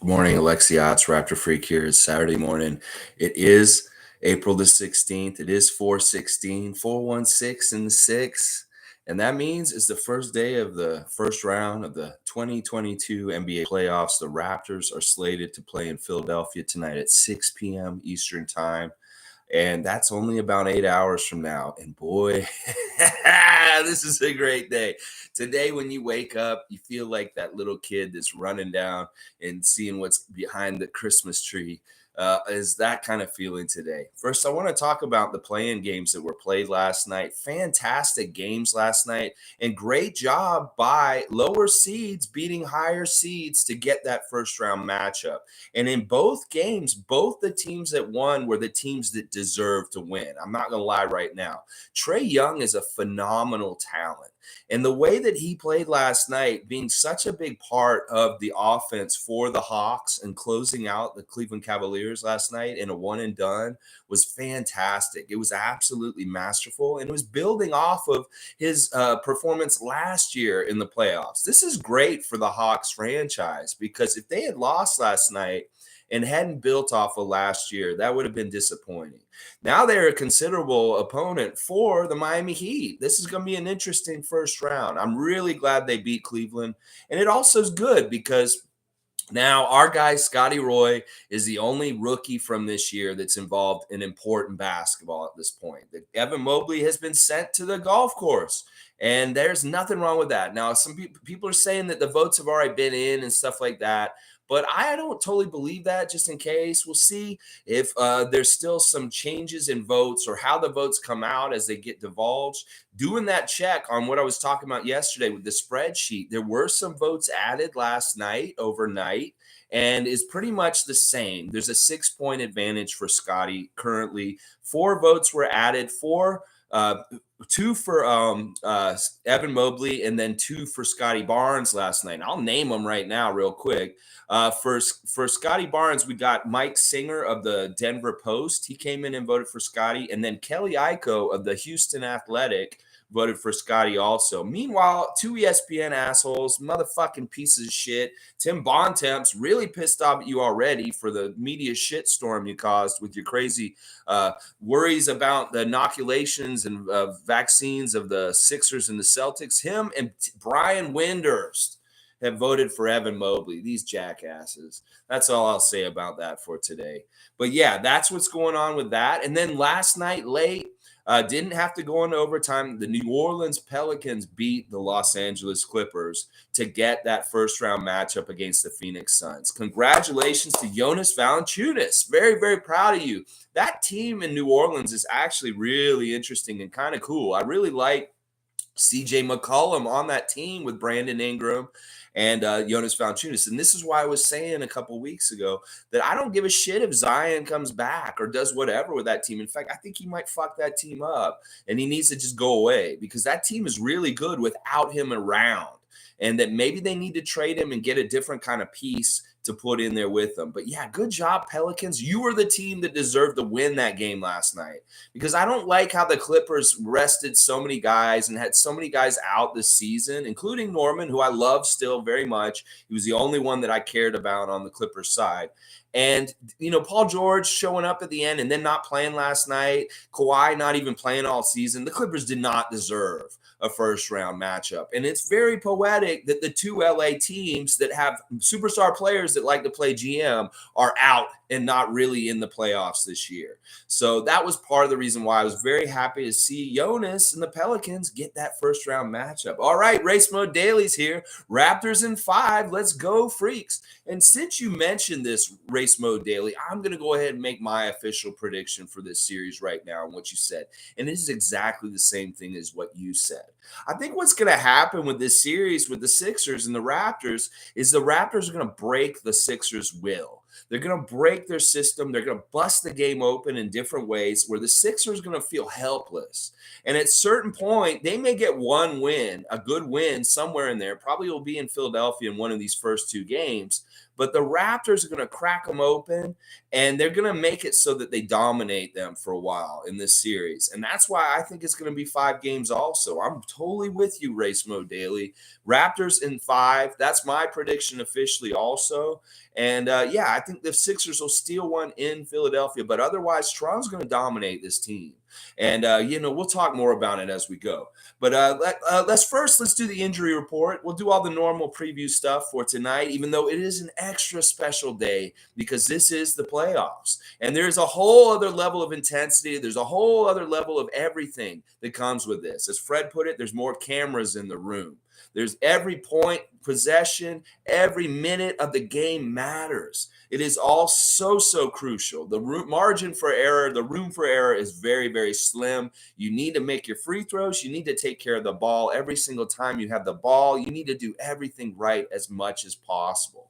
Good morning, Alexios, Raptor Freak here. It's Saturday morning. It is April the 16th. It is 416, 416 in the 6. And that means it's the first day of the first round of the 2022 NBA playoffs. The Raptors are slated to play in Philadelphia tonight at 6 p.m. Eastern Time. And that's only about 8 hours from now. And boy, this is a great day. Today, when you wake up, you feel like that little kid that's running down and seeing what's behind the Christmas tree. Is that kind of feeling today. First, I want to talk about the play-in games that were played last night. Fantastic games last night, and great job by lower seeds beating higher seeds to get that first round matchup. And in both games, both the teams that won were the teams that deserved to win. I'm not going to lie right now. Trae Young is a phenomenal talent. And the way that he played last night, being such a big part of the offense for the Hawks and closing out the Cleveland Cavaliers last night in a one and done, was fantastic. It was absolutely masterful, and it was building off of his performance last year in the playoffs. This is great for the Hawks franchise, because if they had lost last night and hadn't built off of last year, that would have been disappointing. Now they're a considerable opponent for the Miami Heat. This is going to be an interesting first round. I'm really glad they beat Cleveland. And it also is good because now our guy, Scotty Roy, is the only rookie from this year that's involved in important basketball at this point. Evan Mobley has been sent to the golf course. And there's nothing wrong with that. Now, some people are saying that the votes have already been in and stuff like that. But I don't totally believe that, just in case. We'll see if there's still some changes in votes or how the votes come out as they get divulged. Doing that check on what I was talking about yesterday with the spreadsheet, there were some votes added last night, overnight, and is pretty much the same. There's a 6-point advantage for Scotty currently. 4 votes were added, 2 for Evan Mobley, and then 2 for Scotty Barnes last night. I'll name them right now real quick. For Scotty Barnes, we got Mike Singer of the Denver Post. He came in and voted for Scotty. And then Kelly Iko of the Houston Athletic voted for Scotty also. Meanwhile, 2 ESPN assholes, motherfucking pieces of shit. Tim Bontemps really pissed off at you already for the media shitstorm you caused with your crazy worries about the inoculations and vaccines of the Sixers and the Celtics. Him and Brian Windhurst have voted for Evan Mobley, these jackasses. That's all I'll say about that for today. But yeah, that's what's going on with that. And then last night late, didn't have to go into overtime. The New Orleans Pelicans beat the Los Angeles Clippers to get that first round matchup against the Phoenix Suns. Congratulations to Jonas Valanciunas. Very, very proud of you. That team in New Orleans is actually really interesting and kind of cool. I really like CJ McCollum on that team with Brandon Ingram and Jonas Valanciunas. And this is why I was saying a couple weeks ago that I don't give a shit if Zion comes back or does whatever with that team. In fact, I think he might fuck that team up, and he needs to just go away, because that team is really good without him around, and that maybe they need to trade him and get a different kind of piece to put in there with them. But yeah, good job, Pelicans. You were the team that deserved to win that game last night, because I don't like how the Clippers rested so many guys and had so many guys out this season, including Norman, who I love still very much. He was the only one that I cared about on the Clippers side. And, Paul George showing up at the end and then not playing last night, Kawhi not even playing all season. The Clippers did not deserve a first-round matchup. And it's very poetic that the 2 LA teams that have superstar players that like to play GM are out and not really in the playoffs this year. So that was part of the reason why I was very happy to see Jonas and the Pelicans get that first-round matchup. All right, Race Mode Daily's here. Raptors in 5. Let's go, Freaks. And since you mentioned this, Race Mode Daily, I'm going to go ahead and make my official prediction for this series right now and what you said. And this is exactly the same thing as what you said. I think what's going to happen with this series with the Sixers and the Raptors is the Raptors are going to break the Sixers' will. They're going to break their system. They're going to bust the game open in different ways where the Sixers are going to feel helpless. And at a certain point, they may get one win, a good win somewhere in there. Probably will be in Philadelphia in one of these first 2 games. but the Raptors are going to crack them open, and they're going to make it so that they dominate them for a while in this series. And that's why I think it's going to be 5 games also. I'm totally with you, Race Mode Daily. Raptors in 5. That's my prediction officially also. And yeah, I think the Sixers will steal one in Philadelphia, but otherwise, Toronto's going to dominate this team. And we'll talk more about it as we go. But let's do the injury report. We'll do all the normal preview stuff for tonight, even though it is an extra special day because this is the playoffs, and there's a whole other level of intensity. There's a whole other level of everything that comes with this. As Fred put it, there's more cameras in the room. There's every point, possession, every minute of the game matters. It is all so crucial. The margin for error, the room for error is very, very slim. You need to make your free throws. You need to take care of the ball every single time you have the ball. You need to do everything right as much as possible.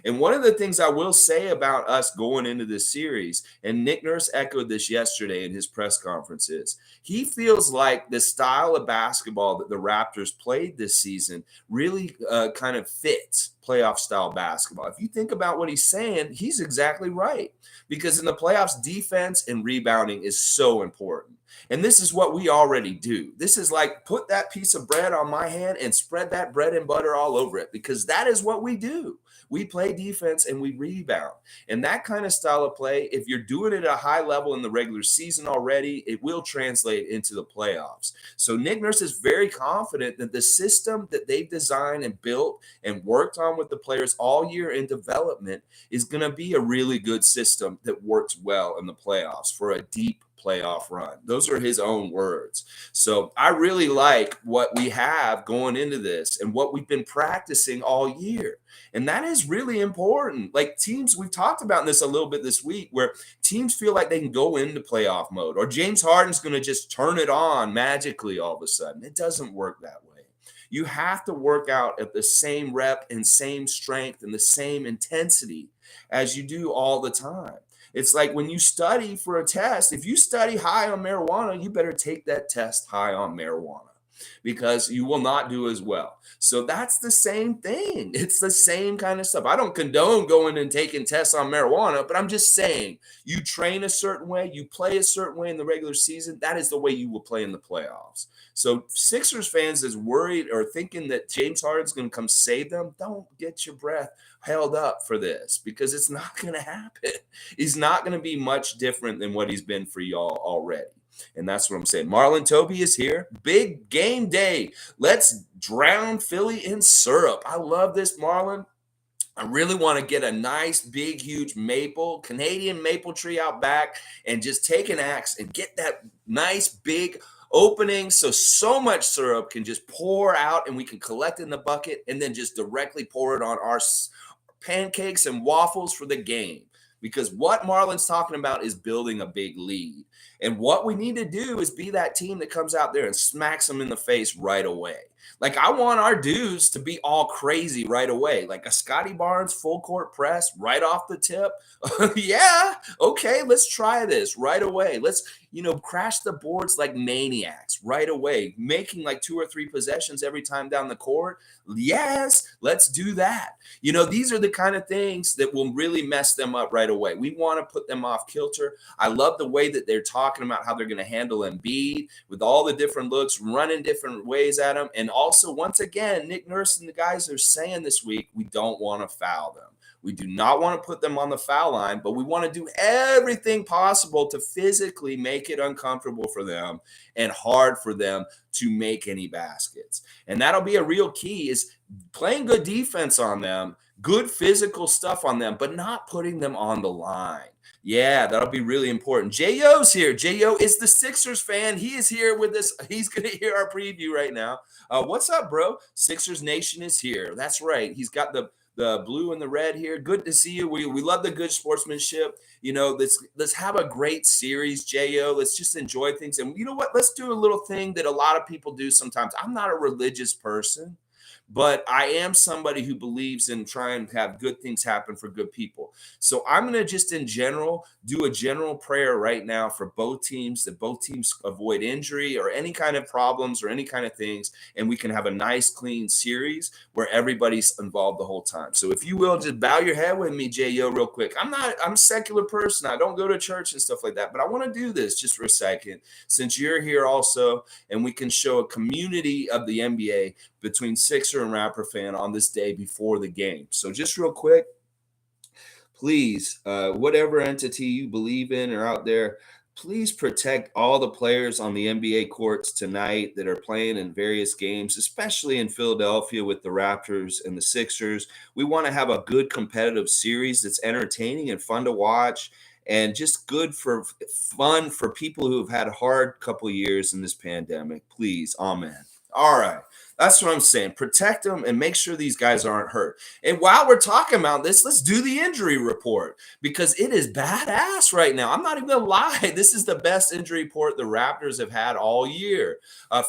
And one of the things I will say about us going into this series, and Nick Nurse echoed this yesterday in his press conferences, he feels like the style of basketball that the Raptors played this season really kind of fits playoff style basketball. If you think about what he's saying, he's exactly right. Because in the playoffs, defense and rebounding is so important. And this is what we already do. This is like put that piece of bread on my hand and spread that bread and butter all over it, because that is what we do. We play defense and we rebound. And that kind of style of play, if you're doing it at a high level in the regular season already, it will translate into the playoffs. So Nick Nurse is very confident that the system that they've designed and built and worked on with the players all year in development is going to be a really good system that works well in the playoffs for a deep playoff run. Those are his own words. So I really like what we have going into this and what we've been practicing all year. And that is really important. Like teams, we've talked about this a little bit this week, where teams feel like they can go into playoff mode, or James Harden's going to just turn it on magically all of a sudden. It doesn't work that way. You have to work out at the same rep and same strength and the same intensity as you do all the time. It's like when you study for a test, if you study high on marijuana, you better take that test high on marijuana, because you will not do as well. So that's the same thing. It's the same kind of stuff. I don't condone going and taking tests on marijuana, but I'm just saying you train a certain way, you play a certain way in the regular season. That is the way you will play in the playoffs. So Sixers fans is worried or thinking that James Harden's going to come save them. Don't get your breath held up for this, because it's not going to happen. He's not going to be much different than what he's been for y'all already. And that's what I'm saying. Marlon Toby is here. Big game day. Let's drown Philly in syrup. I love this, Marlon. I really want to get a nice, big, huge Canadian maple tree out back, and just take an axe and get that nice, big opening so much syrup can just pour out, and we can collect in the bucket and then just directly pour it on our pancakes and waffles for the game. Because what Marlon's talking about is building a big lead. And what we need to do is be that team that comes out there and smacks them in the face right away. Like, I want our dudes to be all crazy right away. Like a Scotty Barnes full court press right off the tip. Yeah, okay, let's try this right away. Let's, crash the boards like maniacs right away, making like 2 or 3 possessions every time down the court. Yes, let's do that. These are the kind of things that will really mess them up right away. We want to put them off kilter. I love the way that they're talking about how they're going to handle Embiid with all the different looks, running different ways at him. And also, once again, Nick Nurse and the guys are saying this week, we don't want to foul them. We do not want to put them on the foul line, but we want to do everything possible to physically make it uncomfortable for them and hard for them to make any baskets. And that'll be a real key, is playing good defense on them, good physical stuff on them, but not putting them on the line. Yeah, that'll be really important. J.O.'s here. J.O. is the Sixers fan. He is here with us. He's going to hear our preview right now. What's up, bro? Sixers Nation is here. That's right. He's got the blue and the red here. Good to see you. We love the good sportsmanship. Let's have a great series, J.O. Let's just enjoy things. And you know what? Let's do a little thing that a lot of people do sometimes. I'm not a religious person, but I am somebody who believes in trying to have good things happen for good people. So I'm going to just in general do a general prayer right now for both teams, that both teams avoid injury or any kind of problems or any kind of things, and we can have a nice clean series where everybody's involved the whole time. So if you will, just bow your head with me, J.O., real quick. I'm a secular person. I don't go to church and stuff like that, but I want to do this just for a second since you're here also, and we can show a community of the NBA between Sixer and Raptor fan on this day before the game. So just real quick, please, whatever entity you believe in or out there, please protect all the players on the NBA courts tonight that are playing in various games, especially in Philadelphia with the Raptors and the Sixers. We want to have a good competitive series that's entertaining and fun to watch and just good for fun for people who have had a hard couple years in this pandemic. Please, amen. All right. That's what I'm saying. Protect them and make sure these guys aren't hurt. And while we're talking about this, let's do the injury report because it is badass right now. I'm not even gonna lie. This is the best injury report the Raptors have had all year.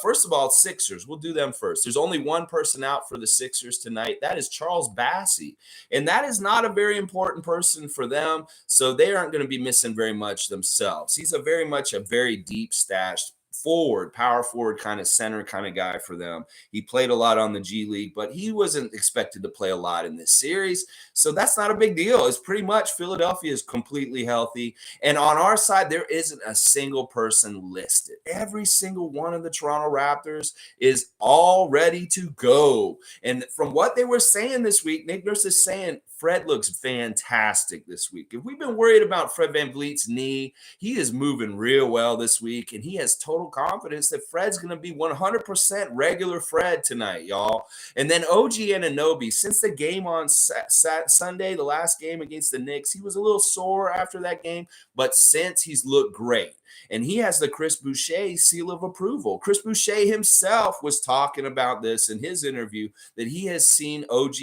First of all, Sixers. We'll do them first. There's only one person out for the Sixers tonight. That is Charles Bassey. And that is not a very important person for them. So they aren't going to be missing very much themselves. He's a very deep stashed forward, power forward kind of center kind of guy for them. He played a lot on the G League, but he wasn't expected to play a lot in this series. So that's not a big deal. It's pretty much Philadelphia is completely healthy. And on our side, there isn't a single person listed. Every single one of the Toronto Raptors is all ready to go. And from what they were saying this week, Nick Nurse is saying Fred looks fantastic this week. If we've been worried about Fred VanVleet's knee, he is moving real well this week, and he has total confidence that Fred's going to be 100% regular Fred tonight, y'all. And then OG Anunoby, since the game on Sunday, the last game against the Knicks, he was a little sore after that game, but since he's looked great. And he has the Chris Boucher seal of approval. Chris Boucher himself was talking about this in his interview, that he has seen OG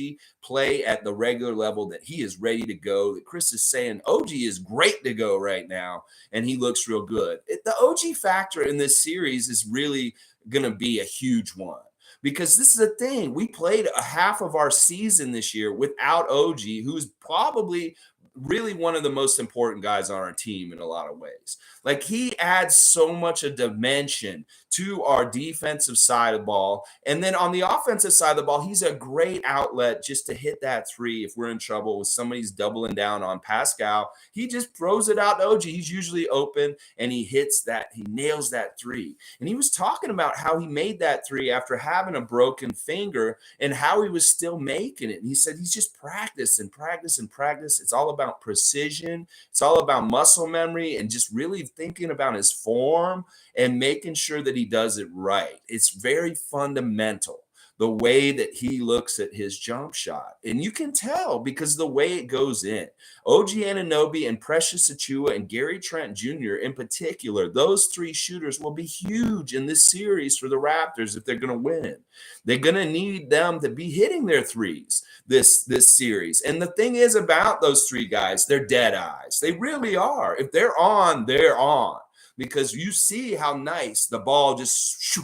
play at the regular level, that he is ready to go, that Chris is saying OG is great to go right now, and he looks real good. The OG factor in this series is really going to be a huge one. Because this is the thing, we played a half of our season this year without OG, who's probably really one of the most important guys on our team in a lot of ways. Like, he adds so much a dimension to our defensive side of the ball. And then on the offensive side of the ball, he's a great outlet just to hit that three. If we're in trouble with somebody's doubling down on Pascal, he just throws it out to OG. He's usually open and he hits that. He nails that three. And he was talking about how he made that three after having a broken finger and how he was still making it. And he said he's just practiced and practiced and practiced. It's all about precision. It's all about muscle memory and just really thinking about his form and making sure that he does it right. It's very fundamental, the way that he looks at his jump shot. And you can tell because the way it goes in. OG Anunoby and Precious Achiuwa and Gary Trent Jr. in particular, those three shooters will be huge in this series for the Raptors if they're going to win. They're going to need them to be hitting their threes this series. And the thing is about those three guys, they're dead eyes. They really are. If they're on, they're on. Because you see how nice the ball just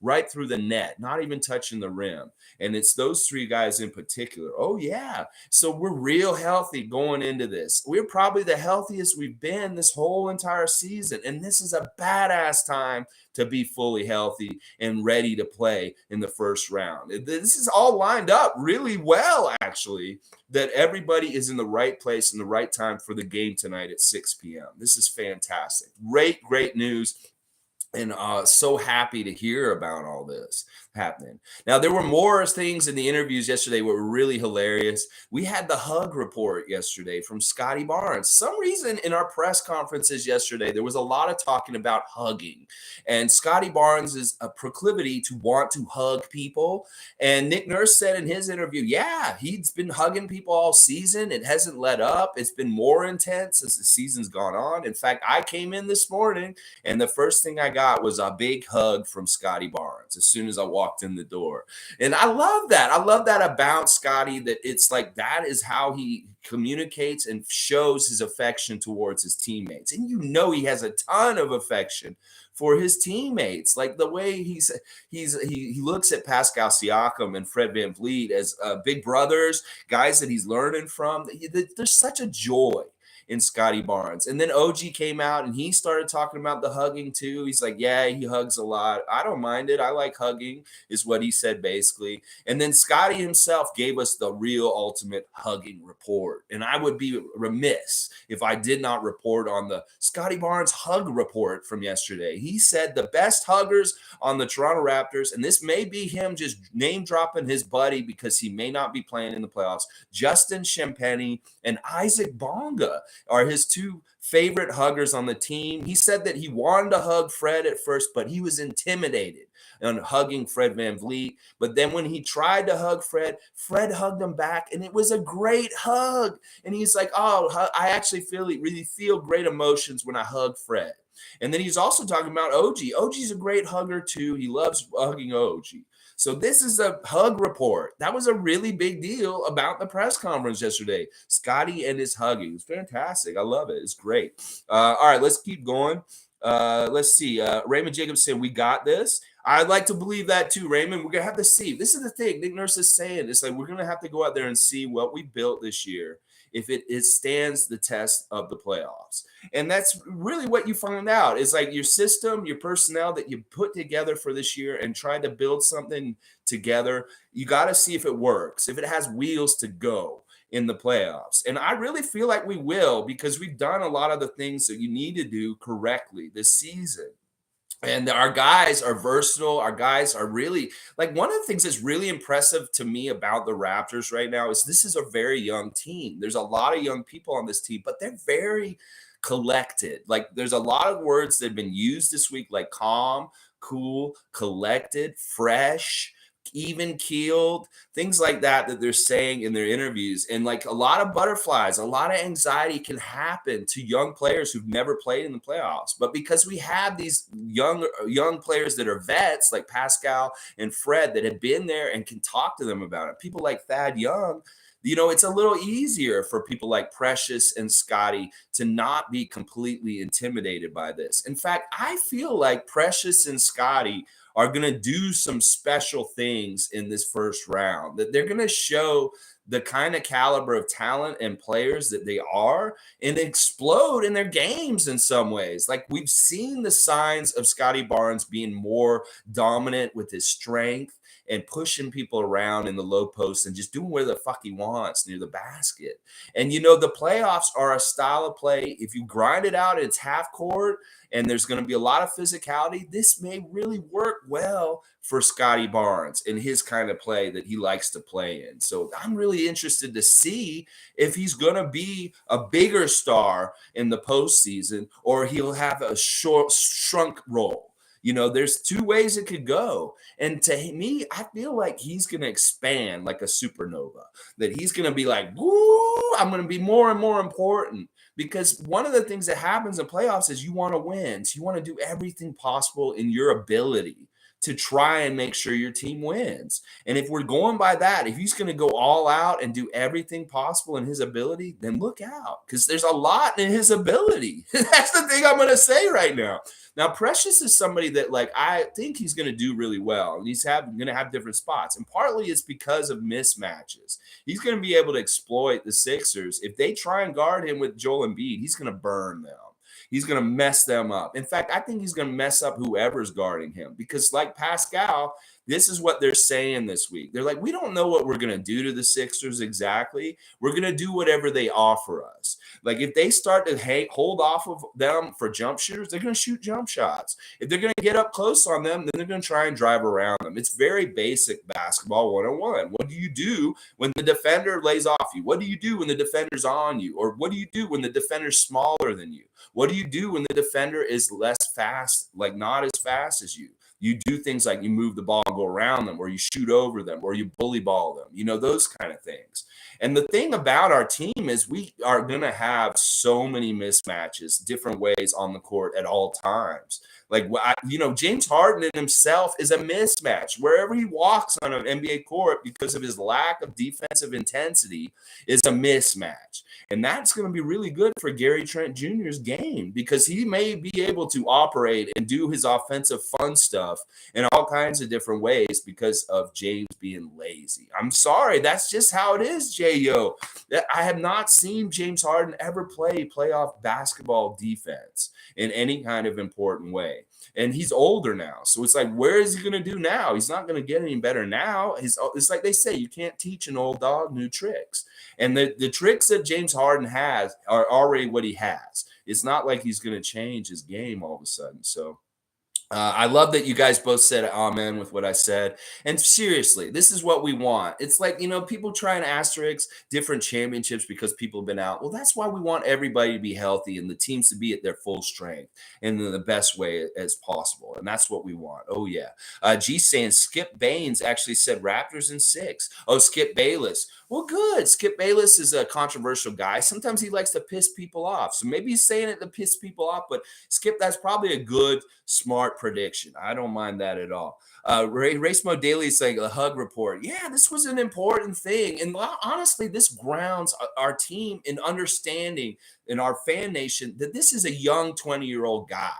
right through the net, not even touching the rim. And it's those three guys in particular. Oh, yeah. So we're real healthy going into this. We're probably the healthiest we've been this whole entire season. And this is a badass time to be fully healthy and ready to play in the first round. This is all lined up really well, actually, that everybody is in the right place in the right time for the game tonight at 6 p.m. This is fantastic. Great news. And so happy to hear about all this happening. Now, there were more things in the interviews yesterday that were really hilarious. We had the hug report yesterday from Scotty Barnes. Some reason in our press conferences yesterday, there was a lot of talking about hugging. And Scotty Barnes is a proclivity to want to hug people. And Nick Nurse said in his interview, yeah, he's been hugging people all season. It hasn't let up. It's been more intense as the season's gone on. In fact, I came in this morning and the first thing I got got was a big hug from Scotty Barnes as soon as I walked in the door. And I love that. I love that about Scotty, that it's like that is how he communicates and shows his affection towards his teammates. And you know he has a ton of affection for his teammates. Like the way he looks at Pascal Siakam and Fred VanVleet as big brothers, guys that he's learning from. There's such a joy in Scotty Barnes. And then OG came out and he started talking about the hugging too. He's like, yeah, he hugs a lot. I don't mind it. I like hugging, is what he said basically. And then Scotty himself gave us the real ultimate hugging report. And I would be remiss if I did not report on the Scotty Barnes hug report from yesterday. He said the best huggers on the Toronto Raptors, and this may be him just name dropping his buddy because he may not be playing in the playoffs, Justin Champagnie and Isaac Bonga are his two favorite huggers on the team. He said that he wanted to hug Fred at first, but he was intimidated on hugging Fred VanVleet. But then when he tried to hug Fred, Fred hugged him back, and it was a great hug. And he's like, oh, I actually really feel great emotions when I hug Fred. And then he's also talking about OG. OG's a great hugger too. He loves hugging OG. So this is a hug report. That was a really big deal about the press conference yesterday. Scotty and his hugging. It's fantastic. I love it. It's great. All right, let's keep going. Let's see. Raymond Jacobs said, we got this. I'd like to believe that too, Raymond. We're going to have to see. This is the thing Nick Nurse is saying. It's like we're going to have to go out there and see what we built this year, if it stands the test of the playoffs. And that's really what you find out. It's like your system, your personnel that you put together for this year and try to build something together. You got to see if it works, if it has wheels to go in the playoffs. And I really feel like we will, because we've done a lot of the things that you need to do correctly this season. And our guys are versatile. Our guys are really, like, one of the things that's really impressive to me about the Raptors right now is this is a very young team. There's a lot of young people on this team, but they're very collected. Like, there's a lot of words that have been used this week, like calm, cool, collected, fresh, even keeled, things like that they're saying in their interviews. And like a lot of butterflies, a lot of anxiety can happen to young players who've never played in the playoffs. But because we have these young players that are vets like Pascal and Fred that have been there and can talk to them about it, people like Thad Young, you know, it's a little easier for people like Precious and Scotty to not be completely intimidated by this. In fact, I feel like Precious and Scotty are going to do some special things in this first round, that they're going to show the kind of caliber of talent and players that they are and explode in their games in some ways. Like, we've seen the signs of Scotty Barnes being more dominant with his strength and pushing people around in the low post and just doing whatever the fuck he wants near the basket. And, you know, the playoffs are a style of play. If you grind it out, it's half court and there's going to be a lot of physicality. This may really work well for Scotty Barnes and his kind of play that he likes to play in. So I'm really interested to see if he's going to be a bigger star in the postseason or he'll have a shrunk role. You know, there's two ways it could go. And to me, I feel like he's going to expand like a supernova, that he's going to be like, woo, I'm going to be more and more important. Because one of the things that happens in playoffs is you want to win. So you want to do everything possible in your ability to try and make sure your team wins. And if we're going by that, if he's going to go all out and do everything possible in his ability, then look out, because there's a lot in his ability. That's the thing I'm going to say right now. Now, Precious is somebody that, like, I think he's going to do really well, and he's going to have different spots. And partly it's because of mismatches. He's going to be able to exploit the Sixers. If they try and guard him with Joel Embiid, he's going to burn them. He's going to mess them up. In fact, I think he's going to mess up whoever's guarding him, because like Pascal, this is what they're saying this week. They're like, we don't know what we're going to do to the Sixers exactly. We're going to do whatever they offer us. Like, if they start to hold off of them for jump shooters, they're going to shoot jump shots. If they're going to get up close on them, then they're going to try and drive around them. It's very basic basketball 101. What do you do when the defender lays off you? What do you do when the defender's on you? Or what do you do when the defender's smaller than you? What do you do when the defender is less fast, like not as fast as you? You do things like you move the ball and go around them, or you shoot over them, or you bully ball them, you know, those kind of things. And the thing about our team is we are going to have so many mismatches, different ways on the court at all times. Like, James Harden in himself is a mismatch. Wherever he walks on an NBA court, because of his lack of defensive intensity, is a mismatch. And that's going to be really good for Gary Trent Jr.'s game, because he may be able to operate and do his offensive fun stuff in all kinds of different ways because of James being lazy. I'm sorry. That's just how it is, J.O. I have not seen James Harden ever play playoff basketball defense in any kind of important way. And he's older now. So it's like, where is he going to do now? He's not going to get any better now. It's like they say, you can't teach an old dog new tricks. And the tricks that James Harden has are already what he has. It's not like he's going to change his game all of a sudden. So I love that you guys both said amen with what I said. And seriously, this is what we want. It's like, people try and asterisk different championships because people have been out. Well, that's why we want everybody to be healthy and the teams to be at their full strength and in the best way as possible. And that's what we want. Oh, yeah. G saying Skip Baines actually said Raptors in 6. Oh, Skip Bayless. Well, good. Skip Bayless is a controversial guy. Sometimes he likes to piss people off. So maybe he's saying it to piss people off, but Skip, that's probably a good, smart prediction. I don't mind that at all. Race Mode Daily is saying a hug report. Yeah, this was an important thing. And honestly, this grounds our team in understanding in our fan nation that this is a young 20-year-old guy,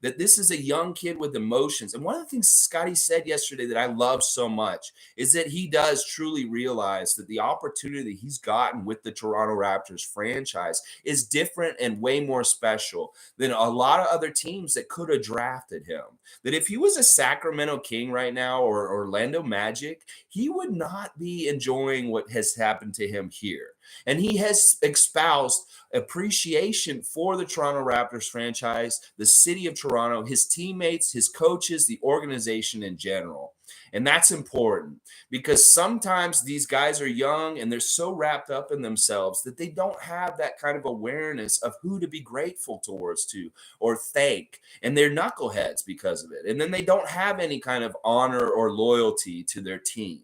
that this is a young kid with emotions. And one of the things Scotty said yesterday that I love so much is that he does truly realize that the opportunity he's gotten with the Toronto Raptors franchise is different and way more special than a lot of other teams that could have drafted him. That if he was a Sacramento King right now or Orlando Magic, he would not be enjoying what has happened to him here. And he has espoused appreciation for the Toronto Raptors franchise, the city of Toronto, his teammates, his coaches, the organization in general. And that's important because sometimes these guys are young and they're so wrapped up in themselves that they don't have that kind of awareness of who to be grateful towards to or thank. And they're knuckleheads because of it. And then they don't have any kind of honor or loyalty to their team.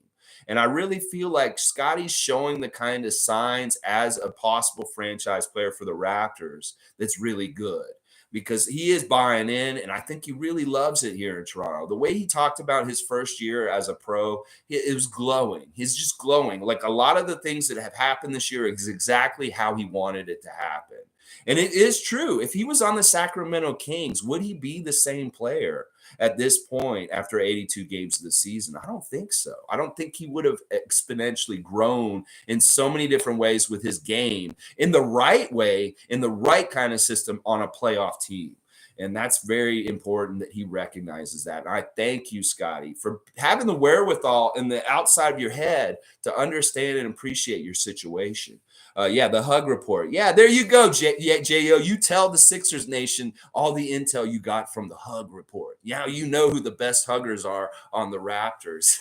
And I really feel like Scotty's showing the kind of signs as a possible franchise player for the Raptors that's really good because he is buying in, and I think he really loves it here in Toronto. The way he talked about his first year as a pro, it was glowing. He's just glowing. Like a lot of the things that have happened this year is exactly how he wanted it to happen. And it is true. If he was on the Sacramento Kings, would he be the same player at this point after 82 games of the season? I don't think so. I don't think he would have exponentially grown in so many different ways with his game in the right way, in the right kind of system on a playoff team. And that's very important that he recognizes that. And I thank you, Scotty, for having the wherewithal in the outside of your head to understand and appreciate your situation. The hug report. Yeah, there you go, J.O. You tell the Sixers Nation all the intel you got from the hug report. Yeah, you know who the best huggers are on the Raptors.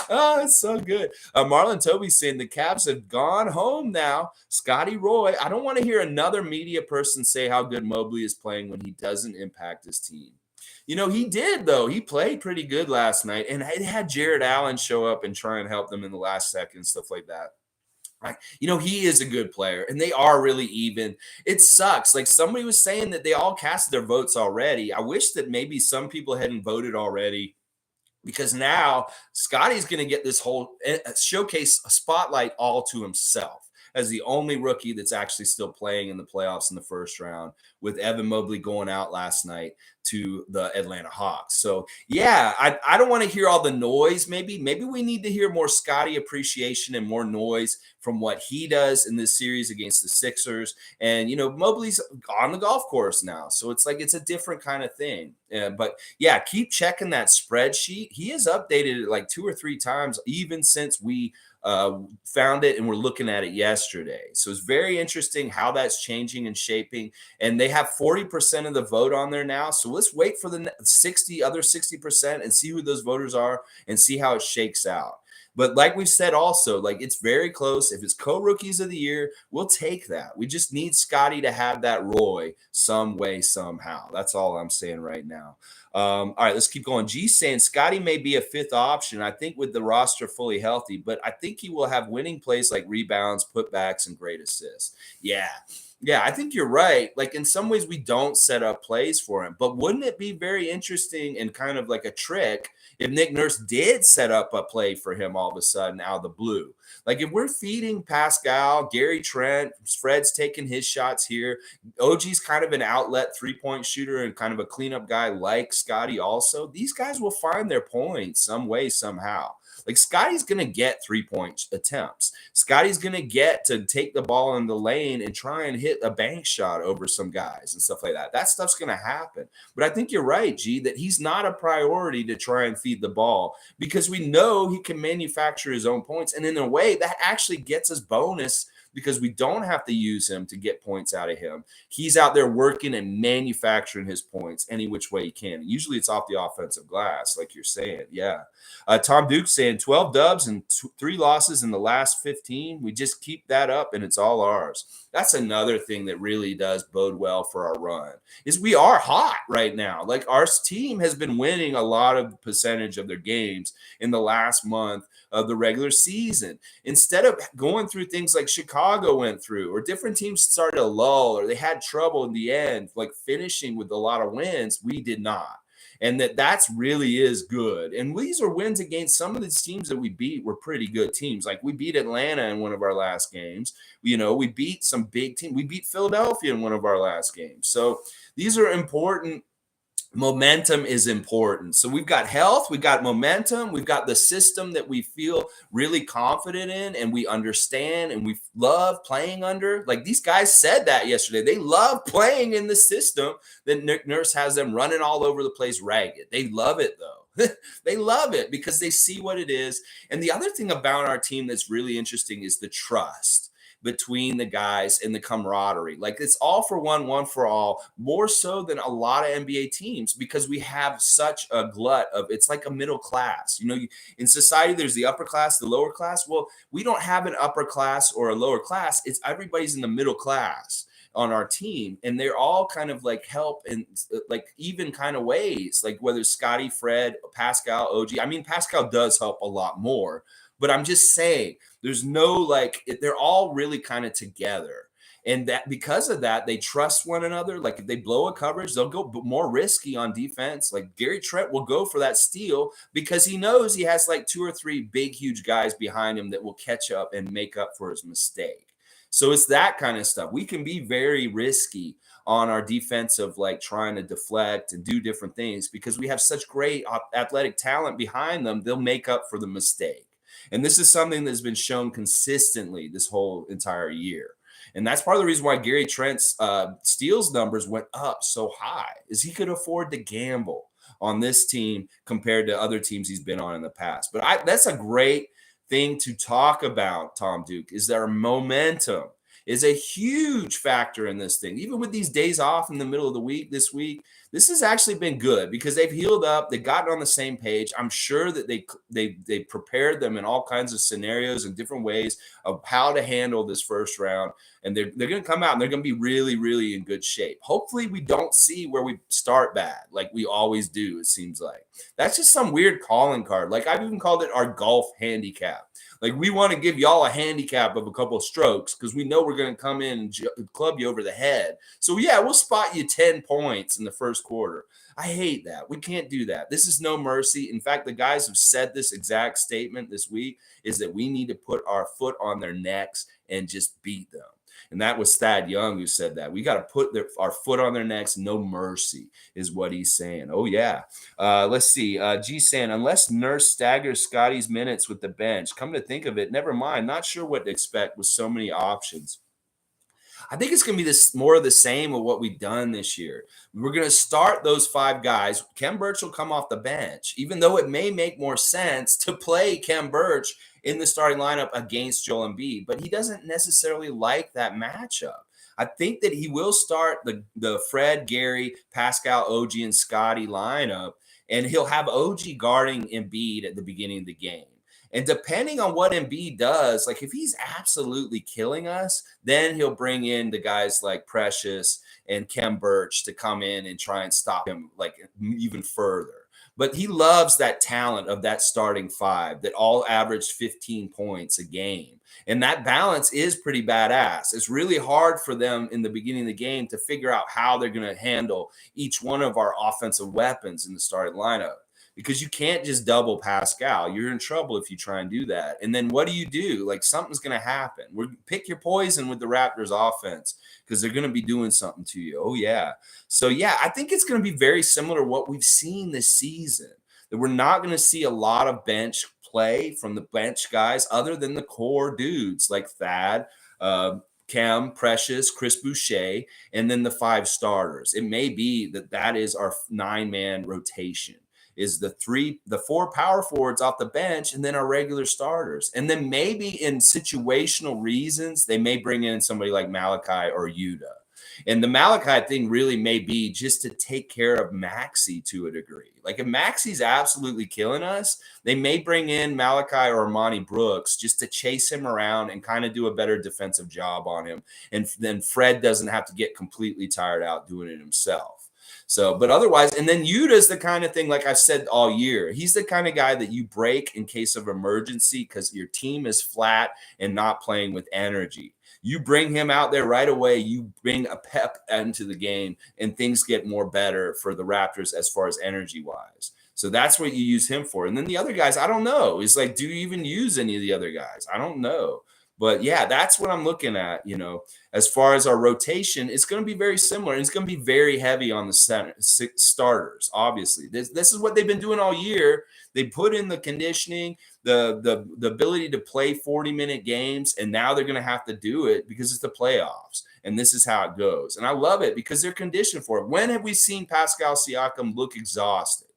Oh, it's so good. Marlon Toby saying the Cavs have gone home now. Scotty Roy, I don't want to hear another media person say how good Mobley is playing when he doesn't impact his team. He did, though. He played pretty good last night, and it had Jared Allen show up and try and help them in the last second, stuff like that. He is a good player, and they are really even. It sucks. Like somebody was saying that they all cast their votes already. I wish that maybe some people hadn't voted already because now Scotty's going to get this whole showcase spotlight all to himself as the only rookie that's actually still playing in the playoffs in the first round, with Evan Mobley going out last night to the Atlanta Hawks. So, yeah, I don't want to hear all the noise. Maybe we need to hear more Scotty appreciation and more noise from what he does in this series against the Sixers. And, Mobley's on the golf course now. So it's like it's a different kind of thing. But, yeah, keep checking that spreadsheet. He has updated it like 2 or 3 times even since we found it and we're looking at it yesterday. So it's very interesting how that's changing and shaping. And they have 40% of the vote on there now. So let's wait for the other 60% and see who those voters are and see how it shakes out. But like we've said also, like it's very close. If it's co-rookies of the year, we'll take that. We just need Scotty to have that Roy some way, somehow. That's all I'm saying right now. All right, let's keep going. G saying Scotty may be a 5th option, I think, with the roster fully healthy, but I think he will have winning plays like rebounds, putbacks, and great assists. Yeah. Yeah, I think you're right. Like in some ways, we don't set up plays for him, but wouldn't it be very interesting and kind of like a trick if Nick Nurse did set up a play for him all of a sudden out of the blue? Like if we're feeding Pascal, Gary Trent, Fred's taking his shots here. OG's kind of an outlet 3-point shooter and kind of a cleanup guy like Scotty. Also, these guys will find their points some way, somehow. Like Scotty's going to get 3-point attempts. Scotty's going to get to take the ball in the lane and try and hit a bank shot over some guys and stuff like that. That stuff's going to happen. But I think you're right, G, that he's not a priority to try and feed the ball because we know he can manufacture his own points. And in a way, that actually gets us bonus because we don't have to use him to get points out of him. He's out there working and manufacturing his points any which way he can. Usually it's off the offensive glass, like you're saying. Yeah. Tom Duke's saying 12 dubs and 3 losses in the last 15. We just keep that up and it's all ours. That's another thing that really does bode well for our run is we are hot right now. Like our team has been winning a lot of percentage of their games in the last month of the regular season. Instead of going through things like Chicago went through or different teams started a lull or they had trouble in the end, like finishing with a lot of wins, we did not. And that's really is good. And these are wins against some of these teams that we beat were pretty good teams. Like we beat Atlanta in one of our last games. You know, we beat some big team. We beat Philadelphia in one of our last games. So these are important. Momentum is important. So we've got health, we've got momentum, we've got the system that we feel really confident in and we understand and we love playing under. Like these guys said that yesterday. They love playing in the system that Nick Nurse has them running all over the place ragged. They love it though. They love it because they see what it is. And the other thing about our team that's really interesting is the trust between the guys and the camaraderie. Like it's all for one for all, more so than a lot of NBA teams because we have such a glut of it's like a middle class. You know, in society, there's the upper class, the lower class. Well, we don't have an upper class or a lower class. It's everybody's in the middle class on our team and they're all kind of like help in like even kind of ways, like whether Scotty, Fred, Pascal, OG. I mean, Pascal does help a lot more, but I'm just saying there's no like they're all really kind of together. And that because of that, they trust one another. Like if they blow a coverage, they'll go more risky on defense. Like Gary Trent will go for that steal because he knows he has like 2 or 3 big, huge guys behind him that will catch up and make up for his mistake. So it's that kind of stuff. We can be very risky on our defensive, like trying to deflect and do different things because we have such great athletic talent behind them. They'll make up for the mistake. And this is something that's been shown consistently this whole entire year. And that's part of the reason why Gary Trent's steals numbers went up so high is he could afford to gamble on this team compared to other teams he's been on in the past. But that's a great thing to talk about, Tom Duke, is their momentum is a huge factor in this thing. Even with these days off in the middle of the week this week, this has actually been good because they've healed up. They've gotten on the same page. I'm sure that they prepared them in all kinds of scenarios and different ways of how to handle this first round. And they're going to come out and they're going to be really, really in good shape. Hopefully we don't see where we start bad like we always do, it seems like. That's just some weird calling card. Like I've even called it our golf handicap. Like we want to give y'all a handicap of a couple of strokes because we know we're going to come in and club you over the head. So yeah, we'll spot you 10 points in the first quarter. I hate that. We can't do that. This is no mercy. In fact, the guys have said this exact statement this week is that we need to put our foot on their necks and just beat them. And that was Thad Young who said that. We got to put our foot on their necks. No mercy is what he's saying. Oh, yeah. Let's see. G saying, unless Nurse staggers Scotty's minutes with the bench, come to think of it, never mind. Not sure what to expect with so many options. I think it's going to be this more of the same of what we've done this year. We're going to start those 5 guys. Kem Birch will come off the bench, even though it may make more sense to play Kem Birch in the starting lineup against Joel Embiid, but he doesn't necessarily like that matchup. I think that he will start the Fred, Gary, Pascal, OG, and Scotty lineup, and he'll have OG guarding Embiid at the beginning of the game. And depending on what Embiid does, like if he's absolutely killing us, then he'll bring in the guys like Precious and Kem Birch to come in and try and stop him like even further. but he loves that talent of that starting five that all averaged 15 points a game. And that balance is pretty badass. It's really hard for them in the beginning of the game to figure out how they're going to handle each one of our offensive weapons in the starting lineup, because you can't just double Pascal. You're in trouble if you try and do that. And then what do? Like, something's going to happen. Pick your poison with the Raptors offense, because they're going to be doing something to you. Oh, yeah. So, yeah, I think it's going to be very similar to what we've seen this season, that we're not going to see a lot of bench play from the bench guys other than the core dudes like Thad, Cam, Precious, Chris Boucher, and then the five starters. It may be that is our 9-man rotation, is the four power forwards off the bench and then our regular starters. And then maybe in situational reasons, they may bring in somebody like Malachi or Yuta. And the Malachi thing really may be just to take care of Maxey to a degree. Like, if Maxey's absolutely killing us, they may bring in Malachi or Amani Brooks just to chase him around and kind of do a better defensive job on him. And then Fred doesn't have to get completely tired out doing it himself. So, but otherwise, and then Yuta's the kind of thing, like I've said all year, he's the kind of guy that you break in case of emergency because your team is flat and not playing with energy. You bring him out there right away, you bring a pep into the game, and things get more better for the Raptors as far as energy-wise. So that's what you use him for. And then the other guys, I don't know. It's like, do you even use any of the other guys? I don't know. But yeah, that's what I'm looking at. As far as our rotation, it's going to be very similar. And it's going to be very heavy on the starters, obviously. This is what they've been doing all year. They put in the conditioning, the ability to play 40-minute games, and now they're going to have to do it because it's the playoffs. And this is how it goes. And I love it because they're conditioned for it. When have we seen Pascal Siakam look exhausted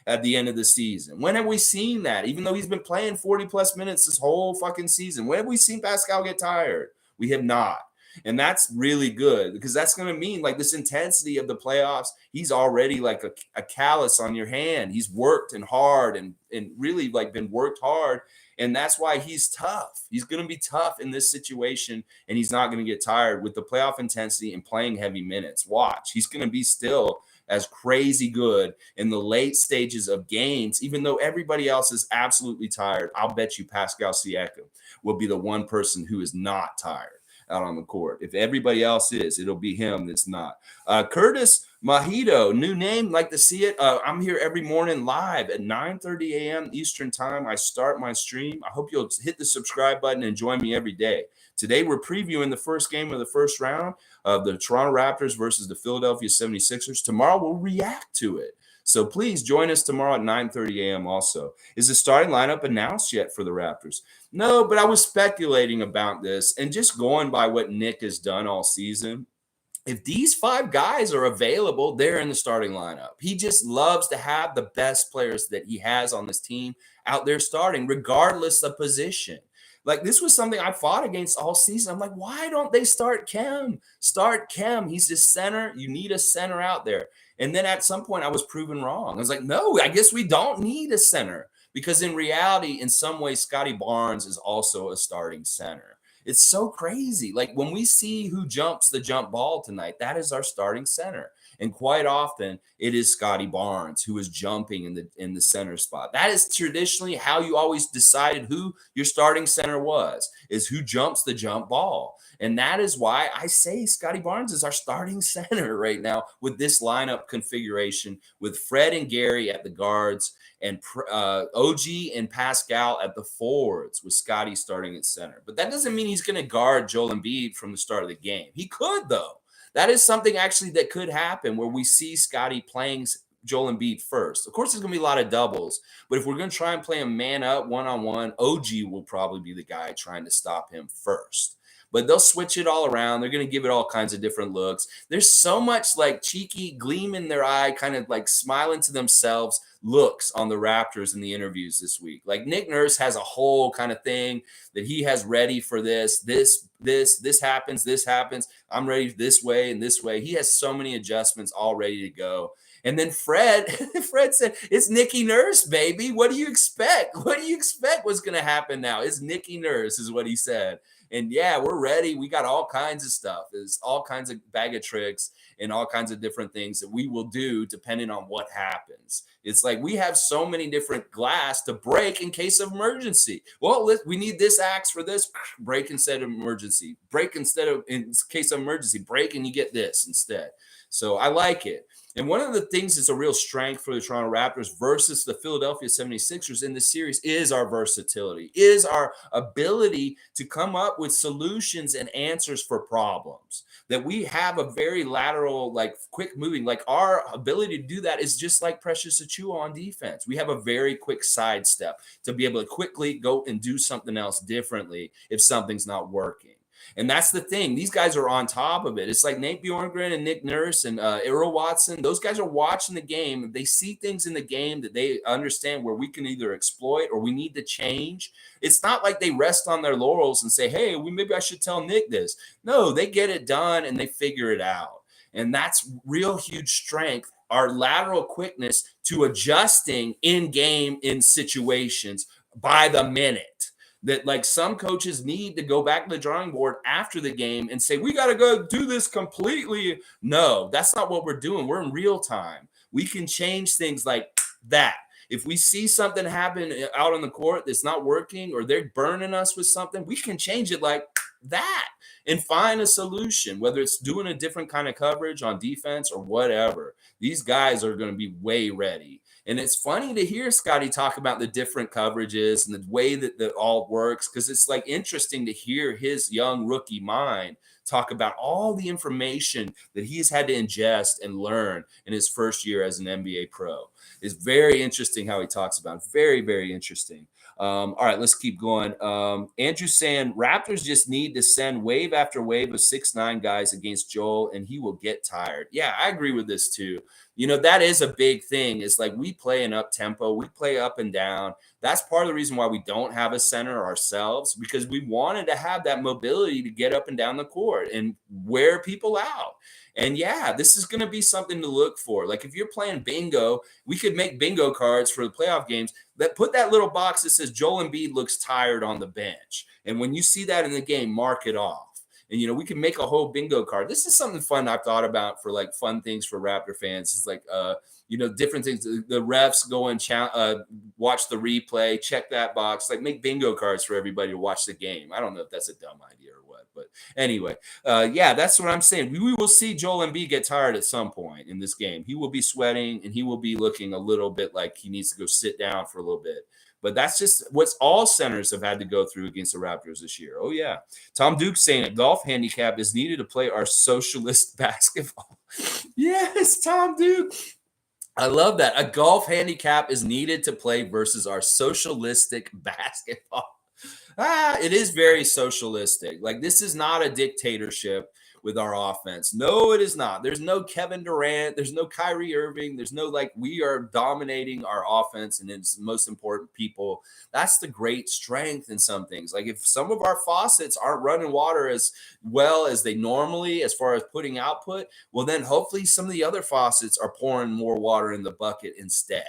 at the end of the season? When have we seen that? Even though he's been playing 40-plus minutes this whole fucking season, when have we seen Pascal get tired? We have not. And that's really good, because that's going to mean, like, this intensity of the playoffs, he's already like a callus on your hand. He's worked and hard and really like been worked hard. And that's why he's tough. He's going to be tough in this situation, and he's not going to get tired with the playoff intensity and playing heavy minutes. Watch, he's going to be still as crazy good in the late stages of games, even though everybody else is absolutely tired. I'll bet you Pascal Siakam will be the one person who is not tired out on the court. If everybody else is, it'll be him that's not. Curtis Mahito, new name, like to see it. I'm here every morning live at 9:30 a.m. Eastern time. I start my stream. I hope you'll hit the subscribe button and join me every day. Today, we're previewing the first game of the first round of the Toronto Raptors versus the Philadelphia 76ers. Tomorrow, we'll react to it. So please join us tomorrow at 9:30 a.m. also. Is the starting lineup announced yet for the Raptors? No, but I was speculating about this, and just going by what Nick has done all season, if these five guys are available, they're in the starting lineup. He just loves to have the best players that he has on this team out there starting, regardless of position. Like, this was something I fought against all season. I'm like, why don't they start Kem? Start Kem. He's the center. You need a center out there. And then at some point, I was proven wrong. I was like, no, I guess we don't need a center. Because in reality, in some ways, Scotty Barnes is also a starting center. It's so crazy. Like, when we see who jumps the jump ball tonight, that is our starting center. And quite often, it is Scotty Barnes who is jumping in the center spot. That is traditionally how you always decided who your starting center was, is who jumps the jump ball. And that is why I say Scotty Barnes is our starting center right now with this lineup configuration, with Fred and Gary at the guards and OG and Pascal at the forwards, with Scotty starting at center. But that doesn't mean he's going to guard Joel Embiid from the start of the game. He could, though. That is something actually that could happen, where we see Scotty playing Joel Embiid first. Of course, there's going to be a lot of doubles, but if we're going to try and play a man up one-on-one, OG will probably be the guy trying to stop him first. But they'll switch it all around. They're going to give it all kinds of different looks. There's so much like cheeky gleam in their eye, kind of like smiling to themselves looks on the Raptors in the interviews this week. Like, Nick Nurse has a whole kind of thing that he has ready for this happens. I'm ready this way and this way. He has so many adjustments all ready to go. And then Fred said, it's Nicky Nurse, baby. What do you expect? What do you expect was going to happen now? It's Nicky Nurse is what he said. And yeah, we're ready. We got all kinds of stuff. There's all kinds of bag of tricks and all kinds of different things that we will do depending on what happens. It's like we have so many different glass to break in case of emergency. Well, we need this axe for this, break instead of emergency, break instead of in case of emergency, break and you get this instead. So I like it. And one of the things that's a real strength for the Toronto Raptors versus the Philadelphia 76ers in this series is our versatility, is our ability to come up with solutions and answers for problems. That we have a very lateral, like quick moving, like our ability to do that is just like Precious Achiuwa on defense. We have a very quick sidestep to be able to quickly go and do something else differently if something's not working. And that's the thing. These guys are on top of it. It's like Nate Bjorkgren and Nick Nurse and Earl Watson. Those guys are watching the game. They see things in the game that they understand where we can either exploit or we need to change. It's not like they rest on their laurels and say, hey, maybe I should tell Nick this. No, they get it done and they figure it out. And that's real huge strength, our lateral quickness to adjusting in game in situations by the minute. That like some coaches need to go back to the drawing board after the game and say, we got to go do this completely. No, that's not what we're doing. We're in real time. We can change things like that. If we see something happen out on the court that's not working or they're burning us with something, we can change it like that and find a solution, whether it's doing a different kind of coverage on defense or whatever. These guys are going to be way ready. And it's funny to hear Scotty talk about the different coverages and the way that it all works, because it's like interesting to hear his young rookie mind talk about all the information that he's had to ingest and learn in his first year as an NBA pro. It's very interesting how he talks about it. Very, very interesting. All right, let's keep going. Andrew saying Raptors just need to send wave after wave of 6'9" guys against Joel, and he will get tired. Yeah, I agree with this too. You know, that is a big thing. It's like we play an up tempo, we play up and down. That's part of the reason why we don't have a center ourselves, because we wanted to have that mobility to get up and down the court and wear people out. And yeah, this is going to be something to look for. Like if you're playing bingo, we could make bingo cards for the playoff games that put that little box that says Joel Embiid looks tired on the bench. And when you see that in the game, mark it off. And, you know, we can make a whole bingo card. This is something fun I've thought about for like fun things for Raptor fans. It's like, you know, different things. The refs go and watch the replay, check that box, like make bingo cards for everybody to watch the game. I don't know if that's a dumb idea or what, but anyway, yeah, that's what I'm saying. We will see Joel Embiid get tired at some point in this game. He will be sweating and he will be looking a little bit like he needs to go sit down for a little bit. But that's just what all centers have had to go through against the Raptors this year. Oh, yeah. Tom Duke saying a golf handicap is needed to play our socialist basketball. Yes, Tom Duke. I love that. A golf handicap is needed to play versus our socialistic basketball. It is very socialistic. Like, this is not a dictatorship with our offense. No, it is not. There's no Kevin Durant. There's no Kyrie Irving. There's no, like, we are dominating our offense and it's the most important people. That's the great strength in some things. Like, if some of our faucets aren't running water as well as they normally, as far as putting output, well, then hopefully some of the other faucets are pouring more water in the bucket instead.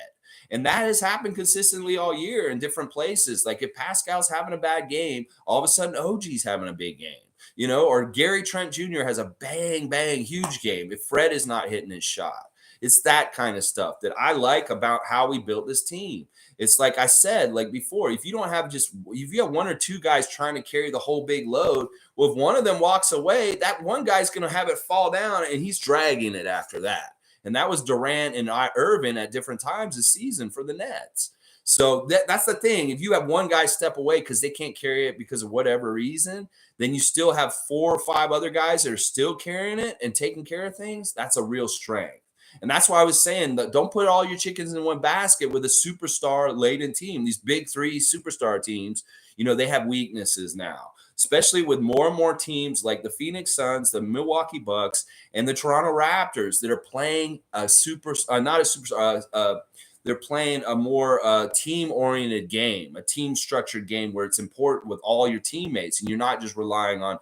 And that has happened consistently all year in different places. Like if Pascal's having a bad game, all of a sudden OG's having a big game, you know, or Gary Trent Jr. has a bang, bang, huge game if Fred is not hitting his shot. It's that kind of stuff that I like about how we built this team. It's like I said, like before, if you don't have if you have one or two guys trying to carry the whole big load, well, if one of them walks away, that one guy's going to have it fall down and he's dragging it after that. And that was Durant and Irvin at different times this season for the Nets. So that's the thing. If you have one guy step away because they can't carry it because of whatever reason, then you still have 4 or 5 other guys that are still carrying it and taking care of things. That's a real strength. And that's why I was saying that don't put all your chickens in one basket with a superstar laden team. These big 3 superstar teams, you know, they have weaknesses now, especially with more and more teams like the Phoenix Suns, the Milwaukee Bucks, and the Toronto Raptors that are playing they're playing a more team-oriented game, a team-structured game where it's important with all your teammates, and you're not just relying on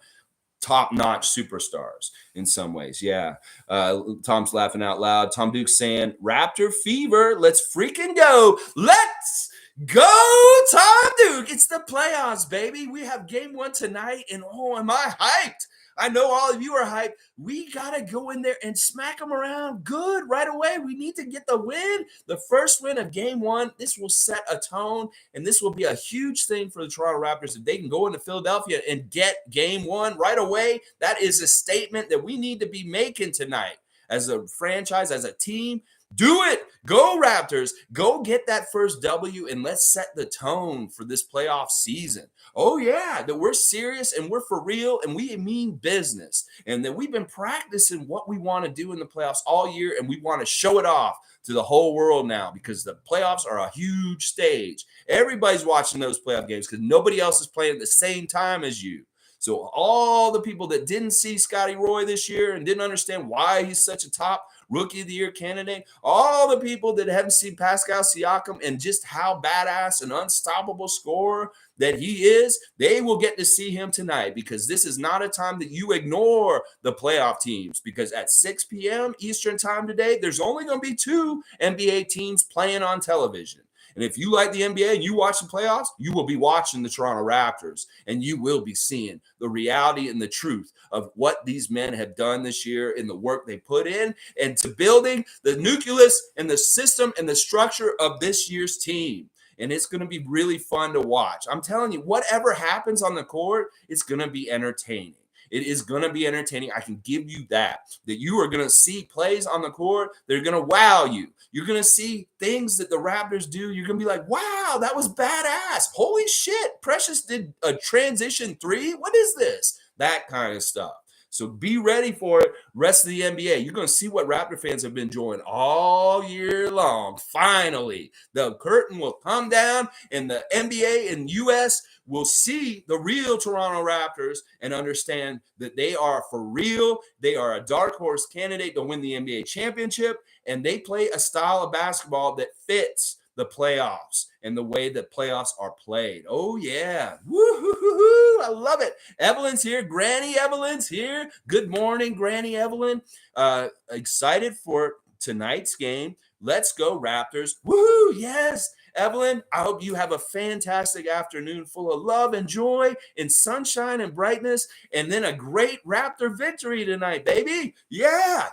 top-notch superstars in some ways. Yeah. Tom's laughing out loud. Tom Duke's saying, Raptor fever, let's freaking go. Let's Go, Tom Duke. It's the playoffs, baby. We have game one tonight, and oh, am I hyped? I know all of you are hyped. We got to go in there and smack them around good right away. We need to get the win, the first win of game one. This will set a tone, and this will be a huge thing for the Toronto Raptors. If they can go into Philadelphia and get game one right away, that is a statement that we need to be making tonight as a franchise, as a team. Do it. Go Raptors. Go get that first W and let's set the tone for this playoff season. Oh, yeah, that we're serious and we're for real and we mean business. And that we've been practicing what we want to do in the playoffs all year and we want to show it off to the whole world now because the playoffs are a huge stage. Everybody's watching those playoff games because nobody else is playing at the same time as you. So all the people that didn't see Scotty Roy this year and didn't understand why he's such a top Rookie of the Year candidate, all the people that haven't seen Pascal Siakam and just how badass and unstoppable scorer that he is, they will get to see him tonight because this is not a time that you ignore the playoff teams because at 6 p.m. Eastern time today, there's only going to be 2 NBA teams playing on television. And if you like the NBA and you watch the playoffs, you will be watching the Toronto Raptors and you will be seeing the reality and the truth of what these men have done this year in the work they put in and to building the nucleus and the system and the structure of this year's team. And it's going to be really fun to watch. I'm telling you, whatever happens on the court, it's going to be entertaining. It is going to be entertaining. I can give you that you are going to see plays on the court. They're going to wow you. You're going to see things that the Raptors do. You're going to be like, wow, that was badass. Holy shit. Precious did a transition 3. What is this? That kind of stuff. So be ready for it. Rest of the NBA, you're going to see what Raptor fans have been enjoying all year long. Finally, the curtain will come down and the NBA and US will see the real Toronto Raptors and understand that they are for real. They are a dark horse candidate to win the NBA championship, and they play a style of basketball that fits the playoffs and the way that playoffs are played. Oh, yeah. Woo-hoo-hoo-hoo. I love it. Evelyn's here. Granny Evelyn's here. Good morning, Granny Evelyn. Excited for tonight's game. Let's go, Raptors. Woohoo! Yes. Evelyn, I hope you have a fantastic afternoon full of love and joy and sunshine and brightness, and then a great Raptor victory tonight, baby. Yeah.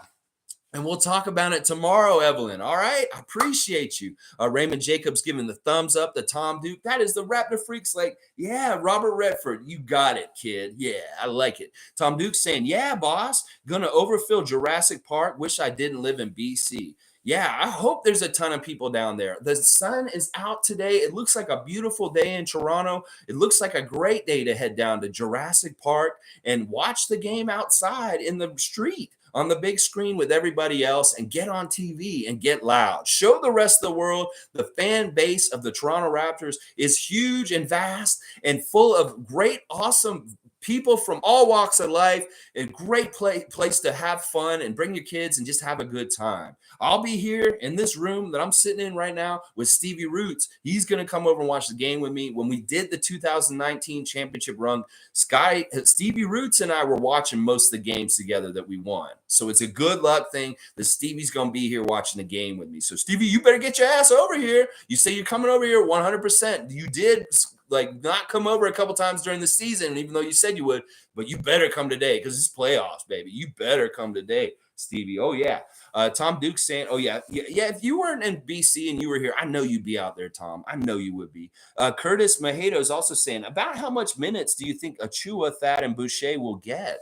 And we'll talk about it tomorrow, Evelyn. All right? I appreciate you. Raymond Jacobs giving the thumbs up to Tom Duke. That is the Raptor Freaks like, yeah, Robert Redford, you got it, kid. Yeah, I like it. Tom Duke saying, yeah, boss, gonna overfill Jurassic Park. Wish I didn't live in BC. Yeah, I hope there's a ton of people down there. The sun is out today. It looks like a beautiful day in Toronto. It looks like a great day to head down to Jurassic Park and watch the game outside in the street on the big screen with everybody else and get on TV and get loud. Show the rest of the world the fan base of the Toronto Raptors is huge and vast and full of great, awesome people from all walks of life, a great place to have fun and bring your kids and just have a good time. I'll be here in this room that I'm sitting in right now with Stevie Roots. He's going to come over and watch the game with me. When we did the 2019 championship run, Stevie Roots and I were watching most of the games together that we won. So it's a good luck thing that Stevie's going to be here watching the game with me. So Stevie, you better get your ass over here. You say you're coming over here 100%. You did not come over a couple times during the season, even though you said you would, but you better come today because it's playoffs, baby. You better come today, Stevie. Oh, yeah. Tom Duke saying, oh, yeah. If you weren't in BC and you were here, I know you'd be out there, Tom. I know you would be. Curtis Mahato is also saying, about how much minutes do you think Achua, Thad, and Boucher will get?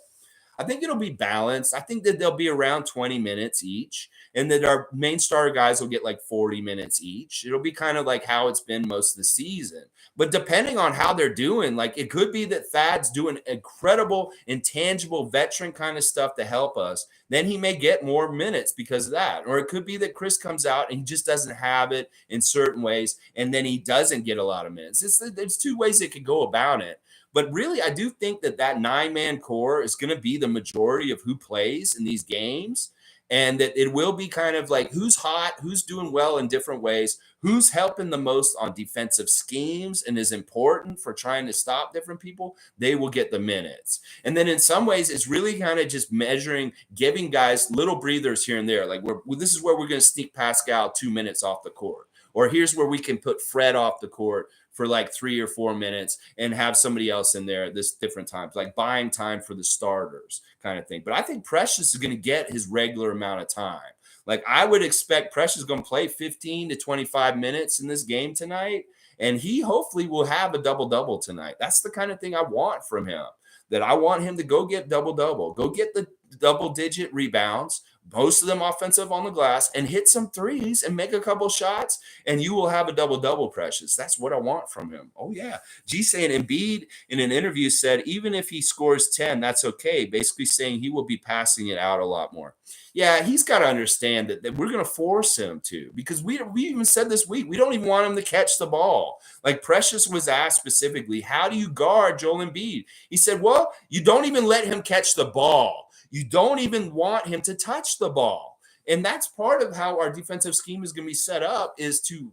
I think it'll be balanced. I think that they'll be around 20 minutes each, and that our main star guys will get like 40 minutes each. It'll be kind of like how it's been most of the season. But depending on how they're doing, like it could be that Thad's doing incredible, intangible veteran kind of stuff to help us. Then he may get more minutes because of that. Or it could be that Chris comes out and he just doesn't have it in certain ways, and then he doesn't get a lot of minutes. There's two ways it could go about it. But really, I do think that 9-man core is going to be the majority of who plays in these games. And that it will be kind of like who's hot, who's doing well in different ways, who's helping the most on defensive schemes and is important for trying to stop different people. They will get the minutes. And then in some ways, it's really kind of just measuring, giving guys little breathers here and there. Like this is where we're going to sneak Pascal 2 minutes off the court. Or here's where we can put Fred off the court for like 3 or 4 minutes and have somebody else in there at this different times, like buying time for the starters kind of thing. But I think Precious is going to get his regular amount of time. Like I would expect Precious is going to play 15 to 25 minutes in this game tonight. And he hopefully will have a double-double tonight. That's the kind of thing I want from him, that I want him to go get double-double, go get the double-digit rebounds, most of them offensive on the glass, and hit some threes and make a couple shots, and you will have a double-double, Precious. That's what I want from him. Oh, yeah. G saying Embiid in an interview said even if he scores 10, that's okay, basically saying he will be passing it out a lot more. Yeah, he's got to understand that we're going to force him to, because we even said this week, we don't even want him to catch the ball. Like Precious was asked specifically, how do you guard Joel Embiid? He said, well, you don't even let him catch the ball. You don't even want him to touch the ball. And that's part of how our defensive scheme is going to be set up, is to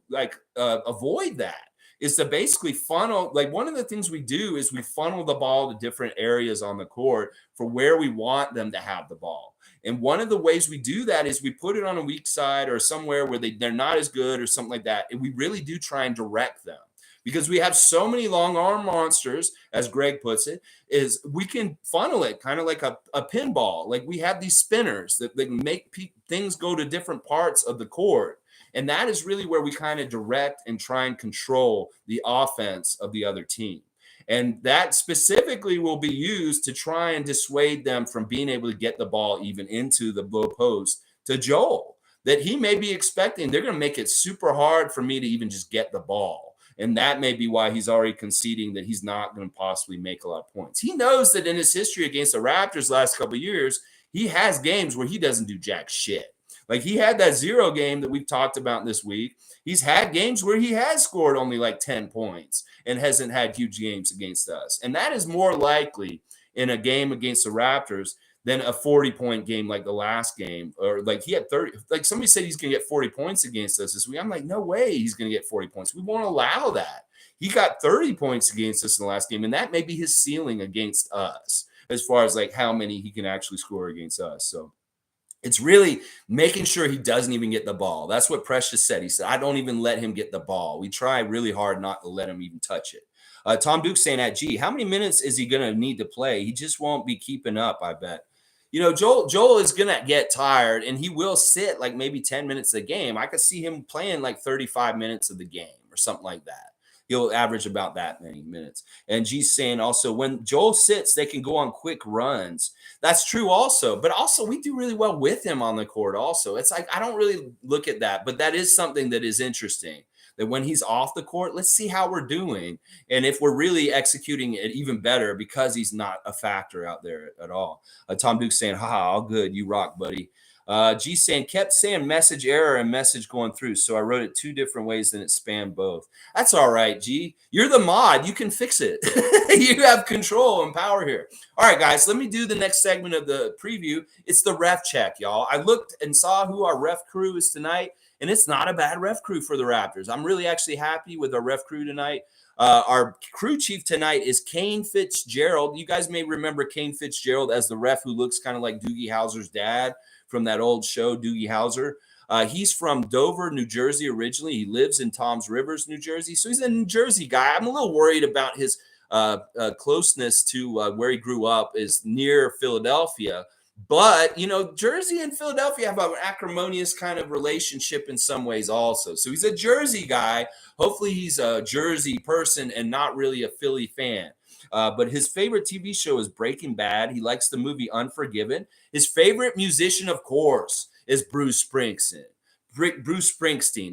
avoid that, is to basically funnel. Like one of the things we do is we funnel the ball to different areas on the court for where we want them to have the ball. And one of the ways we do that is we put it on a weak side or somewhere where they're not as good or something like that. And we really do try and direct them, because we have so many long arm monsters, as Greg puts it, is we can funnel it kind of like a pinball. Like we have these spinners that make things go to different parts of the court. And that is really where we kind of direct and try and control the offense of the other team. And that specifically will be used to try and dissuade them from being able to get the ball even into the low post to Joel, that he may be expecting they're going to make it super hard for me to even just get the ball. And that may be why he's already conceding that he's not going to possibly make a lot of points. He knows that in his history against the Raptors last couple of years, he has games where he doesn't do jack shit. Like he had that 0 game that we've talked about this week. He's had games where he has scored only like 10 points and hasn't had huge games against us. And that is more likely in a game against the Raptors than a 40-point game like the last game. Or like he had 30. Like somebody said he's going to get 40 points against us this week. I'm like, no way he's going to get 40 points. We won't allow that. He got 30 points against us in the last game, and that may be his ceiling against us as far as like how many he can actually score against us. So it's really making sure he doesn't even get the ball. That's what Precious said. He said, I don't even let him get the ball. We try really hard not to let him even touch it. Tom Duke saying at G, how many minutes is he going to need to play? He just won't be keeping up, I bet. You know, Joel is going to get tired, and he will sit like maybe 10 minutes of the game. I could see him playing like 35 minutes of the game or something like that. He'll average about that many minutes. And G's saying also, when Joel sits, they can go on quick runs. That's true also. But also, we do really well with him on the court also. It's like, I don't really look at that. But that is something that is interesting, that when he's off the court, let's see how we're doing. And if we're really executing it even better because he's not a factor out there at all. Tom Duke saying, all good. You rock, buddy. G saying, kept saying message error and message going through. So I wrote it 2 different ways and it spanned both. That's all right, G. You're the mod. You can fix it. You have control and power here. All right, guys, let me do the next segment of the preview. It's the ref check, y'all. I looked and saw who our ref crew is tonight, and it's not a bad ref crew for the Raptors. I'm really actually happy with our ref crew tonight. Our crew chief tonight is Kane Fitzgerald. You guys may remember Kane Fitzgerald as the ref who looks kind of like Doogie Howser's dad from that old show, Doogie Howser. He's from Dover, New Jersey originally. He lives in Toms Rivers, New Jersey. So he's a New Jersey guy. I'm a little worried about his closeness to where he grew up, is near Philadelphia. But, you know, Jersey and Philadelphia have an acrimonious kind of relationship in some ways also. So he's a Jersey guy. Hopefully he's a Jersey person and not really a Philly fan. But his favorite TV show is Breaking Bad. He likes the movie Unforgiven. His favorite musician, of course, is Bruce Springsteen.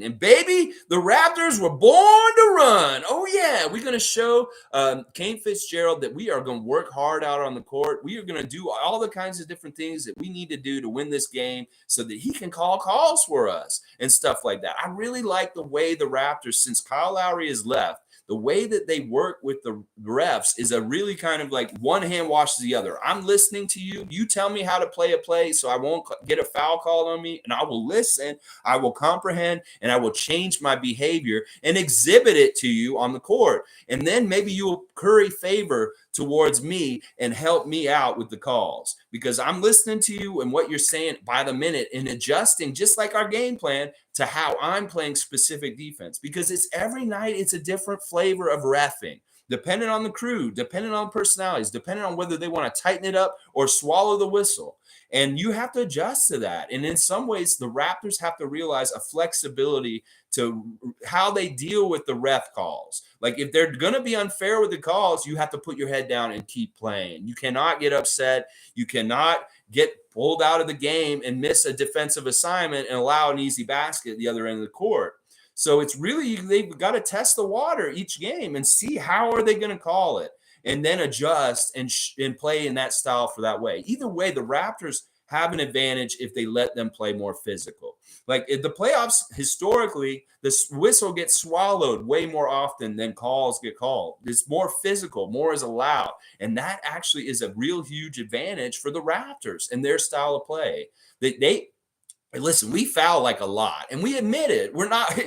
And baby, the Raptors were born to run. Oh yeah, we're going to show Kane Fitzgerald that we are going to work hard out on the court. We are going to do all the kinds of different things that we need to do to win this game so that he can call calls for us and stuff like that. I really like the way the Raptors, since Kyle Lowry has left, the way that they work with the refs is a really kind of like one hand washes the other. I'm listening to you. You tell me how to play a play so I won't get a foul called on me, and I will listen. I I will comprehend and I will change my behavior and exhibit it to you on the court. And then maybe you will curry favor towards me and help me out with the calls, because I'm listening to you and what you're saying by the minute and adjusting, just like our game plan, to how I'm playing specific defense, because it's every night it's a different flavor of reffing, depending on the crew, depending on personalities, depending on whether they want to tighten it up or swallow the whistle. And you have to adjust to that. And in some ways, the Raptors have to realize a flexibility to how they deal with the ref calls. Like, if they're going to be unfair with the calls, you have to put your head down and keep playing. You cannot get upset. You cannot get pulled out of the game and miss a defensive assignment and allow an easy basket at the other end of the court. So it's really, they've got to test the water each game and see how are they going to call it, and then adjust and play in that style for that way. Either way, the Raptors have an advantage if they let them play more physical. Like in the playoffs, historically, the whistle gets swallowed way more often than calls get called. It's more physical, more is allowed. And that actually is a real huge advantage for the Raptors and their style of play. They listen, we foul like a lot, and we admit it. We're not,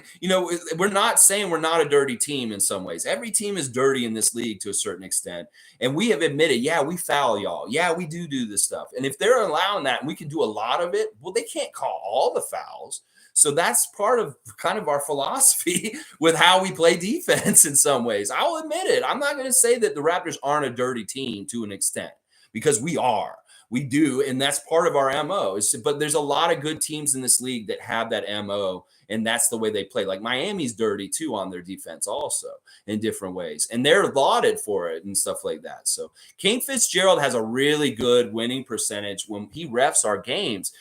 we're not saying we're not a dirty team in some ways. Every team is dirty in this league to a certain extent. And we have admitted, yeah, we foul y'all. Yeah, we do this stuff. And if they're allowing that and we can do a lot of it, well, they can't call all the fouls. So that's part of kind of our philosophy with how we play defense in some ways. I'll admit it. I'm not going to say that the Raptors aren't a dirty team to an extent, because we are. We do, and that's part of our MO. But there's a lot of good teams in this league that have that MO, and that's the way they play. Like Miami's dirty too on their defense also in different ways, and they're lauded for it and stuff like that. So Kane Fitzgerald has a really good winning percentage when he refs our games.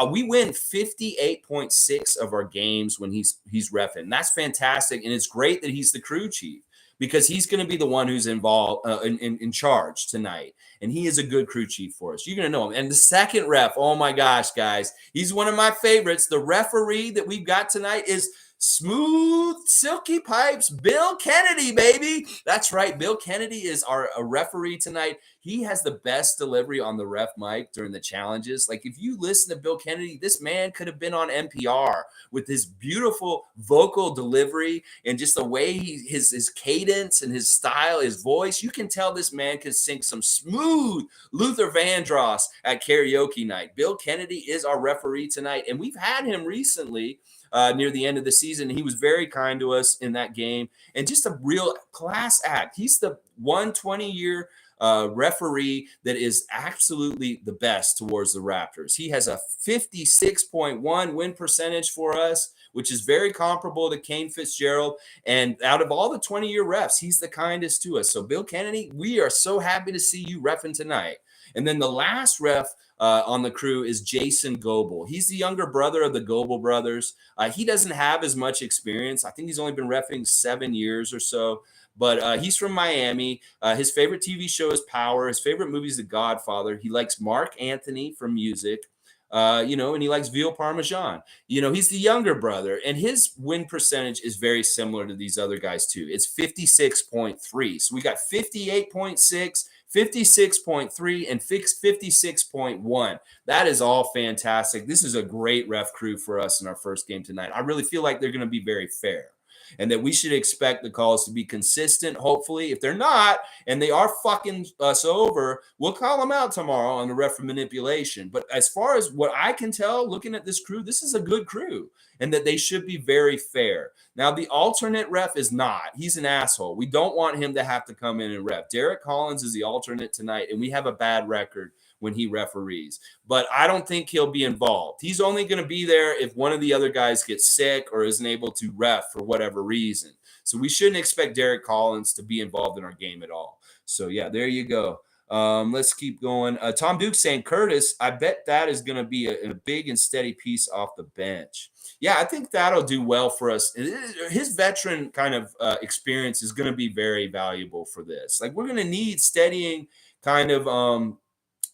We win 58.6 of our games when he's reffing. That's fantastic, and it's great that he's the crew chief, because he's going to be the one who's involved in charge tonight. And he is a good crew chief for us. You're going to know him. And the second ref, oh my gosh, guys, he's one of my favorites. The referee that we've got tonight is smooth, silky pipes, Bill Kennedy, baby. That's right. Bill Kennedy is our referee tonight. He has the best delivery on the ref mic during the challenges. Like, if you listen to Bill Kennedy, this man could have been on NPR with his beautiful vocal delivery and just the way his cadence and his style, his voice. You can tell this man can sing some smooth Luther Vandross at karaoke night. Bill Kennedy is our referee tonight, and we've had him recently near the end of the season. He was very kind to us in that game, and just a real class act. He's the 120-year referee that is absolutely the best towards the Raptors. He has a 56.1 win percentage for us, which is very comparable to Kane Fitzgerald. And out of all the 20-year refs, he's the kindest to us. So Bill Kennedy, we are so happy to see you reffing tonight. And then the last ref on the crew is Jason Goebel. He's the younger brother of the Goebel brothers. He doesn't have as much experience. I think he's only been reffing 7 years or so. But he's from Miami. His favorite TV show is Power. His favorite movie is The Godfather. He likes Mark Anthony from music, and he likes veal parmesan. He's the younger brother, and his win percentage is very similar to these other guys too. It's 56.3. So we got 58.6, 56.3, and 56.1. That is all fantastic. This is a great ref crew for us in our first game tonight. I really feel like they're going to be very fair, and that we should expect the calls to be consistent. Hopefully, if they're not, and they are fucking us over, we'll call them out tomorrow on the ref for manipulation. But as far as what I can tell, looking at this crew, this is a good crew, and that they should be very fair. Now, the alternate ref is not. He's an asshole. We don't want him to have to come in and ref. Derek Collins is the alternate tonight, and we have a bad record when he referees. But I don't think he'll be involved. He's only going to be there if one of the other guys gets sick or isn't able to ref for whatever reason. So we shouldn't expect Derek Collins to be involved in our game at all. So, yeah, there you go. Let's keep going. Tom Duke saying, Curtis, I bet that is going to be a big and steady piece off the bench. Yeah, I think that'll do well for us. His veteran kind of experience is going to be very valuable for this. Like, we're going to need steadying kind of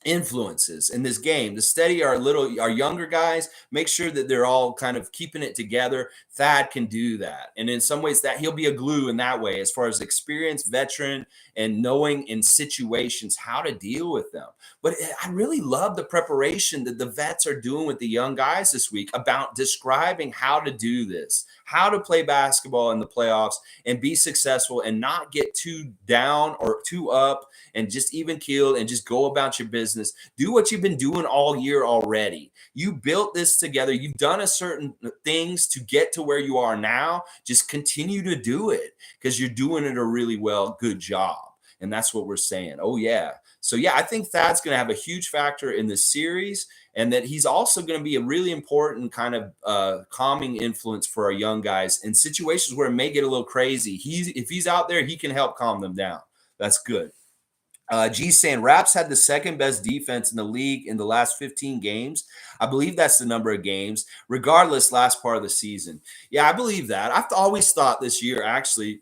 influences in this game to steady our younger guys, make sure that they're all kind of keeping it together. Thad can do that, and in some ways that he'll be a glue in that way, as far as experience, veteran, and knowing in situations how to deal with them. But I really love the preparation that the vets are doing with the young guys this week about describing how to do this, how to play basketball in the playoffs and be successful and not get too down or too up and just even keeled and just go about your business. Do what you've been doing all year already. You built this together. You've done a certain things to get to where you are now. Just continue to do it because you're doing it a really good job. And that's what we're saying. Oh, yeah. So, yeah, I think Thad's going to have a huge factor in this series, and that he's also going to be a really important kind of calming influence for our young guys in situations where it may get a little crazy. If he's out there, he can help calm them down. That's good. G's saying Raps had the second best defense in the league in the last 15 games. I believe that's the number of games, regardless, last part of the season. Yeah, I believe that. I've always thought this year, actually,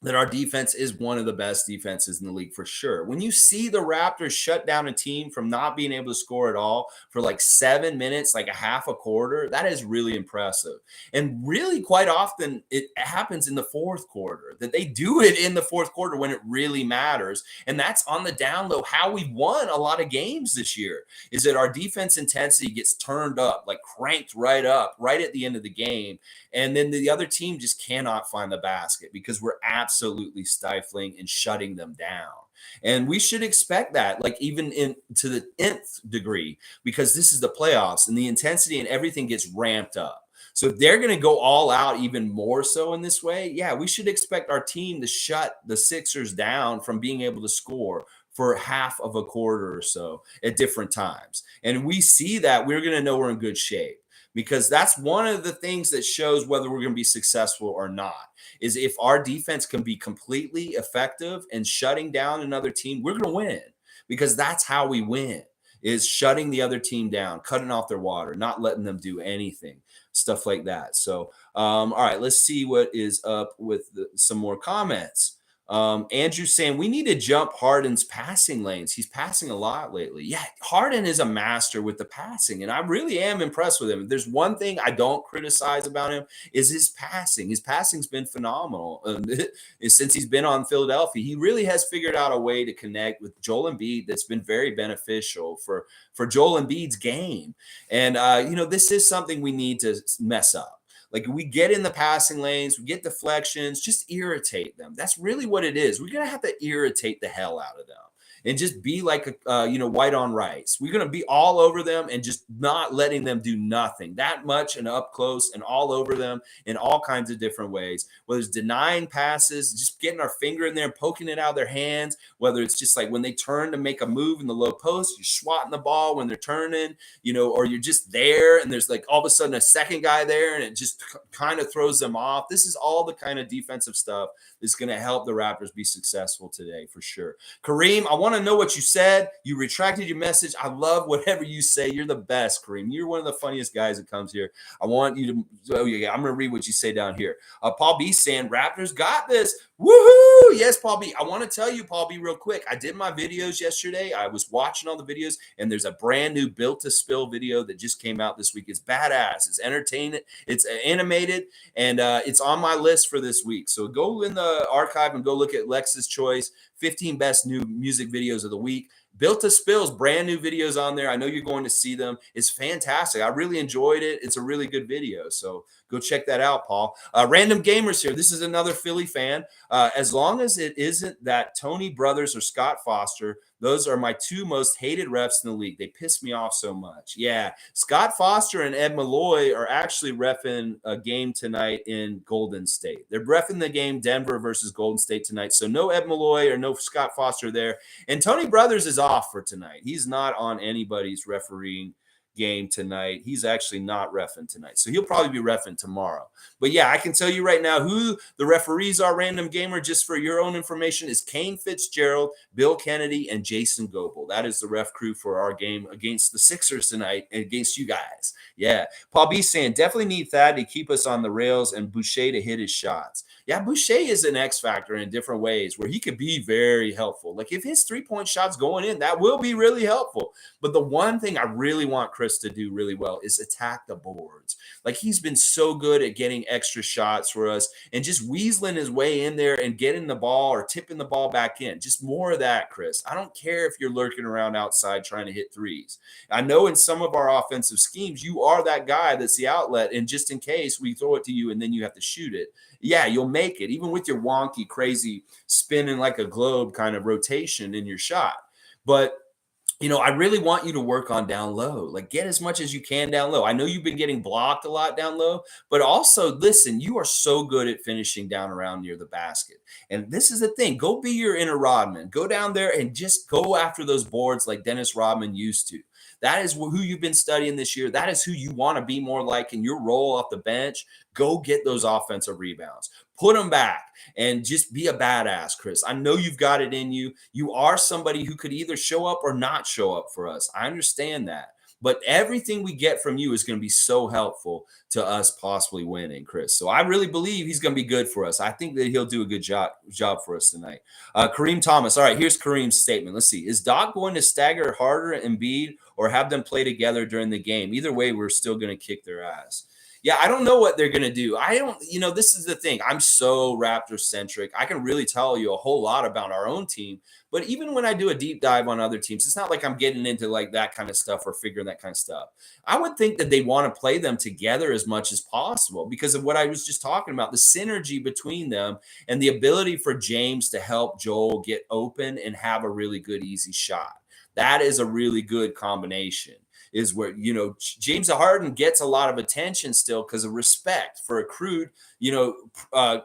that our defense is one of the best defenses in the league for sure. When you see the Raptors shut down a team from not being able to score at all for like 7 minutes, like a half a quarter, that is really impressive. And really quite often it happens in the fourth quarter, that they do it in the fourth quarter when it really matters. And that's on the down low how we've won a lot of games this year, is that our defense intensity gets turned up, like cranked right up right at the end of the game. And then the other team just cannot find the basket because we're absolutely stifling and shutting them down. And we should expect that, like even to the nth degree, because this is the playoffs and the intensity and everything gets ramped up. So if they're going to go all out even more so in this way, yeah, we should expect our team to shut the Sixers down from being able to score for half of a quarter or so at different times. And we see that, we're going to know we're in good shape. Because that's one of the things that shows whether we're going to be successful or not, is if our defense can be completely effective and shutting down another team, we're going to win, because that's how we win, is shutting the other team down, cutting off their water, not letting them do anything, stuff like that. So, all right, let's see what is up with some more comments. Andrew saying we need to jump Harden's passing lanes. He's passing a lot lately. Yeah, Harden is a master with the passing, and I really am impressed with him. If there's one thing I don't criticize about him, is his passing. His passing's been phenomenal since he's been on Philadelphia. He really has figured out a way to connect with Joel Embiid that's been very beneficial for Joel Embiid's game. And this is something we need to mess up. Like, we get in the passing lanes, we get deflections, just irritate them. That's really what it is. We're going to have to irritate the hell out of them and just be like, white on rice. We're going to be all over them and just not letting them do nothing that much, and up close and all over them in all kinds of different ways, whether it's denying passes, just getting our finger in there and poking it out of their hands, whether it's just like when they turn to make a move in the low post, you're swatting the ball when they're turning, or you're just there and there's like all of a sudden a second guy there and it just kind of throws them off. This is all the kind of defensive stuff that's going to help the Raptors be successful today for sure. Kareem, I want to know what you said. You retracted your message. I love whatever you say. You're the best, Kareem. You're one of the funniest guys that comes here. I want you to, I'm going to read what you say down here. Paul B saying, Raptors got this. Woohoo! Yes, Paul B. I want to tell you, Paul B, real quick. I did my videos yesterday. I was watching all the videos, and there's a brand new Built to Spill video that just came out this week. It's badass. It's entertaining. It's animated, and it's on my list for this week. So go in the archive and go look at Lex's Choice, 15 best new music videos of the week. Built to Spill's brand new videos on there. I know you're going to see them. It's fantastic. I really enjoyed it. It's a really good video. So go check that out, Paul. Random Gamers here. This is another Philly fan. As long as it isn't that Tony Brothers or Scott Foster, those are my two most hated refs in the league. They piss me off so much. Yeah, Scott Foster and Ed Malloy are actually reffing a game tonight in Golden State. They're reffing the game Denver versus Golden State tonight. So no Ed Malloy or no Scott Foster there. And Tony Brothers is off for tonight. He's not on anybody's refereeing game tonight. He's actually not reffing tonight. So he'll probably be reffing tomorrow. But yeah, I can tell you right now who the referees are, Random Gamer, just for your own information, is Kane Fitzgerald, Bill Kennedy, and Jason Goebel. That is the ref crew for our game against the Sixers tonight and against you guys. Yeah. Paul B saying, definitely need Thad to keep us on the rails and Boucher to hit his shots. Yeah, Boucher is an X factor in different ways where he could be very helpful. Like if his 3-point shots going in, that will be really helpful. But the one thing I really want Chris to do really well is attack the boards. Like he's been so good at getting extra shots for us and just weaseling his way in there and getting the ball or tipping the ball back in. Just more of that, Chris. I don't care if you're lurking around outside trying to hit threes. I know in some of our offensive schemes, you are that guy that's the outlet. And just in case we throw it to you and then you have to shoot it, yeah, you'll make it, even with your wonky, crazy spinning like a globe kind of rotation in your shot. But I really want you to work on down low. Like get as much as you can down low. I know you've been getting blocked a lot down low, but also listen, you are so good at finishing down around near the basket. And this is the thing. Go be your inner Rodman. Go down there and just go after those boards like Dennis Rodman used to. That is who you've been studying this year. That is who you want to be more like in your role off the bench. Go get those offensive rebounds. Put them back and just be a badass, Chris. I know you've got it in you. You are somebody who could either show up or not show up for us. I understand that. But everything we get from you is going to be so helpful to us possibly winning, Chris. So I really believe he's going to be good for us. I think that he'll do a good job for us tonight. Kareem Thomas. All right, here's Kareem's statement. Let's see. Is Doc going to stagger harder Embiid or have them play together during the game? Either way, we're still going to kick their ass. Yeah, I don't know what they're going to do. I don't, this is the thing. I'm so Raptor centric. I can really tell you a whole lot about our own team. But even when I do a deep dive on other teams, it's not like I'm getting into like that kind of stuff or figuring that kind of stuff. I would think that they want to play them together as much as possible because of what I was just talking about, the synergy between them and the ability for James to help Joel get open and have a really good, easy shot. That is a really good combination. Is where, James Harden gets a lot of attention still because of respect for accrued,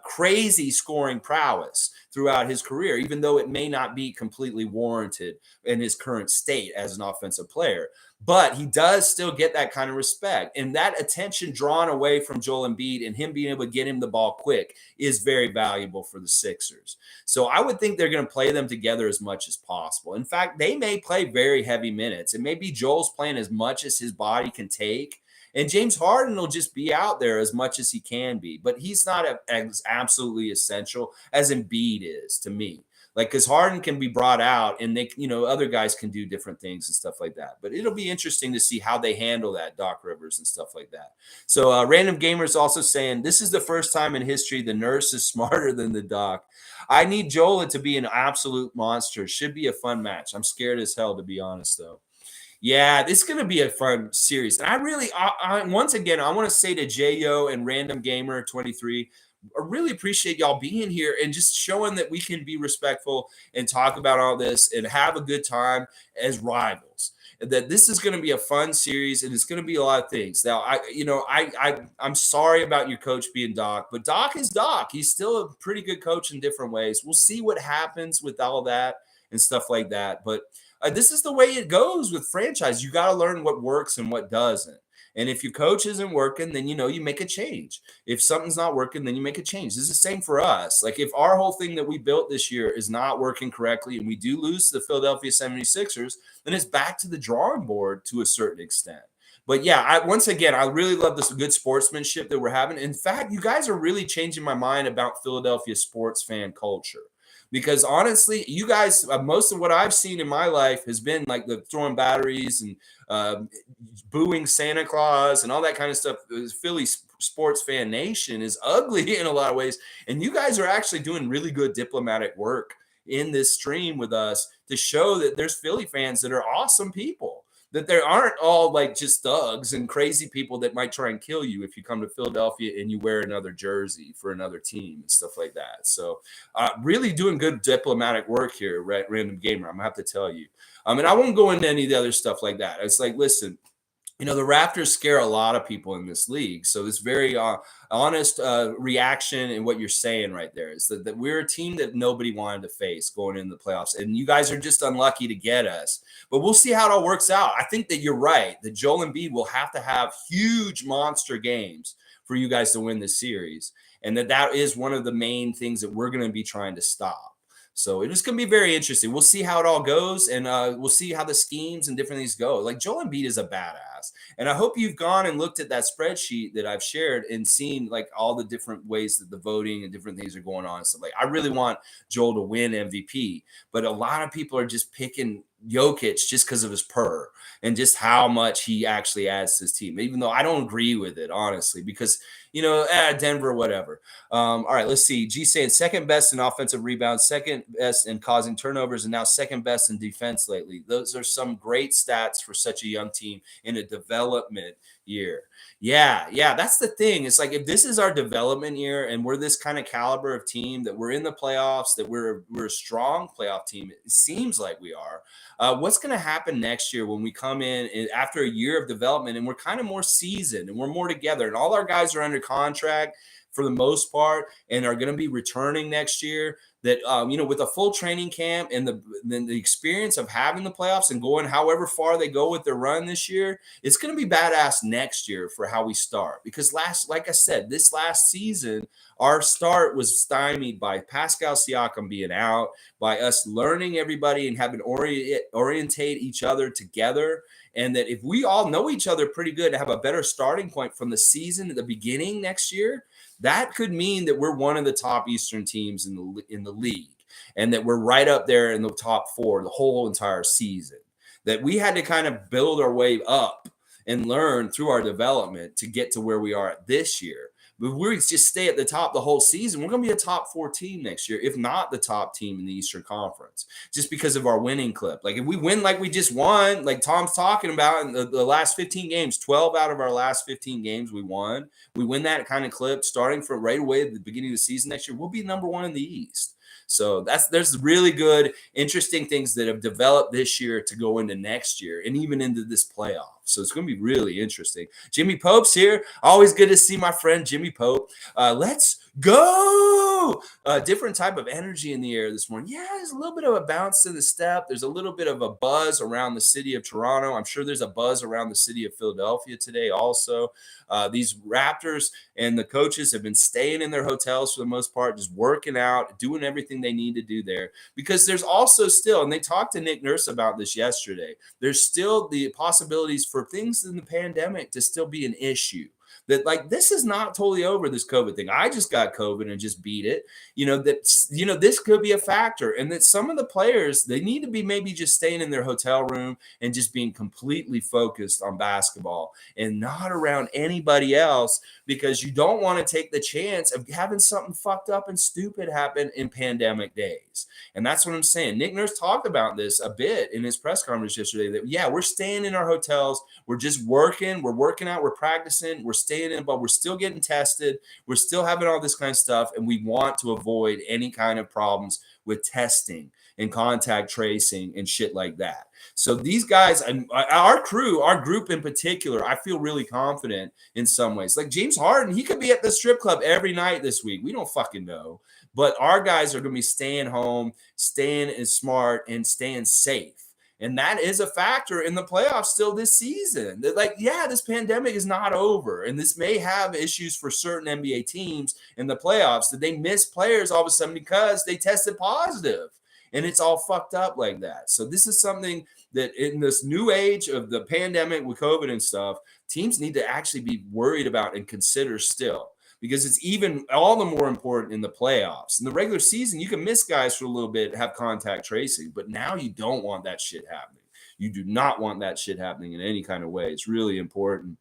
crazy scoring prowess throughout his career, even though it may not be completely warranted in his current state as an offensive player. But he does still get that kind of respect. And that attention drawn away from Joel Embiid and him being able to get him the ball quick is very valuable for the Sixers. So I would think they're going to play them together as much as possible. In fact, they may play very heavy minutes. It may be Joel's playing as much as his body can take. And James Harden will just be out there as much as he can be. But he's not as absolutely essential as Embiid is to me. Like, because Harden can be brought out and they, other guys can do different things and stuff like that. But it'll be interesting to see how they handle that, Doc Rivers and stuff like that. So Random Gamers also saying, this is the first time in history the nurse is smarter than the doc. I need Joel to be an absolute monster. Should be a fun match. I'm scared as hell, to be honest, though. Yeah, this is going to be a fun series. And I really, once again, I want to say to J.O. and Random Gamer 23, I really appreciate y'all being here and just showing that we can be respectful and talk about all this and have a good time as rivals. That this is going to be a fun series and it's going to be a lot of things. Now, I'm sorry about your coach being Doc, but Doc is Doc. He's still a pretty good coach in different ways. We'll see what happens with all that and stuff like that. But this is the way it goes with franchise. You got to learn what works and what doesn't. And if your coach isn't working, then, you make a change. If something's not working, then you make a change. This is the same for us. Like if our whole thing that we built this year is not working correctly and we do lose to the Philadelphia 76ers, then it's back to the drawing board to a certain extent. But yeah, once again, I really love this good sportsmanship that we're having. In fact, you guys are really changing my mind about Philadelphia sports fan culture. Because honestly, you guys, most of what I've seen in my life has been like the throwing batteries and booing Santa Claus and all that kind of stuff. Philly sports fan nation is ugly in a lot of ways. And you guys are actually doing really good diplomatic work in this stream with us to show that there's Philly fans that are awesome people. That there aren't all like just thugs and crazy people that might try and kill you if you come to Philadelphia and you wear another jersey for another team and stuff like that. So really doing good diplomatic work here, Random Gamer. I'm going to have to tell you. And I won't go into any of the other stuff like that. It's like, listen, The Raptors scare a lot of people in this league. So this very honest reaction in what you're saying right there is that we're a team that nobody wanted to face going into the playoffs. And you guys are just unlucky to get us. But we'll see how it all works out. I think that you're right. That Joel Embiid will have to have huge monster games for you guys to win this series. And that is one of the main things that we're going to be trying to stop. So it is going to be very interesting. We'll see how it all goes, and we'll see how the schemes and different things go. Like Joel Embiid is a badass, and I hope you've gone and looked at that spreadsheet that I've shared and seen like all the different ways that the voting and different things are going on. So like, I really want Joel to win MVP, but a lot of people are just picking Jokic just because of his purr and just how much he actually adds to his team. Even though I don't agree with it, honestly, because Denver, whatever. All right, let's see. G saying second best in offensive rebounds, second best in causing turnovers, and now second best in defense lately. Those are some great stats for such a young team in a development year. Yeah, that's the thing. It's like if this is our development year and we're this kind of caliber of team that we're in the playoffs, that we're a strong playoff team. It seems like we are. What's going to happen next year when we come in and after a year of development and we're kind of more seasoned and we're more together and all our guys are under contract for the most part and are going to be returning next year? That with a full training camp and the experience of having the playoffs and going however far they go with their run this year, it's going to be badass next year for how we start. Because like I said, this last season, our start was stymied by Pascal Siakam being out, by us learning everybody and having orientate each other together. And that if we all know each other pretty good to have a better starting point from the season at the beginning next year, that could mean that we're one of the top Eastern teams in the league, and that we're right up there in the top four the whole entire season. That we had to kind of build our way up and learn through our development to get to where we are at this year. But if we just stay at the top the whole season, we're going to be a top 4 team next year, if not the top team in the Eastern Conference, just because of our winning clip. Like if we win like we just won, like Tom's talking about in the last 15 games, 12 out of our last 15 games we won. We win that kind of clip starting from right away at the beginning of the season next year, we'll be number 1 in the East. So there's really good, interesting things that have developed this year to go into next year and even into this playoff. So it's going to be really interesting. Jimmy Pope's here. Always good to see my friend Jimmy Pope. Let's go. Different type of energy in the air this morning. Yeah, there's a little bit of a bounce to the step. There's a little bit of a buzz around the city of Toronto. I'm sure there's a buzz around the city of Philadelphia today also. These Raptors and the coaches have been staying in their hotels for the most part, just working out, doing everything they need to do there. Because there's also still, and they talked to Nick Nurse about this yesterday, there's still the possibilities for things in the pandemic to still be an issue. That like this is not totally over, this COVID thing. I just got COVID and just beat it. This could be a factor, and that some of the players, they need to be maybe just staying in their hotel room and just being completely focused on basketball and not around anybody else, because you don't want to take the chance of having something fucked up and stupid happen in pandemic days. And that's what I'm saying. Nick Nurse talked about this a bit in his press conference yesterday, that yeah, we're staying in our hotels, we're just working, we're working out, we're practicing, we're staying in, but we're still getting tested, we're still having all this kind of stuff, and we want to avoid any kind of problems with testing and contact tracing and shit like that. So these guys, and our crew, our group in particular, I feel really confident in some ways. Like James Harden, he could be at the strip club every night this week. We don't fucking know. But our guys are going to be staying home, staying smart, and staying safe. And that is a factor in the playoffs still this season. They're like, yeah, this pandemic is not over. And this may have issues for certain NBA teams in the playoffs, that they miss players all of a sudden because they tested positive. And it's all fucked up like that. So this is something that in this new age of the pandemic with COVID and stuff, teams need to actually be worried about and consider still. Because it's even all the more important in the playoffs. In the regular season, you can miss guys for a little bit, have contact tracing, but now you don't want that shit happening. You do not want that shit happening in any kind of way. It's really important.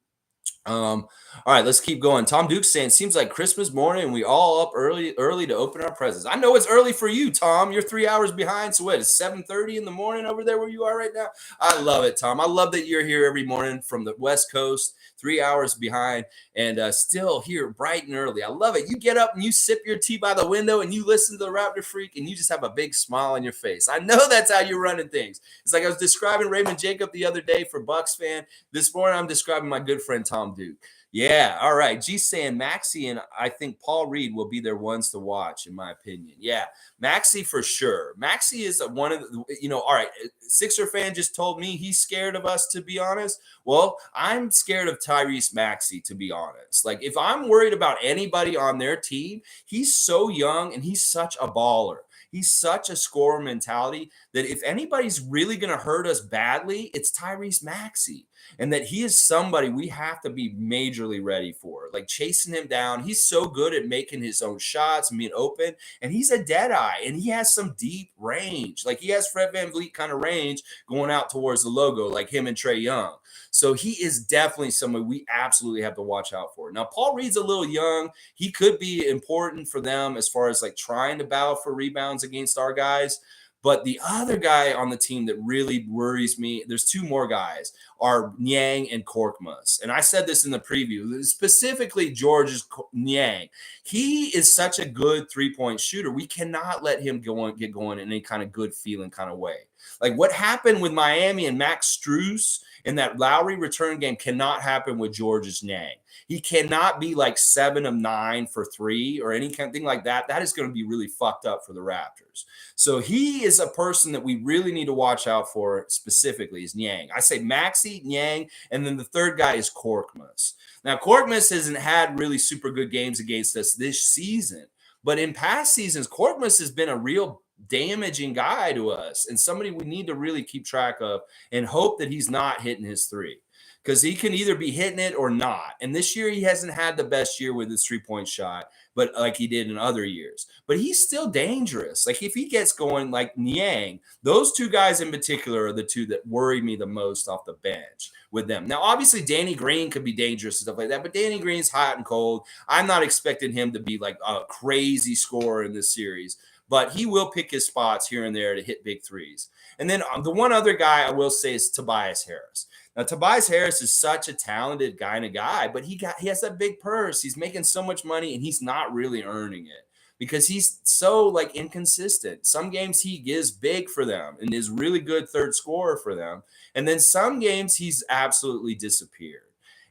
All right, let's keep going. Tom Duke's saying, seems like Christmas morning and we all up early to open our presents. I know it's early for you, Tom. You're 3 hours behind. So what, it's 7:30 in the morning over there where you are right now? I love it, Tom. I love that you're here every morning from the West Coast, 3 hours behind, and still here bright and early. I love it. You get up and you sip your tea by the window and you listen to the Raptor Freak and you just have a big smile on your face. I know that's how you're running things. It's like I was describing Raymond Jacob the other day for Bucks fan. This morning I'm describing my good friend Tom Duke. Yeah, all right. G saying Maxi and I think Paul Reed will be their ones to watch, in my opinion. Yeah, Maxi for sure. Maxi is one of the, all right. Sixer fan just told me he's scared of us, to be honest. Well, I'm scared of Tyrese Maxey, to be honest. Like, if I'm worried about anybody on their team, he's so young and he's such a baller. He's such a scorer mentality that if anybody's really going to hurt us badly, it's Tyrese Maxey. And that he is somebody we have to be majorly ready for, like chasing him down. He's so good at making his own shots and being open, and he's a dead eye, and he has some deep range. Like, he has Fred VanVleet kind of range going out towards the logo, like him and Trae Young. So he is definitely somebody we absolutely have to watch out for. Now, Paul Reed's a little young. He could be important for them as far as like trying to battle for rebounds against our guys. But the other guy on the team that really worries me, there's two more guys, are Niang and Korkmaz. And I said this in the preview, specifically George's Niang. He is such a good three-point shooter. We cannot let him get going in any kind of good feeling kind of way. Like what happened with Miami and Max Strus in that Lowry return game cannot happen with George's Niang. He cannot be like 7 of 9 for 3 or any kind of thing like that. That is going to be really fucked up for the Raptors. So he is a person that we really need to watch out for specifically is Niang. I say Maxey, Niang, and then the third guy is Korkmaz. Now, Korkmaz hasn't had really super good games against us this season, but in past seasons, Korkmaz has been a real damaging guy to us and somebody we need to really keep track of and hope that he's not hitting his three, because he can either be hitting it or not. And this year he hasn't had the best year with his three-point shot, but like he did in other years. But he's still dangerous. Like if he gets going like Niang, those two guys in particular are the two that worry me the most off the bench with them. Now, obviously, Danny Green could be dangerous and stuff like that, but Danny Green's hot and cold. I'm not expecting him to be like a crazy scorer in this series, but he will pick his spots here and there to hit big threes. And then the one other guy I will say is Tobias Harris. Now, Tobias Harris is such a talented kind of guy, but he has that big purse. He's making so much money, and he's not really earning it because he's so like inconsistent. Some games he gives big for them and is really good third scorer for them, and then some games he's absolutely disappeared.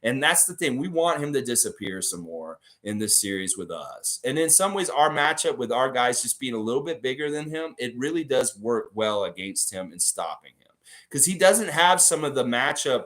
And that's the thing. We want him to disappear some more in this series with us. And in some ways, our matchup with our guys just being a little bit bigger than him, it really does work well against him and stopping him, because he doesn't have some of the matchup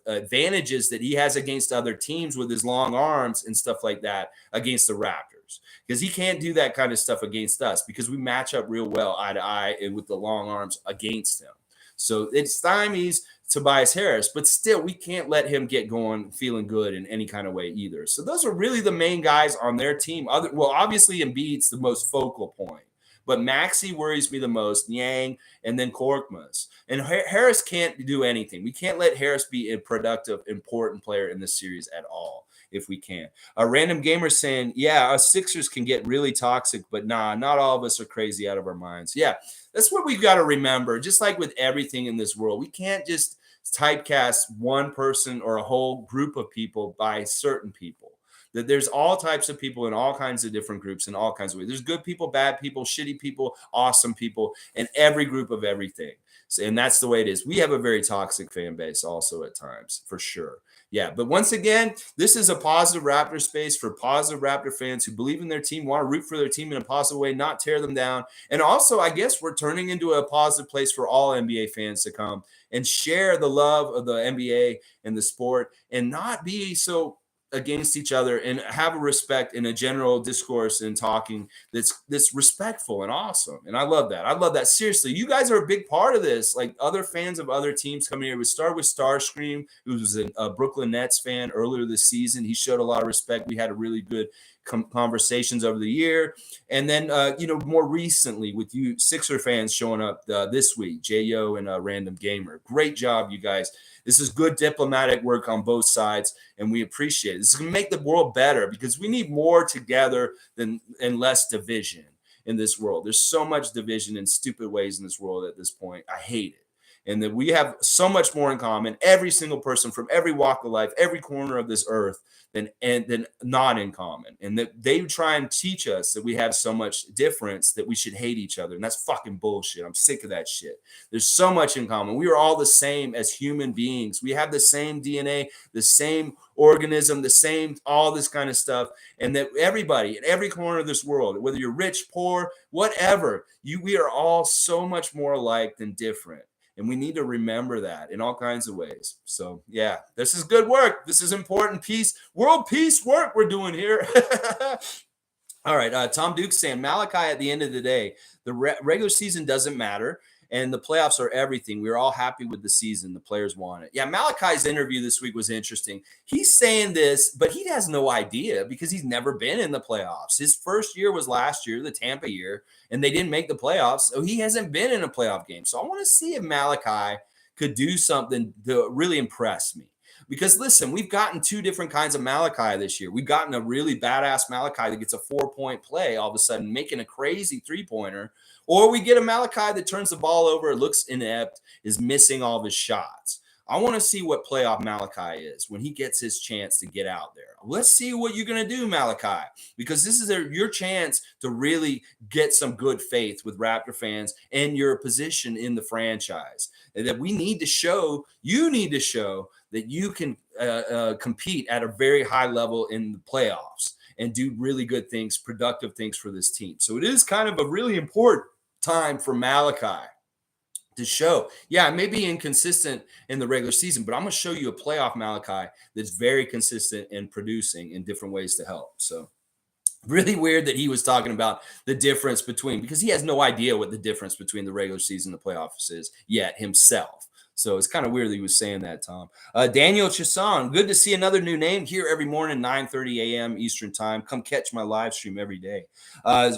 advantages that he has against other teams with his long arms and stuff like that against the Raptors, because he can't do that kind of stuff against us because we match up real well eye to eye and with the long arms against him. So it stymies Tobias Harris, but still we can't let him get going feeling good in any kind of way either. So those are really the main guys on their team. Well, obviously Embiid's the most focal point, but Maxey worries me the most, Niang, and then Korkmaz. And Harris can't do anything. We can't let Harris be a productive, important player in this series at all if we can. A random gamer saying, yeah, us Sixers can get really toxic, but nah, not all of us are crazy out of our minds. Yeah, that's what we've got to remember. Just like with everything in this world, we can't just typecast one person or a whole group of people by certain people. That there's all types of people in all kinds of different groups in all kinds of ways. There's good people, bad people, shitty people, awesome people, and every group of everything. So, and that's the way it is. We have a very toxic fan base also at times, for sure. Yeah, but once again, this is a positive Raptor space for positive Raptor fans who believe in their team, want to root for their team in a positive way, not tear them down. And also, I guess we're turning into a positive place for all NBA fans to come and share the love of the NBA and the sport and not be so against each other and have a respect in a general discourse and talking that's respectful and awesome. And I love that. I love that. Seriously, you guys are a big part of this. Like other fans of other teams coming here. We start with Starscream, who was a Brooklyn Nets fan earlier this season. He showed a lot of respect. We had a really good conversations over the year. And then, more recently with you Sixer fans showing up this week, J.O. and Random Gamer. Great job, you guys. This is good diplomatic work on both sides, and we appreciate it. This is going to make the world better because we need more together and less division in this world. There's so much division in stupid ways in this world at this point. I hate it. And that we have so much more in common, every single person from every walk of life, every corner of this earth, than not in common. And that they try and teach us that we have so much difference that we should hate each other. And that's fucking bullshit. I'm sick of that shit. There's so much in common. We are all the same as human beings. We have the same DNA, the same organism, the same, all this kind of stuff. And that everybody in every corner of this world, whether you're rich, poor, whatever, we are all so much more alike than different. And we need to remember that in all kinds of ways. So, yeah, this is good work. This is important world peace work we're doing here. All right. Tom Duke saying, Malachi, at the end of the day, the regular season doesn't matter. And the playoffs are everything. We were all happy with the season. The players want it. Yeah, Malachi's interview this week was interesting. He's saying this, but he has no idea because he's never been in the playoffs. His first year was last year, the Tampa year, and they didn't make the playoffs. So he hasn't been in a playoff game. So I want to see if Malachi could do something to really impress me. Because listen, we've gotten two different kinds of Malachi this year. We've gotten a really badass Malachi that gets a 4-point play all of a sudden, making a crazy 3-pointer. Or we get a Malachi that turns the ball over, looks inept, is missing all of his shots. I want to see what playoff Malachi is when he gets his chance to get out there. Let's see what you're going to do, Malachi, because this is your chance to really get some good faith with Raptor fans and your position in the franchise. And that we need to show, you need to show that you can compete at a very high level in the playoffs and do really good things, productive things for this team. So it is kind of a really important time for Malachi to show, yeah, I may be inconsistent in the regular season, but I'm going to show you a playoff Malachi that's very consistent in producing in different ways to help. So really weird that he was talking about the difference between, because he has no idea what the difference between the regular season and the playoffs is yet himself. So it's kind of weird that he was saying that, Tom. Daniel Chasson, good to see another new name here every morning, 9:30 a.m. Eastern time. Come catch my live stream every day.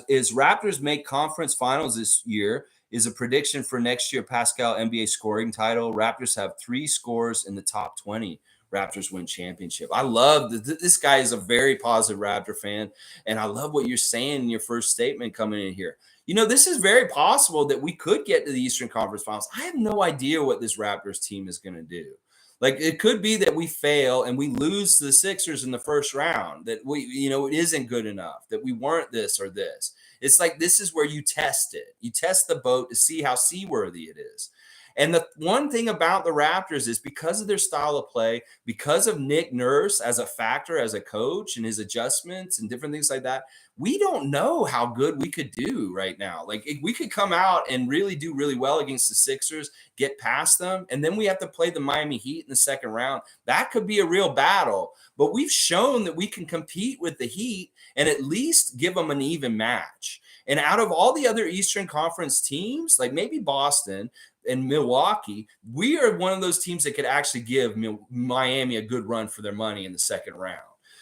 Is Raptors make conference finals this year? Is a prediction for next year Pascal NBA scoring title. Raptors have 3 scores in the top 20. Raptors win championship. I love this guy is a very positive Raptor fan, and I love what you're saying in your first statement coming in here. You know, this is very possible that we could get to the Eastern Conference Finals. I have no idea what this Raptors team is going to do. Like, it could be that we fail and we lose to the Sixers in the first round, that it isn't good enough, that we weren't this or this. It's like, this is where you test it. You test the boat to see how seaworthy it is. And the one thing about the Raptors is because of their style of play, because of Nick Nurse as a factor, as a coach and his adjustments and different things like that, we don't know how good we could do right now. Like, we could come out and really do really well against the Sixers, get past them, and then we have to play the Miami Heat in the second round. That could be a real battle, but we've shown that we can compete with the Heat and at least give them an even match. And out of all the other Eastern Conference teams, like maybe Boston and Milwaukee, we are one of those teams that could actually give Miami a good run for their money in the second round.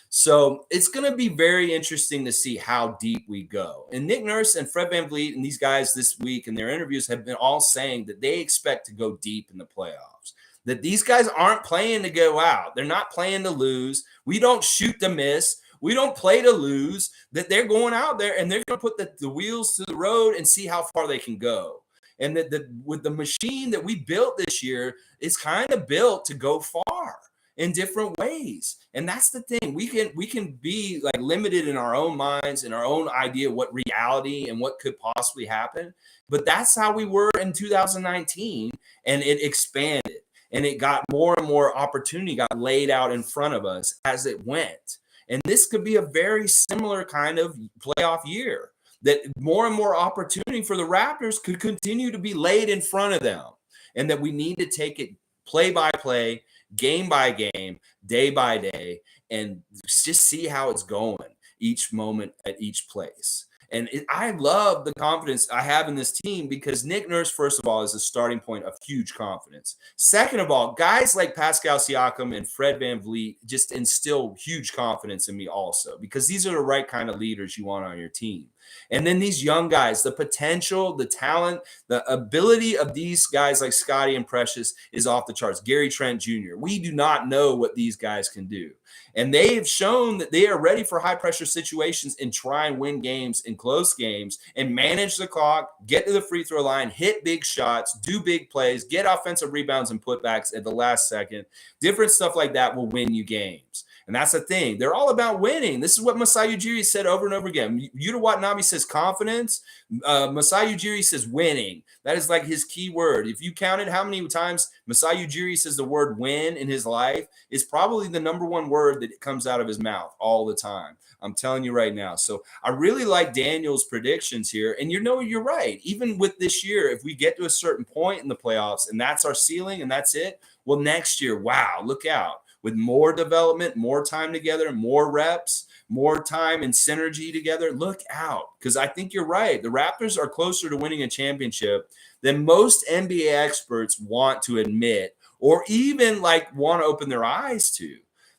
So it's going to be very interesting to see how deep we go. And Nick Nurse and Fred VanVleet and these guys this week in their interviews have been all saying that they expect to go deep in the playoffs, that these guys aren't playing to go out. They're not playing to lose. We don't shoot to miss. We don't play to lose, that they're going out there and they're going to put the wheels to the road and see how far they can go. And that with the machine that we built this year, it's kind of built to go far in different ways. And that's the thing. We can be like limited in our own minds and our own idea of what reality and what could possibly happen. But that's how we were in 2019. And it expanded and it got more and more opportunity got laid out in front of us as it went. And this could be a very similar kind of playoff year, that more and more opportunity for the Raptors could continue to be laid in front of them, and that we need to take it play by play, game by game, day by day, and just see how it's going each moment at each place. And I love the confidence I have in this team because Nick Nurse, first of all, is a starting point of huge confidence. Second of all, guys like Pascal Siakam and Fred VanVleet just instill huge confidence in me also, because these are the right kind of leaders you want on your team. And then these young guys, the potential, the talent, the ability of these guys like Scotty and Precious is off the charts. Gary Trent Jr. We do not know what these guys can do. And they have shown that they are ready for high pressure situations and try and win games in close games and manage the clock, get to the free throw line, hit big shots, do big plays, get offensive rebounds and putbacks at the last second. Different stuff like that will win you games. And that's the thing. They're all about winning. This is what Masai Ujiri said over and over again. Yuta Watanabe says confidence. Masai Ujiri says winning. That is like his key word. If you counted how many times Masai Ujiri says the word win in his life, it's probably the number one word that comes out of his mouth all the time. I'm telling you right now. So I really like Daniel's predictions here. And you're right. Even with this year, if we get to a certain point in the playoffs and that's our ceiling and that's it, well, next year, wow, look out. With more development, more time together, more reps, more time and synergy together, look out. Because I think you're right. The Raptors are closer to winning a championship than most NBA experts want to admit, or even like want to open their eyes to.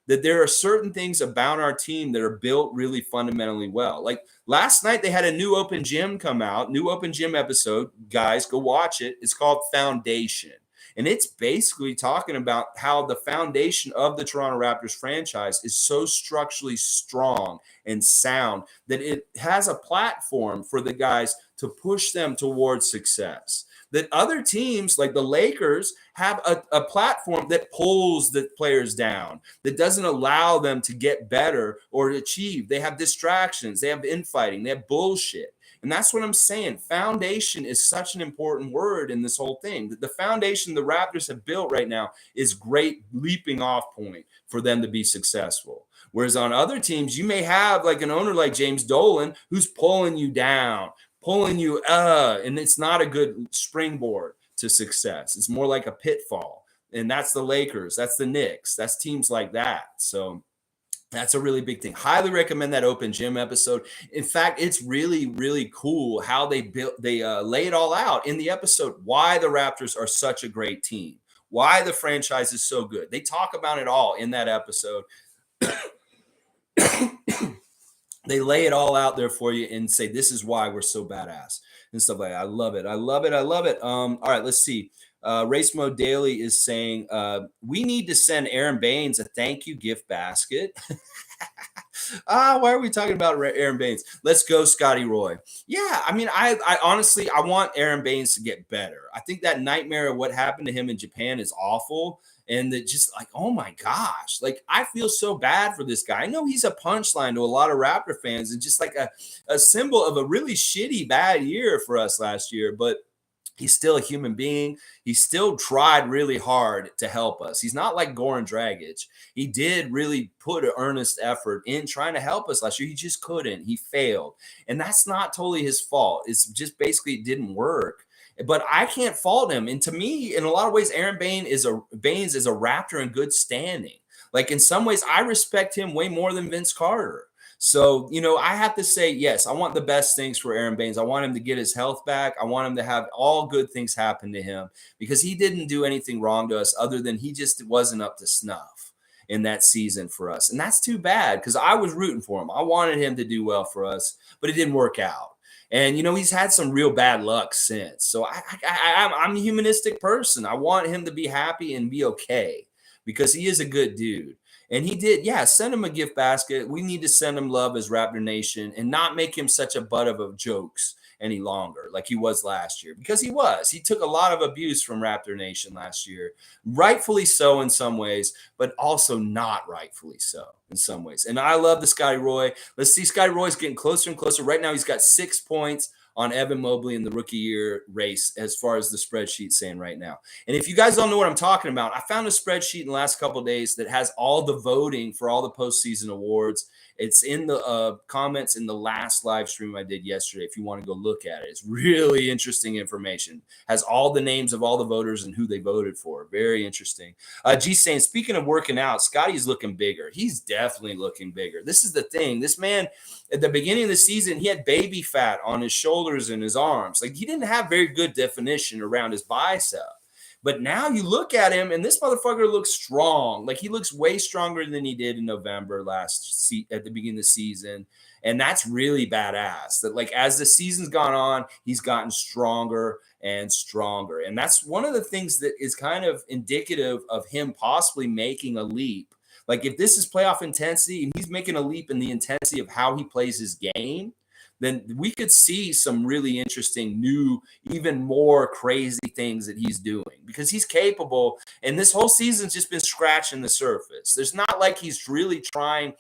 That there are certain things about our team that are built really fundamentally well. Like last night, they had a new open gym come out, new open gym episode. Guys, go watch it. It's called Foundation. And it's basically talking about how the foundation of the Toronto Raptors franchise is so structurally strong and sound that it has a platform for the guys to push them towards success. That other teams like the Lakers have a platform that pulls the players down, that doesn't allow them to get better or achieve. They have distractions, they have infighting, they have bullshit. And that's what I'm saying. Foundation is such an important word in this whole thing. The foundation the Raptors have built right now is great leaping off point for them to be successful. Whereas on other teams, you may have like an owner like James Dolan who's pulling you down, pulling you, and it's not a good springboard to success. It's more like a pitfall. And that's the Lakers, that's the Knicks, that's teams like that. So that's a really big thing. Highly recommend that open gym episode. In fact, it's really, really cool how they lay it all out in the episode, why the Raptors are such a great team, why the franchise is so good. They talk about it all in that episode. They lay it all out there for you and say, this is why we're so badass and stuff like that. I love it. I love it. I love it. All right, let's see. Race Mode Daily is saying, we need to send Aaron Baines a thank you gift basket. Why are we talking about Aaron Baines? Let's go, Scotty Roy. Yeah, I mean, I honestly, I want Aaron Baines to get better. I think that nightmare of what happened to him in Japan is awful. And that just like, oh my gosh, like I feel so bad for this guy. I know he's a punchline to a lot of Raptor fans and just like a symbol of a really shitty, bad year for us last year. But he's still a human being. He still tried really hard to help us. He's not like Goran Dragic. He did really put an earnest effort in trying to help us last year. He just couldn't. He failed. And that's not totally his fault. It's just basically it didn't work. But I can't fault him. And to me, in a lot of ways, Aaron Baines is a Raptor in good standing. Like in some ways, I respect him way more than Vince Carter. So, I have to say, yes, I want the best things for Aaron Baines. I want him to get his health back. I want him to have all good things happen to him because he didn't do anything wrong to us other than he just wasn't up to snuff in that season for us. And that's too bad because I was rooting for him. I wanted him to do well for us, but it didn't work out. And, he's had some real bad luck since. So I'm a humanistic person. I want him to be happy and be okay because he is a good dude. And he did, send him a gift basket. We need to send him love as Raptor Nation and not make him such a butt of jokes any longer like he was last year. Because he was. He took a lot of abuse from Raptor Nation last year. Rightfully so in some ways, but also not rightfully so in some ways. And I love the Scotty Roy. Let's see, Scotty Roy's getting closer and closer. Right now he's got 6 points on Evan Mobley in the rookie year race as far as the spreadsheet saying right now. And if you guys don't know what I'm talking about, I found a spreadsheet in the last couple of days that has all the voting for all the postseason awards. It's in the comments in the last live stream I did yesterday. If you want to go look at it, it's really interesting information. Has all the names of all the voters and who they voted for. Very interesting. G saying, speaking of working out, Scotty's looking bigger. He's definitely looking bigger. This is the thing. This man, at the beginning of the season, he had baby fat on his shoulders and his arms. Like, he didn't have very good definition around his bicep. But now you look at him, and this motherfucker looks strong. Like, he looks way stronger than he did in November at the beginning of the season. And that's really badass. That, like, as the season's gone on, he's gotten stronger and stronger. And that's one of the things that is kind of indicative of him possibly making a leap. Like, if this is playoff intensity and he's making a leap in the intensity of how he plays his game, then we could see some really interesting, new, even more crazy things that he's doing, because he's capable. And this whole season's just been scratching the surface. There's not like he's really trying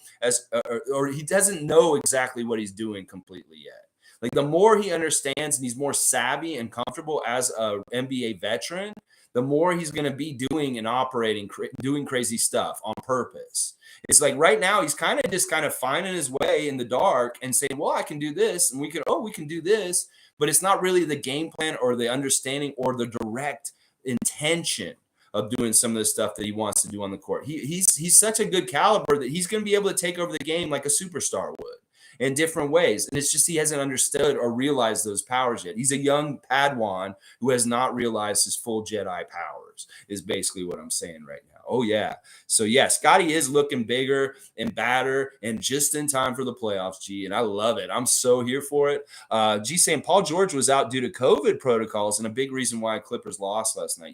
or he doesn't know exactly what he's doing completely yet. Like, the more he understands and he's more savvy and comfortable as a NBA veteran, the more he's going to be doing and operating, doing crazy stuff on purpose. It's like right now he's kind of finding his way in the dark and saying, well, I can do this, and we can do this, but it's not really the game plan or the understanding or the direct intention of doing some of the stuff that he wants to do on the court. He's such a good caliber that he's going to be able to take over the game like a superstar would in different ways. And it's just he hasn't understood or realized those powers yet. He's a young Padawan who has not realized his full Jedi powers, is basically what I'm saying right now. Oh, yeah. So, yeah, Scotty is looking bigger and badder and just in time for the playoffs, G, and I love it. I'm so here for it. G saying Paul George was out due to COVID protocols and a big reason why Clippers lost last night.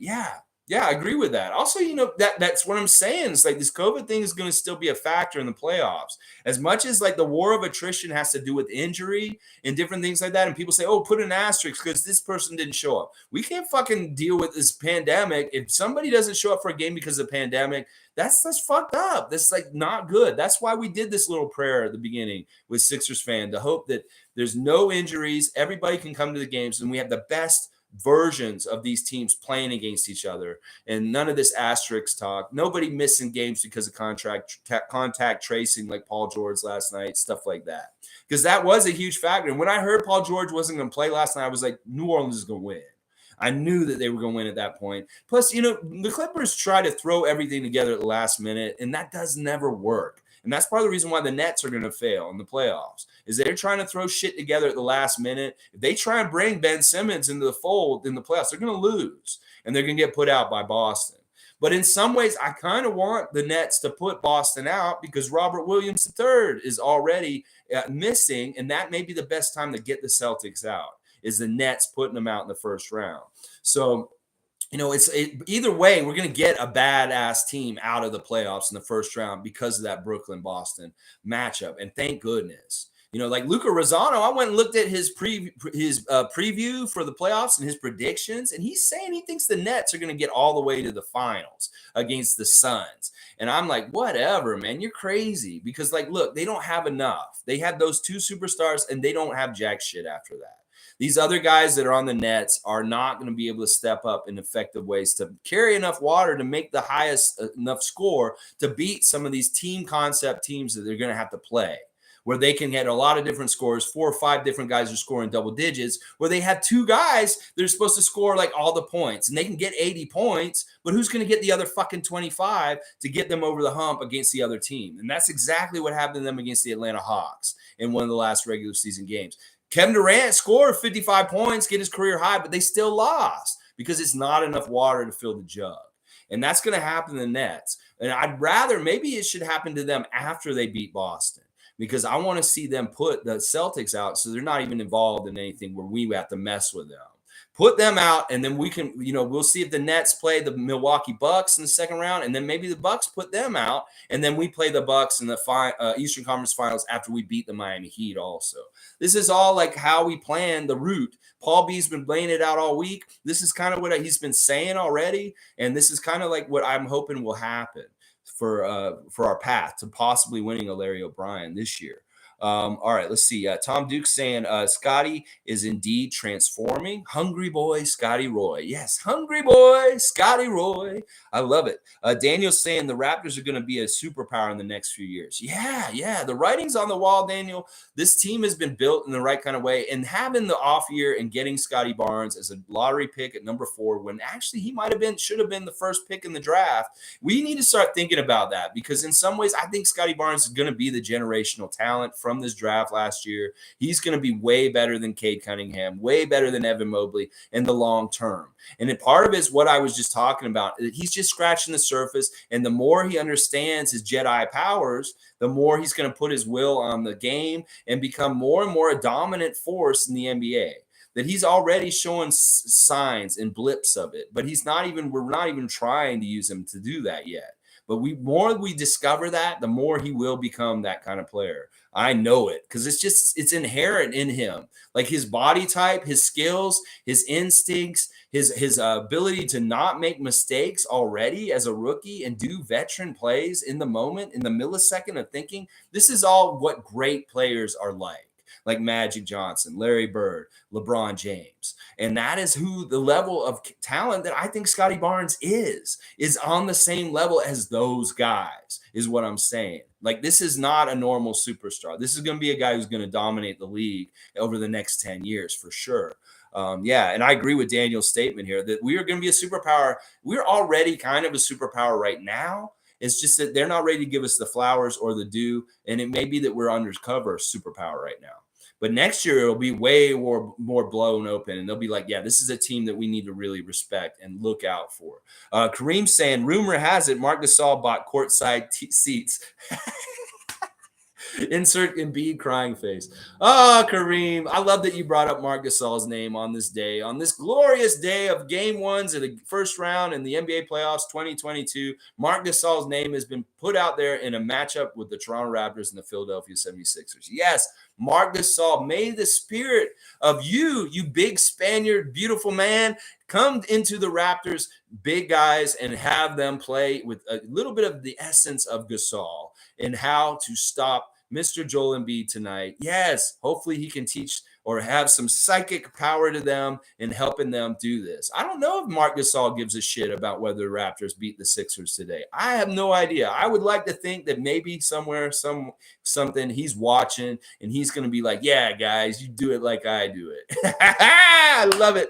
Yeah, I agree with that. Also, that's what I'm saying. It's like this COVID thing is going to still be a factor in the playoffs. As much as like the war of attrition has to do with injury and different things like that. And people say, oh, put an asterisk because this person didn't show up. We can't fucking deal with this pandemic. If somebody doesn't show up for a game because of the pandemic, that's fucked up. That's like not good. That's why we did this little prayer at the beginning with Sixers fan to hope that there's no injuries. Everybody can come to the games and we have the best versions of these teams playing against each other, and none of this asterisk talk. Nobody missing games because of contact tracing like Paul George last night, stuff like that, because that was a huge factor. And when I heard Paul George wasn't going to play last night, I was like, New Orleans is going to win. I knew that they were going to win at that point. Plus, the Clippers try to throw everything together at the last minute, and that does never work. And that's part of the reason why the Nets are going to fail in the playoffs, is they're trying to throw shit together at the last minute. If they try and bring Ben Simmons into the fold in the playoffs, they're going to lose, and they're going to get put out by Boston. But in some ways, I kind of want the Nets to put Boston out because Robert Williams III is already missing, and that may be the best time to get the Celtics out, is the Nets putting them out in the first round. So, either way, we're going to get a badass team out of the playoffs in the first round because of that Brooklyn-Boston matchup. And thank goodness. Like Luca Rosano, I went and looked at his preview for the playoffs and his predictions, and he's saying he thinks the Nets are going to get all the way to the finals against the Suns. And I'm like, whatever, man, you're crazy. Because, like, look, they don't have enough. They have those two superstars, and they don't have jack shit after that. These other guys that are on the Nets are not going to be able to step up in effective ways to carry enough water to make the highest enough score to beat some of these team concept teams that they're going to have to play, where they can get a lot of different scores. 4 or 5 different guys are scoring double digits, where they have 2 guys that are supposed to score like all the points, and they can get 80 points, but who's going to get the other fucking 25 to get them over the hump against the other team? And that's exactly what happened to them against the Atlanta Hawks in one of the last regular season games. Kevin Durant scored 55 points, get his career high, but they still lost because it's not enough water to fill the jug. And that's going to happen to the Nets. And I'd rather, maybe it should happen to them after they beat Boston, because I want to see them put the Celtics out so they're not even involved in anything where we have to mess with them. Put them out, and then we can, we'll see if the Nets play the Milwaukee Bucks in the second round, and then maybe the Bucks put them out, and then we play the Bucks in the Eastern Conference Finals after we beat the Miami Heat also. This is all like how we plan the route. Paul B's been laying it out all week. This is kind of what he's been saying already, and this is kind of like what I'm hoping will happen for our path to possibly winning a Larry O'Brien this year. All right, let's see. Tom Duke saying Scotty is indeed transforming. Hungry boy, Scotty Roy. Yes, hungry boy, Scotty Roy. I love it. Daniel's saying the Raptors are going to be a superpower in the next few years. Yeah, yeah. The writing's on the wall, Daniel. This team has been built in the right kind of way. And having the off year and getting Scotty Barnes as a lottery pick at number 4, when actually he should have been the first pick in the draft. We need to start thinking about that, because in some ways, I think Scotty Barnes is going to be the generational talent from this draft last year. He's going to be way better than Cade Cunningham, way better than Evan Mobley in the long term. And part of it is what I was just talking about. He's just scratching the surface. And the more he understands his Jedi powers, the more he's going to put his will on the game and become more and more a dominant force in the NBA. That he's already showing signs and blips of it, but we're not even trying to use him to do that yet. But more we discover that, the more he will become that kind of player. I know it, because it's inherent in him. Like his body type, his skills, his instincts, his ability to not make mistakes already as a rookie and do veteran plays in the moment, in the millisecond of thinking. This is all what great players are like Magic Johnson, Larry Bird, LeBron James. And that is who the level of talent that I think Scotty Barnes is on the same level as those guys, is what I'm saying. Like, this is not a normal superstar. This is going to be a guy who's going to dominate the league over the next 10 years for sure. Yeah, and I agree with Daniel's statement here that we are going to be a superpower. We're already kind of a superpower right now. It's just that they're not ready to give us the flowers or the due, and it may be that we're undercover superpower right now. But next year, it'll be way more blown open, and they'll be like, yeah, this is a team that we need to really respect and look out for. Kareem saying, rumor has it Marc Gasol bought courtside seats. Insert Embiid crying face. Oh, Kareem, I love that you brought up Marc Gasol's name on this day, on this glorious day of game ones of the first round in the NBA playoffs 2022. Marc Gasol's name has been put out there in a matchup with the Toronto Raptors and the Philadelphia 76ers. Yes, Marc Gasol, may the spirit of you big Spaniard, beautiful man, come into the Raptors, big guys, and have them play with a little bit of the essence of Gasol and how to stop Mr. Joel Embiid tonight. Yes, hopefully he can teach or have some psychic power to them in helping them do this. I don't know if Marc Gasol gives a shit about whether the Raptors beat the Sixers today. I have no idea. I would like to think that maybe somewhere, something he's watching and he's going to be like, yeah, guys, you do it like I do it. I love it.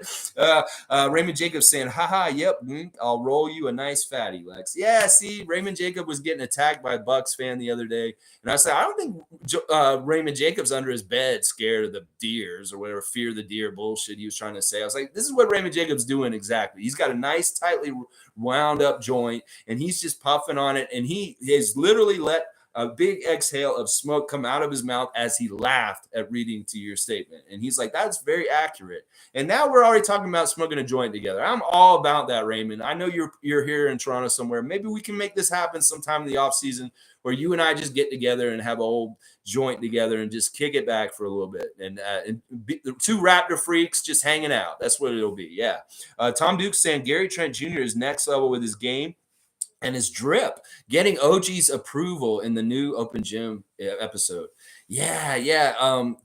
Raymond Jacobs saying, haha, yep, I'll roll you a nice fatty, Lex. Yeah, see, Raymond Jacob was getting attacked by a Bucks fan the other day. And I said, I don't think Raymond Jacobs under his bed scared of the deers or whatever, fear the deer bullshit he was trying to say. I was like, this is what Raymond Jacobs doing exactly. He's got a nice, tightly wound up joint, and he's just puffing on it. And he has literally let a big exhale of smoke come out of his mouth as he laughed at reading to your statement. And he's like, that's very accurate. And now we're already talking about smoking a joint together. I'm all about that, Raymond. I know you're here in Toronto somewhere. Maybe we can make this happen sometime in the off season where you and I just get together and have a whole joint together and just kick it back for a little bit. And be, the two Raptor freaks just hanging out. That's what it'll be. Yeah. Tom Duke saying Gary Trent Jr. is next level with his game and his drip, getting OG's approval in the new Open Gym episode. Yeah.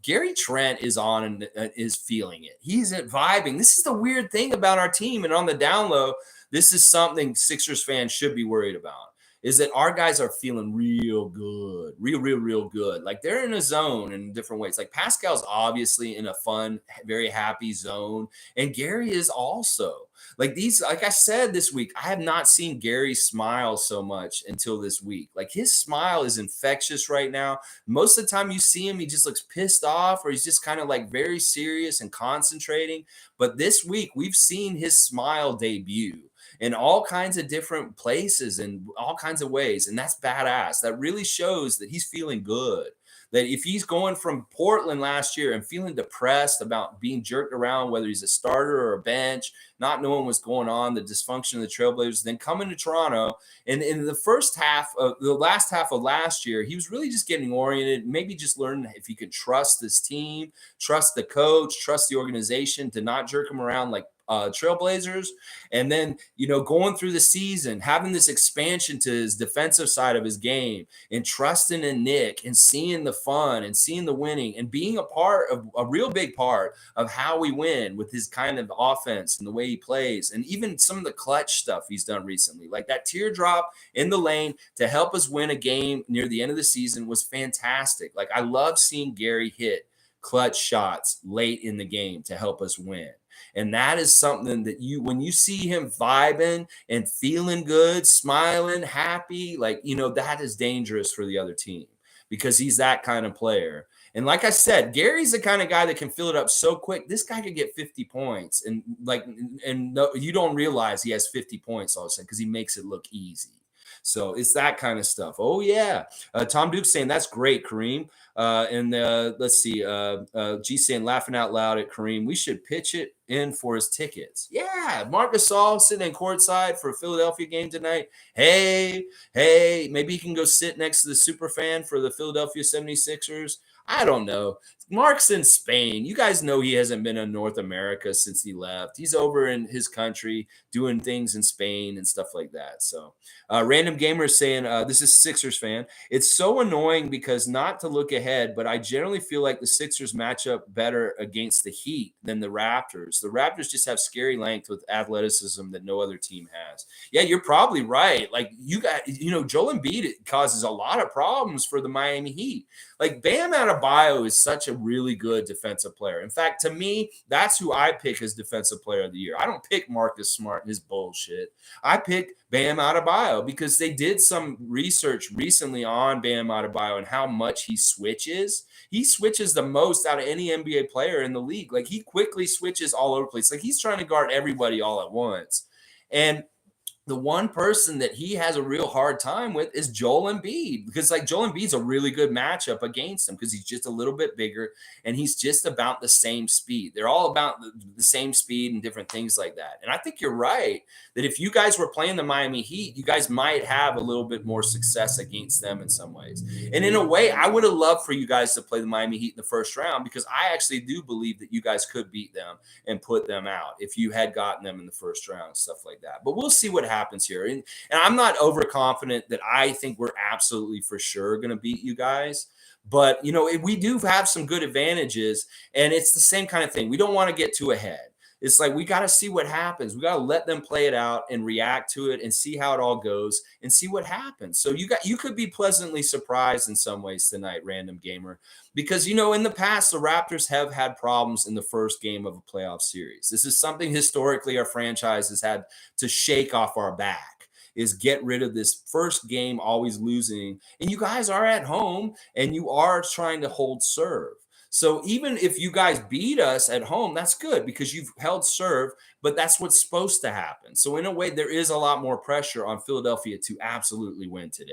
Gary Trent is on and is feeling it. He's vibing. This is the weird thing about our team. And on the down low, this is something Sixers fans should be worried about, is that our guys are feeling real good, real good. Like they're in a zone in different ways. Like Pascal's obviously in a fun, very happy zone. And Gary is also. Like I said this week, I have not seen Gary smile so much until this week. Like his smile is infectious right now. Most of the time you see him, he just looks pissed off or he's just kind of like very serious and concentrating. But this week we've seen his smile debut in all kinds of different places and all kinds of ways. And that's badass. That really shows that he's feeling good. That if he's going from Portland last year and feeling depressed about being jerked around, whether he's a starter or a bench, not knowing what's going on, the dysfunction of the Trailblazers, then coming to Toronto. And in the last half of last year, he was really just getting oriented, maybe just learning if he could trust this team, trust the coach, trust the organization to not jerk him around like Trailblazers, and then going through the season, having this expansion to his defensive side of his game, and trusting in Nick, and seeing the fun, and seeing the winning, and being a part of a real big part of how we win with his kind of offense and the way he plays, and even some of the clutch stuff he's done recently, like that teardrop in the lane to help us win a game near the end of the season was fantastic. Like, I love seeing Gary hit clutch shots late in the game to help us win. And that is something that when you see him vibing and feeling good, smiling, happy, like, that is dangerous for the other team because he's that kind of player. And like I said, Gary's the kind of guy that can fill it up so quick. This guy could get 50 points and no, you don't realize he has 50 points all of a sudden because he makes it look easy. So it's that kind of stuff. Oh, yeah. Tom Duke saying, that's great, Kareem. Let's see. G saying, laughing out loud at Kareem. We should pitch it in for his tickets. Yeah. Marc Gasol sitting in courtside for a Philadelphia game tonight. Hey, maybe he can go sit next to the super fan for the Philadelphia 76ers. I don't know. Mark's in Spain. You guys know he hasn't been in North America since he left. He's over in his country doing things in Spain and stuff like that. So Random Gamer is saying, this is Sixers fan. It's so annoying because not to look ahead, but I generally feel like the Sixers match up better against the Heat than the Raptors. The Raptors just have scary length with athleticism that no other team has. Yeah, you're probably right. Like Joel Embiid causes a lot of problems for the Miami Heat. Like Bam Adebayo is such a really good defensive player. In fact, to me, that's who I pick as defensive player of the year. I don't pick Marcus Smart and his bullshit. I pick Bam Adebayo because they did some research recently on Bam Adebayo and how much he switches. He switches the most out of any NBA player in the league. Like, he quickly switches all over the place. Like, he's trying to guard everybody all at once. And the one person that he has a real hard time with is Joel Embiid, because like Joel Embiid's a really good matchup against him because he's just a little bit bigger and he's just about the same speed. They're all about the same speed and different things like that. And I think you're right that if you guys were playing the Miami Heat, you guys might have a little bit more success against them in some ways. And in a way, I would have loved for you guys to play the Miami Heat in the first round because I actually do believe that you guys could beat them and put them out if you had gotten them in the first round and stuff like that. But we'll see what happens here. And I'm not overconfident that I think we're absolutely for sure going to beat you guys. But, we do have some good advantages, and it's the same kind of thing. We don't want to get too ahead. It's like we got to see what happens. We got to let them play it out and react to it and see how it all goes and see what happens. So you could be pleasantly surprised in some ways tonight, Random Gamer, because in the past the Raptors have had problems in the first game of a playoff series. This is something historically our franchise has had to shake off our back, is get rid of this first game always losing. And you guys are at home and you are trying to hold serve. So even if you guys beat us at home, that's good because you've held serve, but that's what's supposed to happen. So in a way, there is a lot more pressure on Philadelphia to absolutely win today.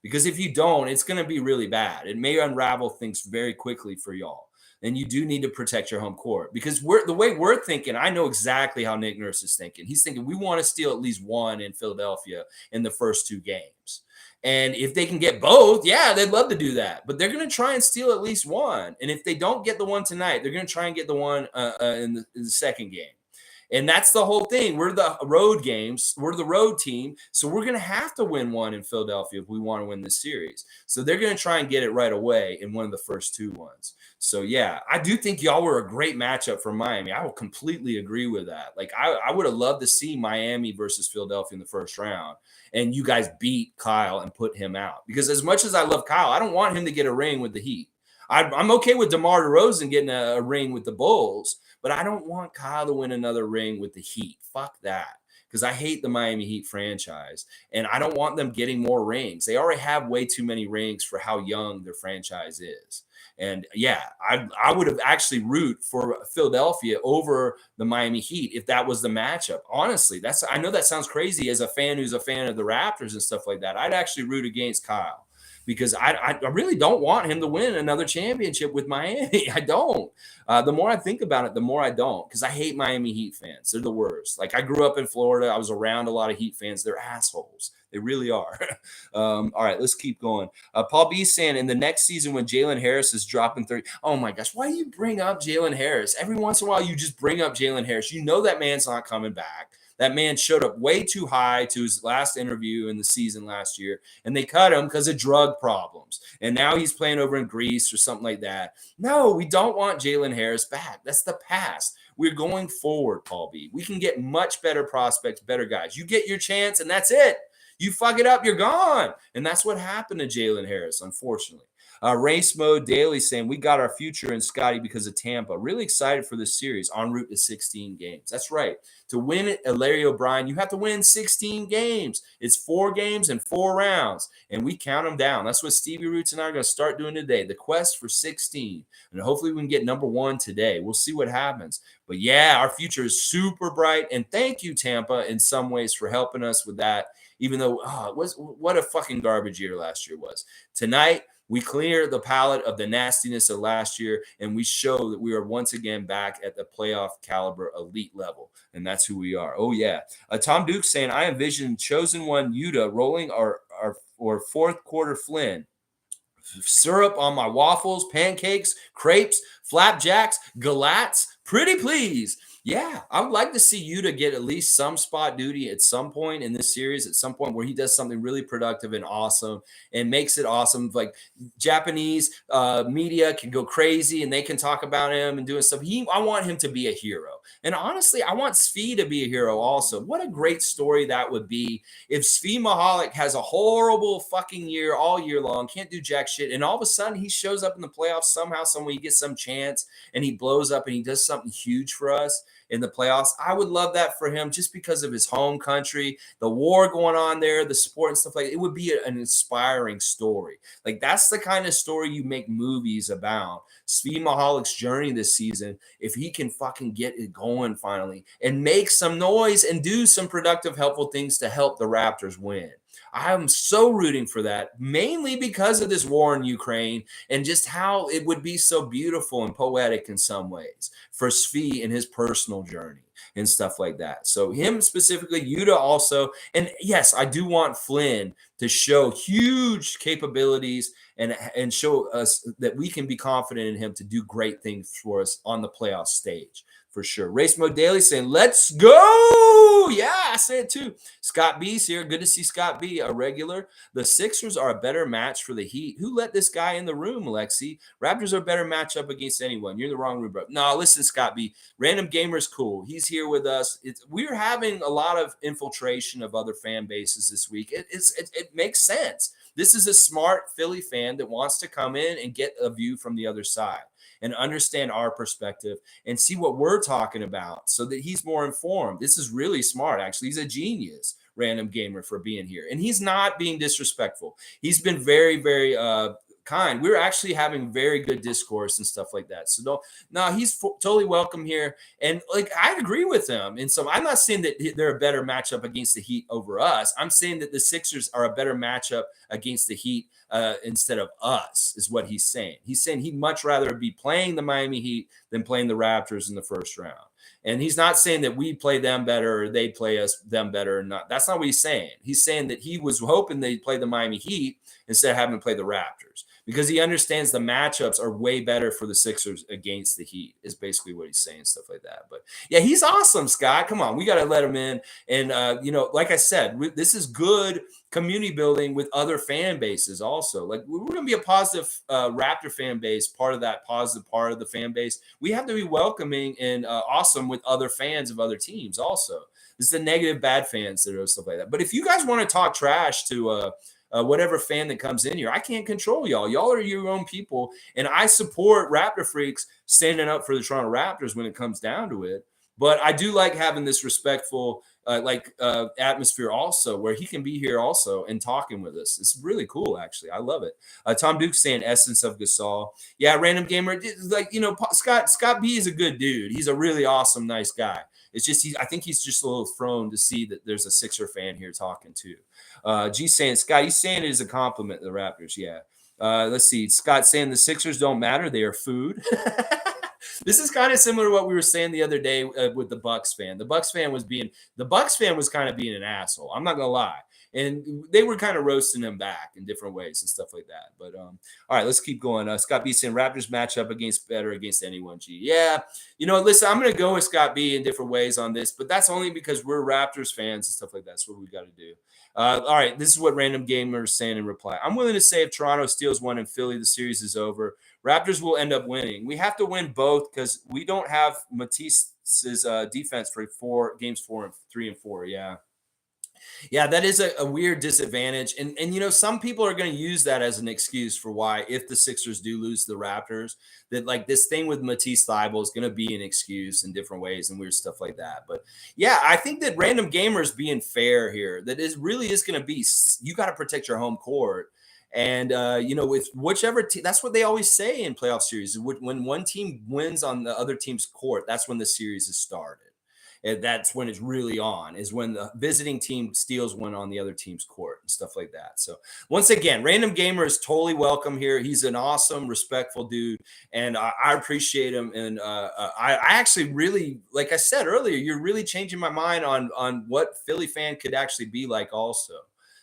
Because if you don't, it's going to be really bad. It may unravel things very quickly for y'all. And you do need to protect your home court because the way we're thinking, I know exactly how Nick Nurse is thinking. He's thinking we want to steal at least one in Philadelphia in the first two games. And if they can get both, yeah, they'd love to do that. But they're going to try and steal at least one. And if they don't get the one tonight, they're going to try and get the one in the second game. And that's the whole thing. We're the road games. We're the road team. So we're going to have to win one in Philadelphia if we want to win this series. So they're going to try and get it right away in one of the first two ones. So, yeah, I do think y'all were a great matchup for Miami. I will completely agree with that. Like, I would have loved to see Miami versus Philadelphia in the first round. And you guys beat Kyle and put him out. Because as much as I love Kyle, I don't want him to get a ring with the Heat. I'm okay with DeMar DeRozan getting a ring with the Bulls, but I don't want Kyle to win another ring with the Heat. Fuck that. Because I hate the Miami Heat franchise, and I don't want them getting more rings. They already have way too many rings for how young their franchise is. And, yeah, I would have actually root for Philadelphia over the Miami Heat if that was the matchup. Honestly, I know that sounds crazy as a fan who's a fan of the Raptors and stuff like that. I'd actually root against Kyle because I really don't want him to win another championship with Miami. I don't. The more I think about it, the more I don't, because I hate Miami Heat fans. They're the worst. Like, I grew up in Florida. I was around a lot of Heat fans. They're assholes. They really are. All right, let's keep going. Paul B saying in the next season when Jalen Harris is dropping 30. Oh my gosh, why do you bring up Jalen Harris? Every once in a while, you just bring up Jalen Harris. You know that man's not coming back. That man showed up way too high to his last interview in the season last year, and they cut him because of drug problems. And now he's playing over in Greece or something like that. No, we don't want Jalen Harris back. That's the past. We're going forward, Paul B. We can get much better prospects, better guys. You get your chance, and that's it. You fuck it up, you're gone. And that's what happened to Jalen Harris, unfortunately. Race Mode Daily saying, we got our future in Scotty because of Tampa. Really excited for this series en route to 16 games. That's right. To win it, Larry O'Brien, you have to win 16 games. It's 4 games and 4 rounds, and we count them down. That's what Stevie Roots and I are going to start doing today, the quest for 16. And hopefully we can get number 1 today. We'll see what happens. But yeah, our future is super bright, and thank you, Tampa, in some ways for helping us with that, even though what a fucking garbage year last year was. Tonight, we clear the palette of the nastiness of last year, and we show that we are once again back at the playoff caliber elite level, and that's who we are. Oh, yeah. Tom Duke saying, I envision chosen one Utah rolling our fourth quarter Flynn. Syrup on my waffles, pancakes, crepes, flapjacks, galats. Pretty please. Yeah, I would like to see Utah get at least some spot duty at some point in this series, at some point where he does something really productive and awesome and makes it awesome. Like Japanese media can go crazy and they can talk about him and doing stuff. I want him to be a hero. And honestly, I want Svi to be a hero also. What a great story that would be if Svi Mahalik has a horrible fucking year all year long, can't do jack shit, and all of a sudden he shows up in the playoffs somehow, some way, he gets some chance and he blows up and he does something huge for us in the playoffs. I would love that for him just because of his home country, the war going on there, the support and stuff like that. It would be an inspiring story. Like that's the kind of story you make movies about. Svi Mahalik's journey this season, if he can fucking get it going finally and make some noise and do some productive, helpful things to help the Raptors win. I'm so rooting for that, mainly because of this war in Ukraine and just how it would be so beautiful and poetic in some ways for Svi in his personal journey and stuff like that. So him specifically, Utah also. And yes, I do want Flynn to show huge capabilities and show us that we can be confident in him to do great things for us on the playoff stage. For sure. Race Mode Daily saying, let's go. Yeah, I say it too. Scott B's here. Good to see Scott B, a regular. The Sixers are a better match for the Heat. Who let this guy in the room, Alexi? Raptors are a better matchup against anyone. You're in the wrong room, bro. No, listen, Scott B. Random Gamer's cool. He's here with us. We're having a lot of infiltration of other fan bases this week. It makes sense. This is a smart Philly fan that wants to come in and get a view from the other side and understand our perspective and see what we're talking about so that he's more informed. This is really smart, actually. He's a genius, Random Gamer, for being here. And he's not being disrespectful. He's been very, very kind. We're actually having very good discourse and stuff like that. So he's totally welcome here. And like, I agree with him. And so I'm not saying that they're a better matchup against the Heat over us. I'm saying that the Sixers are a better matchup against the Heat instead of us, is what he's saying. He's saying he'd much rather be playing the Miami Heat than playing the Raptors in the first round. And he's not saying that we play them better or they play them better or not. That's not what he's saying. He's saying that he was hoping they'd play the Miami Heat instead of having to play the Raptors because he understands the matchups are way better for the Sixers against the Heat is basically what he's saying, stuff like that. But yeah, he's awesome, Scott. Come on, we got to let him in. And, like I said, this is good community building with other fan bases also. Like we're going to be a positive Raptor fan base, part of that positive part of the fan base. We have to be welcoming and awesome with other fans of other teams also. This is the negative bad fans that are stuff like that. But if you guys want to talk trash to whatever fan that comes in here, I can't control y'all. Y'all are your own people. And I support Raptor freaks standing up for the Toronto Raptors when it comes down to it. But I do like having this respectful atmosphere also where he can be here also and talking with us. It's really cool, actually. I love it. Tom Duke's saying essence of Gasol. Yeah, Random Gamer. Like, Scott B is a good dude. He's a really awesome, nice guy. It's just I think he's just a little thrown to see that there's a Sixer fan here talking too. G saying, Scott, he's saying it as a compliment to the Raptors. Yeah. Let's see. Scott saying the Sixers don't matter. They are food. This is kind of similar to what we were saying the other day with the Bucks fan. The Bucks fan was kind of being an asshole. I'm not going to lie. and they were kind of roasting him back in different ways and stuff like that. But all right, let's keep going. Scott B saying Raptors match up better against anyone. G, yeah, listen, I'm gonna go with Scott B in different ways on this, but that's only because we're Raptors fans and stuff like that. That's what we got to do. All right, this is what Random Gamer is saying in reply. I'm willing to say if Toronto steals one in Philly, the series is over. Raptors will end up winning. We have to win both because we don't have Matisse's defense for games 3 and 4. Yeah, that is a weird disadvantage. And some people are going to use that as an excuse for why, if the Sixers do lose to the Raptors, that like this thing with Matisse Thybulle is going to be an excuse in different ways and weird stuff like that. But yeah, I think that Random Gamers being fair here, that is really is going to be, you got to protect your home court. And with whichever team, that's what they always say in playoff series. When one team wins on the other team's court, that's when the series is started. And that's when it's really on, is when the visiting team steals one on the other team's court and stuff like that. So once again, Random Gamer is totally welcome here. He's an awesome, respectful dude, and I appreciate him. And I actually really, like I said earlier, you're really changing my mind on what Philly fan could actually be like also.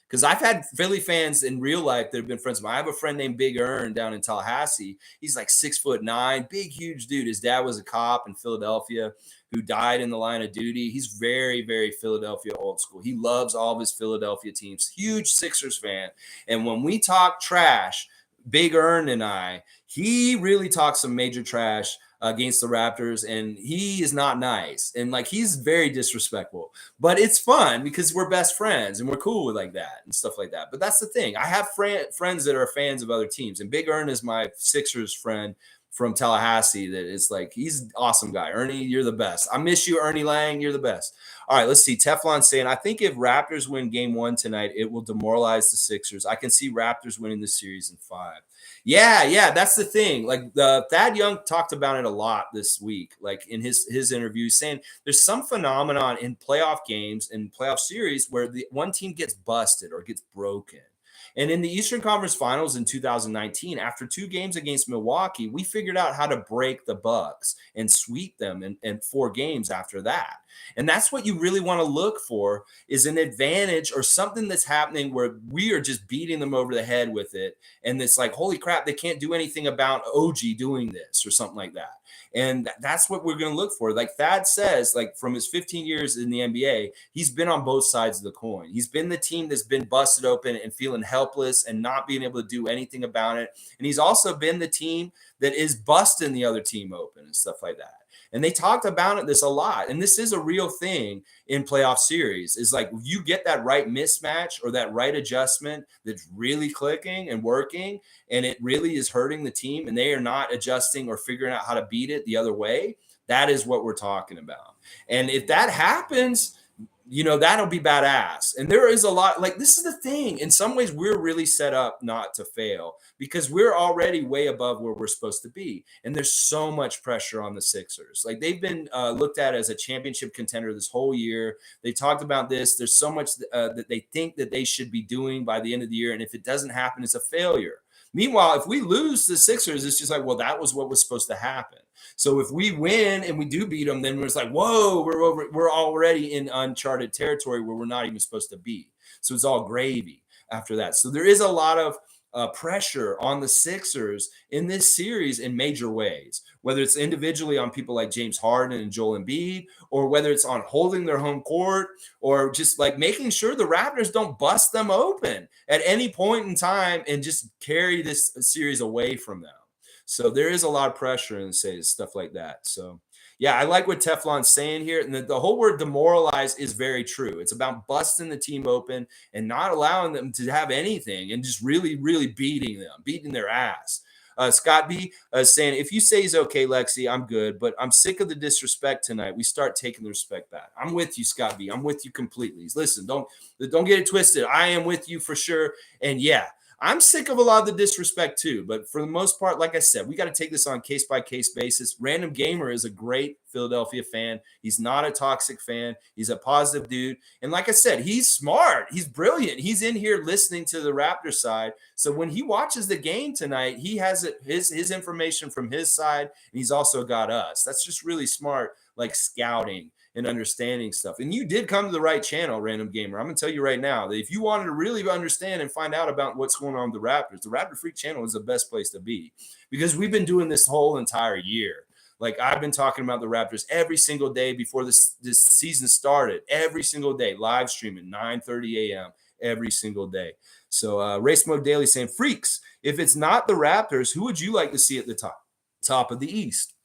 Because I've had Philly fans in real life that have been friends of mine. I have a friend named Big Earn down in Tallahassee. He's like 6'9", big, huge dude. His dad was a cop in Philadelphia who died in the line of duty. He's very, very Philadelphia old school. He loves all of his Philadelphia teams. Huge Sixers fan. And when we talk trash, Big Earn and he really talks some major trash against the Raptors, and he is not nice, and like he's very disrespectful, but it's fun because we're best friends and we're cool with like that and stuff like that. But that's the thing, I have friends that are fans of other teams, and Big Earn is my Sixers friend from Tallahassee that is like, he's an awesome guy. Ernie, you're the best. I miss you, Ernie Lang, you're the best. All right, let's see. Teflon saying, I think if Raptors win game 1 tonight, it will demoralize the Sixers. I can see Raptors winning the series in 5. Yeah, that's the thing. Like Thad Young talked about it a lot this week, like in his interview, saying there's some phenomenon in playoff games and playoff series where the one team gets busted or gets broken. And in the Eastern Conference Finals in 2019, after 2 games against Milwaukee, we figured out how to break the Bucks and sweep them in 4 games after that. And that's what you really want to look for, is an advantage or something that's happening where we are just beating them over the head with it. And it's like, holy crap, they can't do anything about OG doing this or something like that. And that's what we're going to look for. Like Thad says, like from his 15 years in the NBA, he's been on both sides of the coin. He's been the team that's been busted open and feeling helpless and not being able to do anything about it. And he's also been the team that is busting the other team open and stuff like that. And they talked about this a lot. And this is a real thing in playoff series, is like you get that right mismatch or that right adjustment that's really clicking and working, and it really is hurting the team, and they are not adjusting or figuring out how to beat it the other way. That is what we're talking about. And if that happens, that'll be badass. And there is a lot, like, this is the thing. In some ways, we're really set up not to fail because we're already way above where we're supposed to be. And there's so much pressure on the Sixers. Like, they've been looked at as a championship contender this whole year. They talked about this. There's so much that they think that they should be doing by the end of the year. And if it doesn't happen, it's a failure. Meanwhile, if we lose the Sixers, it's just like, well, that was what was supposed to happen. So if we win and we do beat them, then it's like, whoa, we're already in uncharted territory where we're not even supposed to be. So it's all gravy after that. So there is a lot of pressure on the Sixers in this series in major ways, whether it's individually on people like James Harden and Joel Embiid, or whether it's on holding their home court, or just like making sure the Raptors don't bust them open at any point in time and just carry this series away from them. So there is a lot of pressure in stuff like that. So yeah, I like what Teflon's saying here. And the whole word demoralize is very true. It's about busting the team open and not allowing them to have anything and just really, really beating their ass. Scott B saying, if you say he's okay, Lexi, I'm good, but I'm sick of the disrespect tonight. We start taking the respect back. I'm with you, Scott B. I'm with you completely. Listen, don't get it twisted. I am with you for sure. And yeah, I'm sick of a lot of the disrespect too, but for the most part, like I said, we got to take this on case-by-case basis. Random Gamer is a great Philadelphia fan. He's not a toxic fan. He's a positive dude. And like I said, he's smart. He's brilliant. He's in here listening to the Raptors side. So when he watches the game tonight, he has his information from his side, and he's also got us. That's just really smart, like scouting and understanding stuff. And you did come to the right channel, Random Gamer. I'm going to tell you right now that if you wanted to really understand and find out about what's going on with the Raptors, the Raptor Freak channel is the best place to be, because we've been doing this whole entire year. Like, I've been talking about the Raptors every single day before this season started, every single day, live streaming 9:30 a.m. every single day. So Race Mode Daily saying, Freaks, if it's not the Raptors, who would you like to see at the top of the East?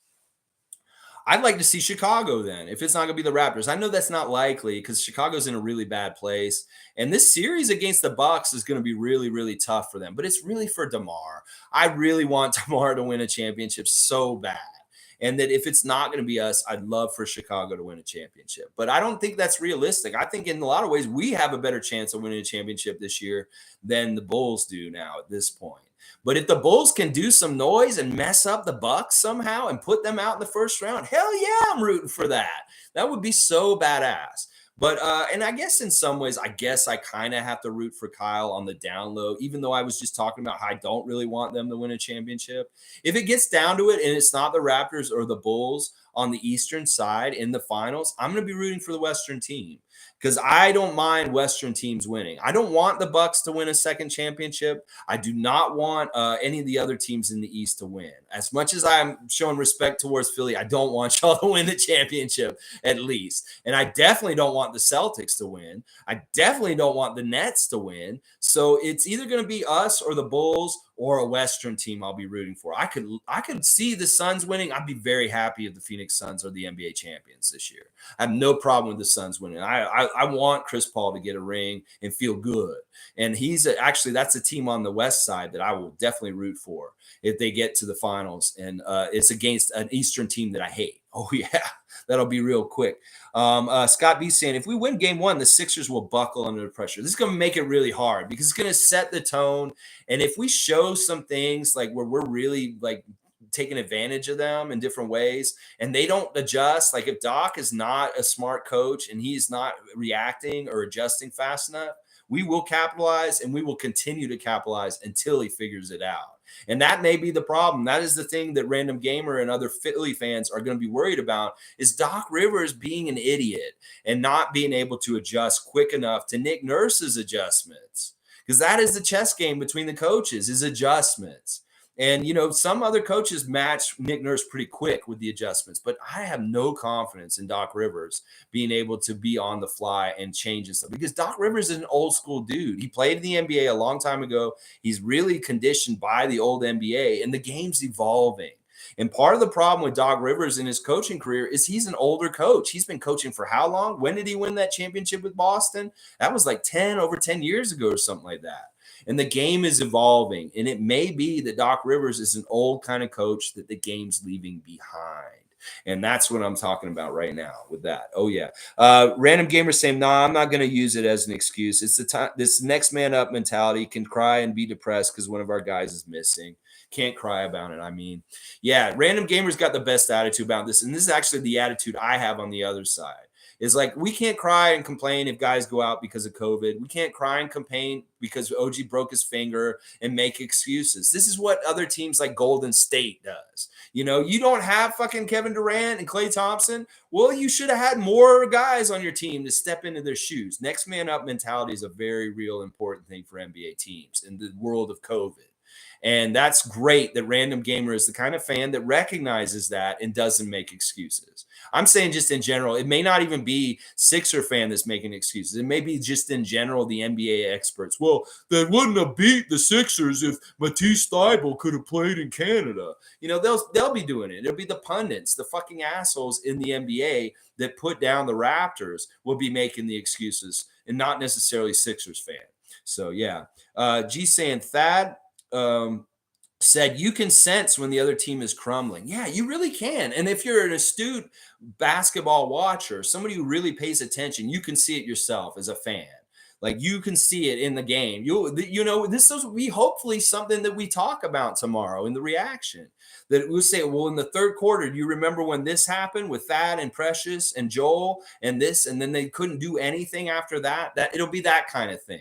I'd like to see Chicago then, if it's not going to be the Raptors. I know that's not likely because Chicago's in a really bad place. And this series against the Bucks is going to be really, really tough for them. But it's really for DeMar. I really want DeMar to win a championship so bad. And that if it's not going to be us, I'd love for Chicago to win a championship. But I don't think that's realistic. I think in a lot of ways, we have a better chance of winning a championship this year than the Bulls do now at this point. But if the Bulls can do some noise and mess up the Bucks somehow and put them out in the first round, hell yeah, I'm rooting for that. That would be so badass. But and I guess in some ways, I kind of have to root for Kyle on the down low, even though I was just talking about how I don't really want them to win a championship. If it gets down to it and it's not the Raptors or the Bulls on the Eastern side in the finals, I'm going to be rooting for the Western team, because I don't mind Western teams winning. I don't want the Bucks to win a second championship. I do not want any of the other teams in the East to win. As much as I'm showing respect towards Philly, I don't want y'all to win the championship at least. And I definitely don't want the Celtics to win. I definitely don't want the Nets to win. So it's either going to be us or the Bulls or a Western team I'll be rooting for. I could see the Suns winning. I'd be very happy if the Phoenix Suns are the NBA champions this year. I have no problem with the Suns winning. I want Chris Paul to get a ring and feel good. And actually, that's a team on the West side that I will definitely root for if they get to the finals. And it's against an Eastern team that I hate. Oh, yeah, that'll be real quick. Scott B saying, if we win game one, the Sixers will buckle under the pressure. This is going to make it really hard because it's going to set the tone. And if we show some things like where we're really like taking advantage of them in different ways and they don't adjust, like if Doc is not a smart coach and he's not reacting or adjusting fast enough, we will capitalize and we will continue to capitalize until he figures it out. And that may be the problem. That is the thing that Random Gamer and other Philly fans are going to be worried about, is Doc Rivers being an idiot and not being able to adjust quick enough to Nick Nurse's adjustments. Because that is the chess game between the coaches, is adjustments. And, you know, some other coaches match Nick Nurse pretty quick with the adjustments, but I have no confidence in Doc Rivers being able to be on the fly and change stuff, because Doc Rivers is an old school dude. He played in the NBA a long time ago. He's really conditioned by the old NBA, and the game's evolving. And part of the problem with Doc Rivers in his coaching career is he's an older coach. He's been coaching for how long? When did he win that championship with Boston? That was like over 10 years ago or something like that. And the game is evolving. And it may be that Doc Rivers is an old kind of coach that the game's leaving behind. And that's what I'm talking about right now with that. Oh, yeah. Random Gamer saying, no, I'm not going to use it as an excuse. It's the time, this next man up mentality. Can cry and be depressed because one of our guys is missing. Can't cry about it. I mean, yeah, Random Gamer's got the best attitude about this. And this is actually the attitude I have on the other side. Is like, we can't cry and complain if guys go out because of COVID. We can't cry and complain because OG broke his finger and make excuses. This is what other teams like Golden State does. You know, you don't have fucking Kevin Durant and Klay Thompson. Well, you should have had more guys on your team to step into their shoes. Next man up mentality is a very real important thing for NBA teams in the world of COVID. And that's great that Random Gamer is the kind of fan that recognizes that and doesn't make excuses. I'm saying just in general, it may not even be Sixer fan that's making excuses. It may be just in general the NBA experts. Well, they wouldn't have beat the Sixers if Matisse Thybulle could have played in Canada. You know, they'll be doing it. It'll be the pundits, the fucking assholes in the NBA that put down the Raptors will be making the excuses, and not necessarily Sixers fan. So, yeah. G saying, Thad said, you can sense when the other team is crumbling. Yeah, you really can. And if you're an astute basketball watcher, somebody who really pays attention, you can see it yourself as a fan. Like, you can see it in the game. You know, this will be hopefully something that we talk about tomorrow in the reaction. That we'll say, well, in the third quarter, do you remember when this happened with Thad and Precious and Joel and this, and then they couldn't do anything after that? That it'll be that kind of thing.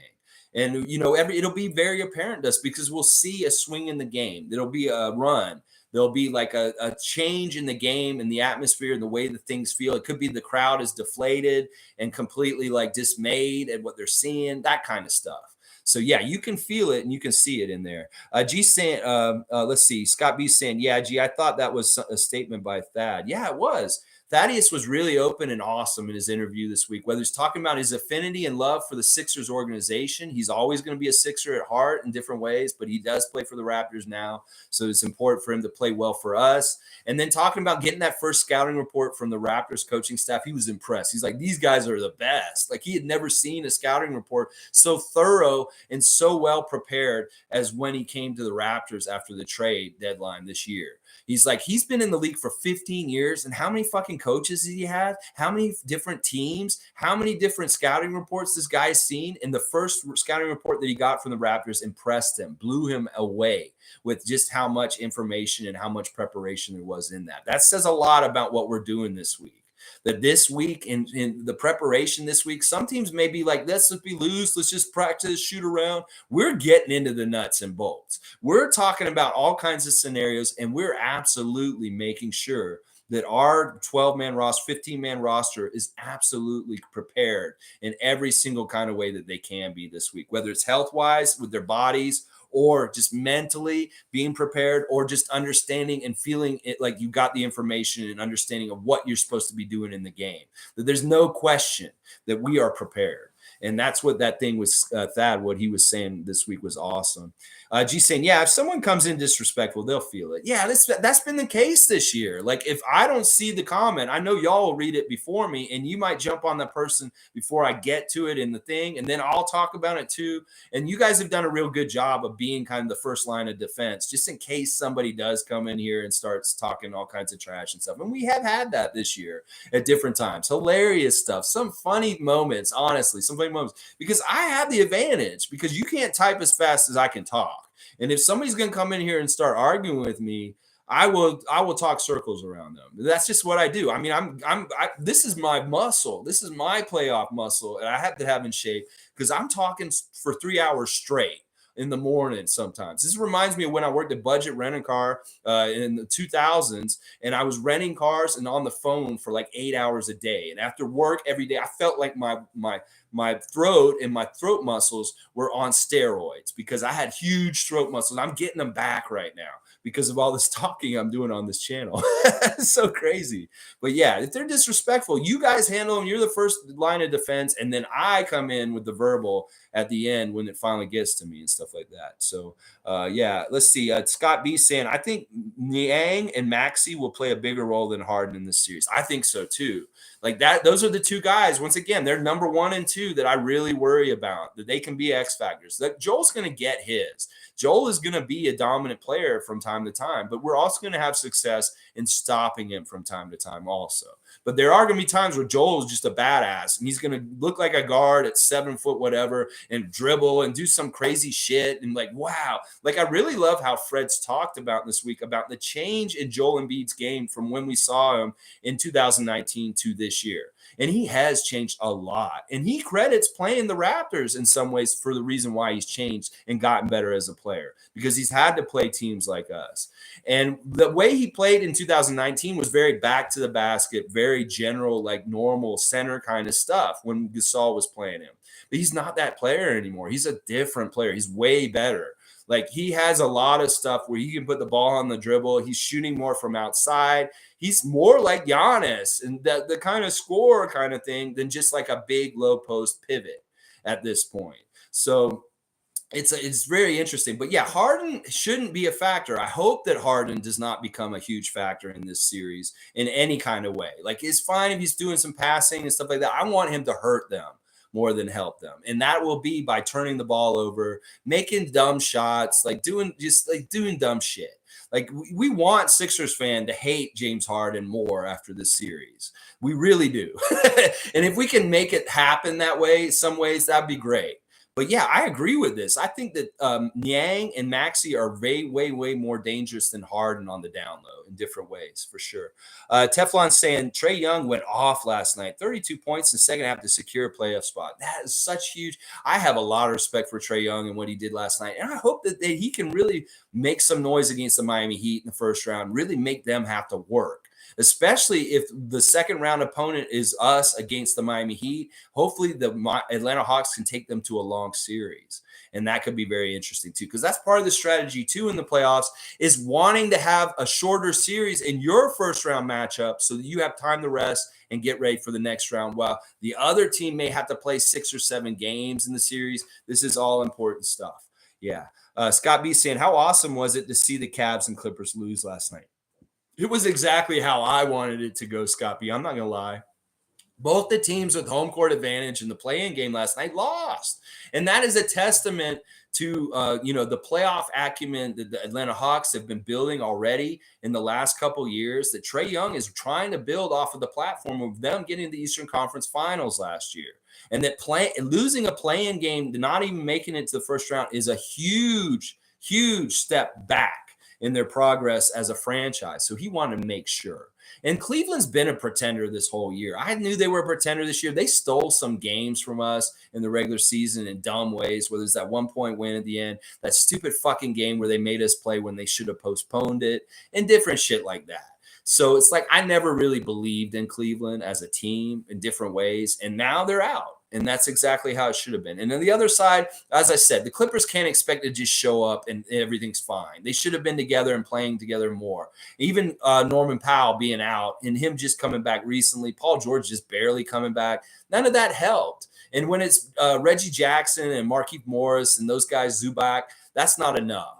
And, you know, it'll be very apparent to us because we'll see a swing in the game. It'll be a run There'll be like a change in the game and the atmosphere and the way that things feel. It could be the crowd is deflated and completely like dismayed at what they're seeing, that kind of stuff. So yeah, you can feel it and you can see it in there. G saying, let's see, Scott B saying, yeah, G, I thought that was a statement by Thad. Yeah, it was. Thaddeus was really open and awesome in his interview this week, whether he's talking about his affinity and love for the Sixers organization. He's always going to be a Sixer at heart in different ways, but he does play for the Raptors now. So it's important for him to play well for us. And then talking about getting that first scouting report from the Raptors coaching staff, he was impressed. He's like, these guys are the best. Like he had never seen a scouting report so thorough and so well prepared as when he came to the Raptors after the trade deadline this year. He's like, he's been in the league for 15 years. And how many fucking coaches did he have? How many different teams? How many different scouting reports this guy's seen? And the first scouting report that he got from the Raptors impressed him, blew him away with just how much information and how much preparation there was in that. That says a lot about what we're doing this week. That this week in the preparation this week, some teams may be like, let's just be loose. Let's just practice, shoot around. We're getting into the nuts and bolts. We're talking about all kinds of scenarios, and we're absolutely making sure that our 12-man roster, 15-man roster is absolutely prepared in every single kind of way that they can be this week, whether it's health-wise with their bodies or just mentally being prepared, or just understanding and feeling it like you got the information and understanding of what you're supposed to be doing in the game. That there's no question that we are prepared. And that's what that thing was, Thad, what he was saying this week was awesome. G saying, yeah, if someone comes in disrespectful, they'll feel it. Yeah, that's been the case this year. Like if I don't see the comment, I know y'all will read it before me, and you might jump on the person before I get to it in the thing, and then I'll talk about it too. And you guys have done a real good job of being kind of the first line of defense, just in case somebody does come in here and starts talking all kinds of trash and stuff. And we have had that this year at different times. Hilarious stuff, some funny moments, honestly, some funny moments, because I have the advantage because you can't type as fast as I can talk. And if somebody's going to come in here and start arguing with me, I will talk circles around them. That's just what I do. I mean, this is my muscle. This is my playoff muscle, and I have to have in shape because I'm talking for 3 hours straight in the morning sometimes. This reminds me of when I worked at Budget Rent-A-Car in the 2000s, and I was renting cars and on the phone for like 8 hours a day. And after work every day, I felt like my throat and my throat muscles were on steroids because I had huge throat muscles. I'm getting them back right now because of all this talking I'm doing on this channel. It's so crazy. But yeah, if they're disrespectful, you guys handle them. You're the first line of defense. And then I come in with the verbal at the end when it finally gets to me and stuff like that. So yeah, let's see. Scott B saying, I think Niang and Maxey will play a bigger role than Harden in this series. I think so too. Like that, those are the two guys. Once again, they're number 1 and 2 that I really worry about, that they can be X factors. That Joel's going to get his. Joel is going to be a dominant player from time to time, but we're also going to have success in stopping him from time to time also. But there are going to be times where Joel is just a badass and he's going to look like a guard at 7 foot, whatever, and dribble and do some crazy shit. And like, wow. Like, I really love how Fred's talked about this week about the change in Joel Embiid's game from when we saw him in 2019 to this year. And he has changed a lot. And he credits playing the Raptors in some ways for the reason why he's changed and gotten better as a player, because he's had to play teams like us. And the way he played in 2019 was very back to the basket, very general, like normal center kind of stuff when Gasol was playing him. But he's not that player anymore. He's a different player. He's way better. Like, he has a lot of stuff where he can put the ball on the dribble. He's shooting more from outside. He's more like Giannis and the kind of scorer kind of thing than just like a big low post pivot at this point. So it's very interesting. But yeah, Harden shouldn't be a factor. I hope that Harden does not become a huge factor in this series in any kind of way. Like, it's fine if he's doing some passing and stuff like that. I want him to hurt them more than help them. And that will be by turning the ball over, making dumb shots, like doing dumb shit. Like, we want Sixers fan to hate James Harden more after this series. We really do. And if we can make it happen that way, some ways, that'd be great. But yeah, I agree with this. I think that Niang and Maxey are way more dangerous than Harden on the down low in different ways, for sure. Teflon saying Trae Young went off last night, 32 points in the second half to secure a playoff spot. That is such huge. I have a lot of respect for Trae Young and what he did last night. And I hope that he can really make some noise against the Miami Heat in the first round, really make them have to work, especially if the second round opponent is us against the Miami Heat. Hopefully the Atlanta Hawks can take them to a long series. And that could be very interesting too, because that's part of the strategy too in the playoffs, is wanting to have a shorter series in your first round matchup so that you have time to rest and get ready for the next round. While the other team may have to play 6 or 7 games in the series. This is all important stuff. Yeah. Scott B saying, how awesome was it to see the Cavs and Clippers lose last night? It was exactly how I wanted it to go, Scott B. I'm not going to lie. Both the teams with home court advantage in the play-in game last night lost. And that is a testament to, the playoff acumen that the Atlanta Hawks have been building already in the last couple of years, that Trae Young is trying to build off of the platform of them getting the Eastern Conference Finals last year. And that losing a play-in game, not even making it to the first round, is a huge step back in their progress as a franchise. So he wanted to make sure. And Cleveland's been a pretender this whole year. I knew they were a pretender this year. They stole some games from us in the regular season in dumb ways, whether it's that 1-point win at the end, that stupid fucking game where they made us play when they should have postponed it, and different shit like that. So it's like I never really believed in Cleveland as a team in different ways, and now they're out. And that's exactly how it should have been. And on the other side, as I said, the Clippers can't expect to just show up and everything's fine. They should have been together and playing together more. Even Norman Powell being out and him just coming back recently, Paul George just barely coming back, none of that helped. And when it's Reggie Jackson and Markieff Morris and those guys, Zubac, that's not enough.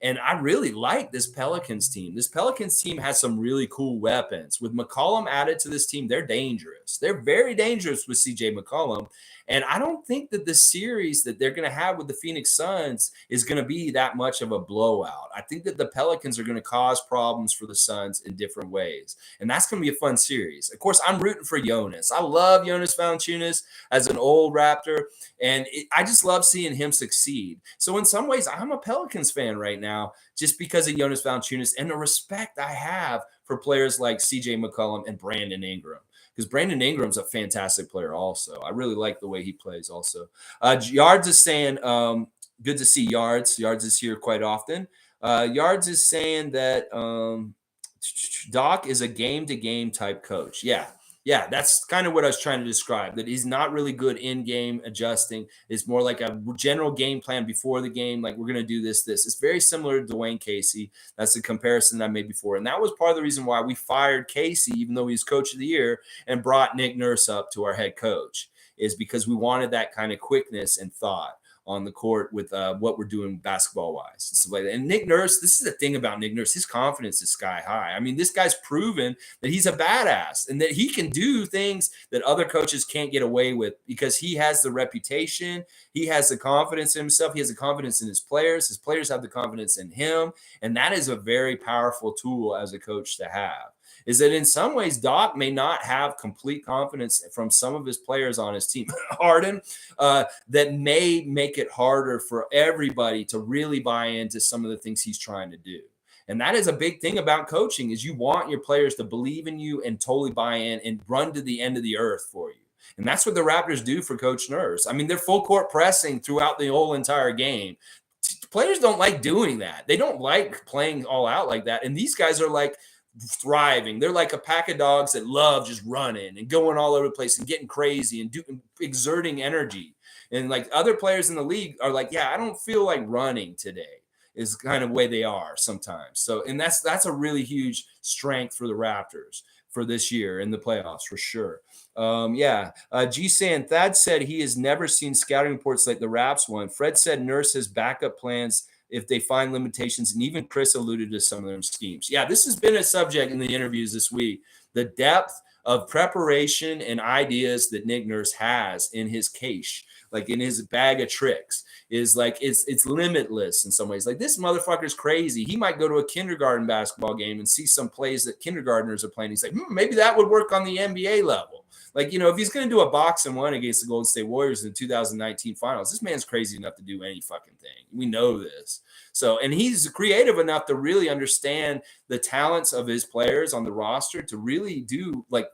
And I really like this Pelicans team. This Pelicans team has some really cool weapons. With McCollum added to this team, they're dangerous. They're very dangerous with CJ McCollum. And I don't think that the series that they're going to have with the Phoenix Suns is going to be that much of a blowout. I think that the Pelicans are going to cause problems for the Suns in different ways. And that's going to be a fun series. Of course, I'm rooting for Jonas. I love Jonas Valanciunas as an old Raptor. And I just love seeing him succeed. So in some ways, I'm a Pelicans fan right now just because of Jonas Valanciunas and the respect I have for players like CJ McCollum and Brandon Ingram. Because Brandon Ingram's a fantastic player also. I really like the way he plays also. Yards is saying, good to see Yards. Yards is here quite often. Yards is saying that Doc is a game-to-game type coach. Yeah, that's kind of what I was trying to describe, that he's not really good in-game adjusting. It's more like a general game plan before the game, like we're going to do this. It's very similar to Dwayne Casey. That's the comparison I made before. And that was part of the reason why we fired Casey, even though he's coach of the year, and brought Nick Nurse up to our head coach, is because we wanted that kind of quickness and thought on the court with what we're doing basketball-wise and stuff like that. And Nick Nurse, this is the thing about Nick Nurse, his confidence is sky high. I mean, this guy's proven that he's a badass and that he can do things that other coaches can't get away with because he has the reputation, he has the confidence in himself, he has the confidence in his players have the confidence in him, and that is a very powerful tool as a coach to have. Is that in some ways, Doc may not have complete confidence from some of his players on his team, Harden, that may make it harder for everybody to really buy into some of the things he's trying to do. And that is a big thing about coaching, is you want your players to believe in you and totally buy in and run to the end of the earth for you. And that's what the Raptors do for Coach Nurse. I mean, they're full court pressing throughout the whole entire game. Players don't like doing that. They don't like playing all out like that. And these guys are like, thriving. They're like a pack of dogs that love just running and going all over the place and getting crazy and exerting energy. And like other players in the league are like, yeah, I don't feel like running today, is kind of the way they are sometimes. So, and that's a really huge strength for the Raptors for this year in the playoffs for sure. G San Thad said he has never seen scouting reports like the Raps one. Fred said Nurse has backup plans if they find limitations, and even Chris alluded to some of them schemes. Yeah, this has been a subject in the interviews this week, the depth of preparation and ideas that Nick Nurse has in his cache, like in his bag of tricks. is like it's limitless in some ways. Like, this motherfucker's crazy. He might go to a kindergarten basketball game and see some plays that kindergartners are playing. He's like, maybe that would work on the NBA level. Like, if he's going to do a box and one against the Golden State Warriors in the 2019 finals, this man's crazy enough to do any fucking thing. We know this. So, and he's creative enough to really understand the talents of his players on the roster to really do, like,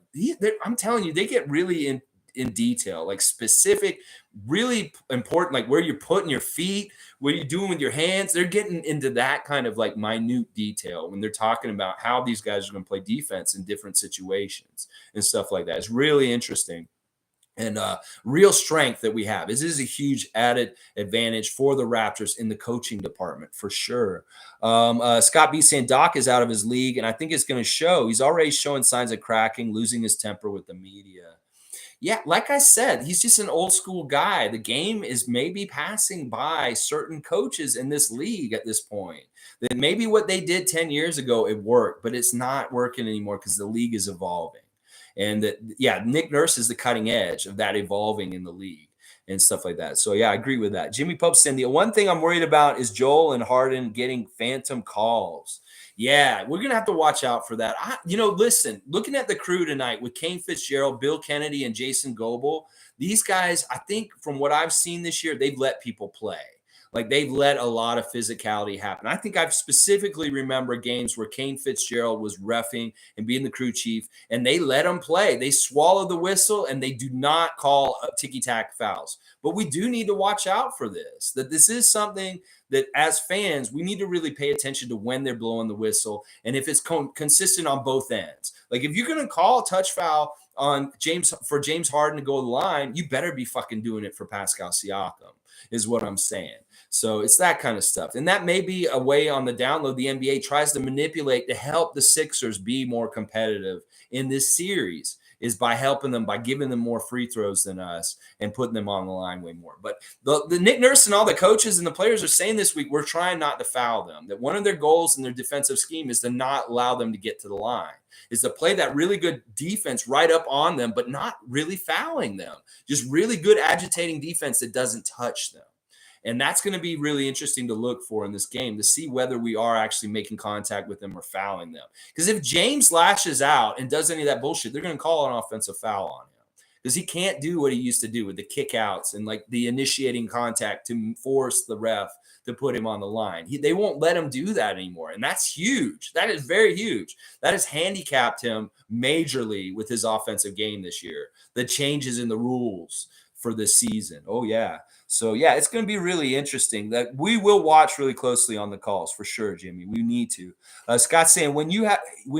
I'm telling you, they get really in detail, like specific, really important, like where you're putting your feet, what you're doing with your hands. They're getting into that kind of like minute detail when they're talking about how these guys are going to play defense in different situations and stuff like that. It's really interesting. And real strength that we have. This is a huge added advantage for the Raptors in the coaching department, for sure. Scott B saying Doc is out of his league, and I think it's going to show. He's already showing signs of cracking, losing his temper with the media. Yeah, like I said, he's just an old school guy. The game is maybe passing by certain coaches in this league at this point. That maybe what they did 10 years ago, it worked, but it's not working anymore because the league is evolving. And that, yeah, Nick Nurse is the cutting edge of that evolving in the league and stuff like that. So, yeah, I agree with that. Jimmy Pope saying the one thing I'm worried about is Joel and Harden getting phantom calls. Yeah, we're going to have to watch out for that. Listen, looking at the crew tonight with Kane Fitzgerald, Bill Kennedy, and Jason Goebel, these guys, I think from what I've seen this year, they've let people play. Like, they've let a lot of physicality happen. I think I've specifically remember games where Kane Fitzgerald was reffing and being the crew chief, and they let him play. They swallow the whistle, and they do not call ticky-tack fouls. But we do need to watch out for this, that this is something that as fans, we need to really pay attention to when they're blowing the whistle and if it's consistent on both ends. Like, if you're going to call a touch foul on James Harden to go to the line, you better be fucking doing it for Pascal Siakam, is what I'm saying. So it's that kind of stuff. And that may be a way on the download the NBA tries to manipulate to help the Sixers be more competitive in this series, is by helping them, by giving them more free throws than us and putting them on the line way more. But the Nick Nurse and all the coaches and the players are saying this week, we're trying not to foul them. That one of their goals in their defensive scheme is to not allow them to get to the line, is to play that really good defense right up on them, but not really fouling them. Just really good agitating defense that doesn't touch them. And that's going to be really interesting to look for in this game, to see whether we are actually making contact with them or fouling them. Because if James lashes out and does any of that bullshit, they're going to call an offensive foul on him. Because he can't do what he used to do with the kickouts and like the initiating contact to force the ref to put him on the line. They won't let him do that anymore. And that's huge. That is very huge. That has handicapped him majorly with his offensive game this year. The changes in the rules for this season. Oh, yeah. So, yeah, it's going to be really interesting. That we will watch really closely on the calls for sure, Jimmy. We need to. Scott's saying when you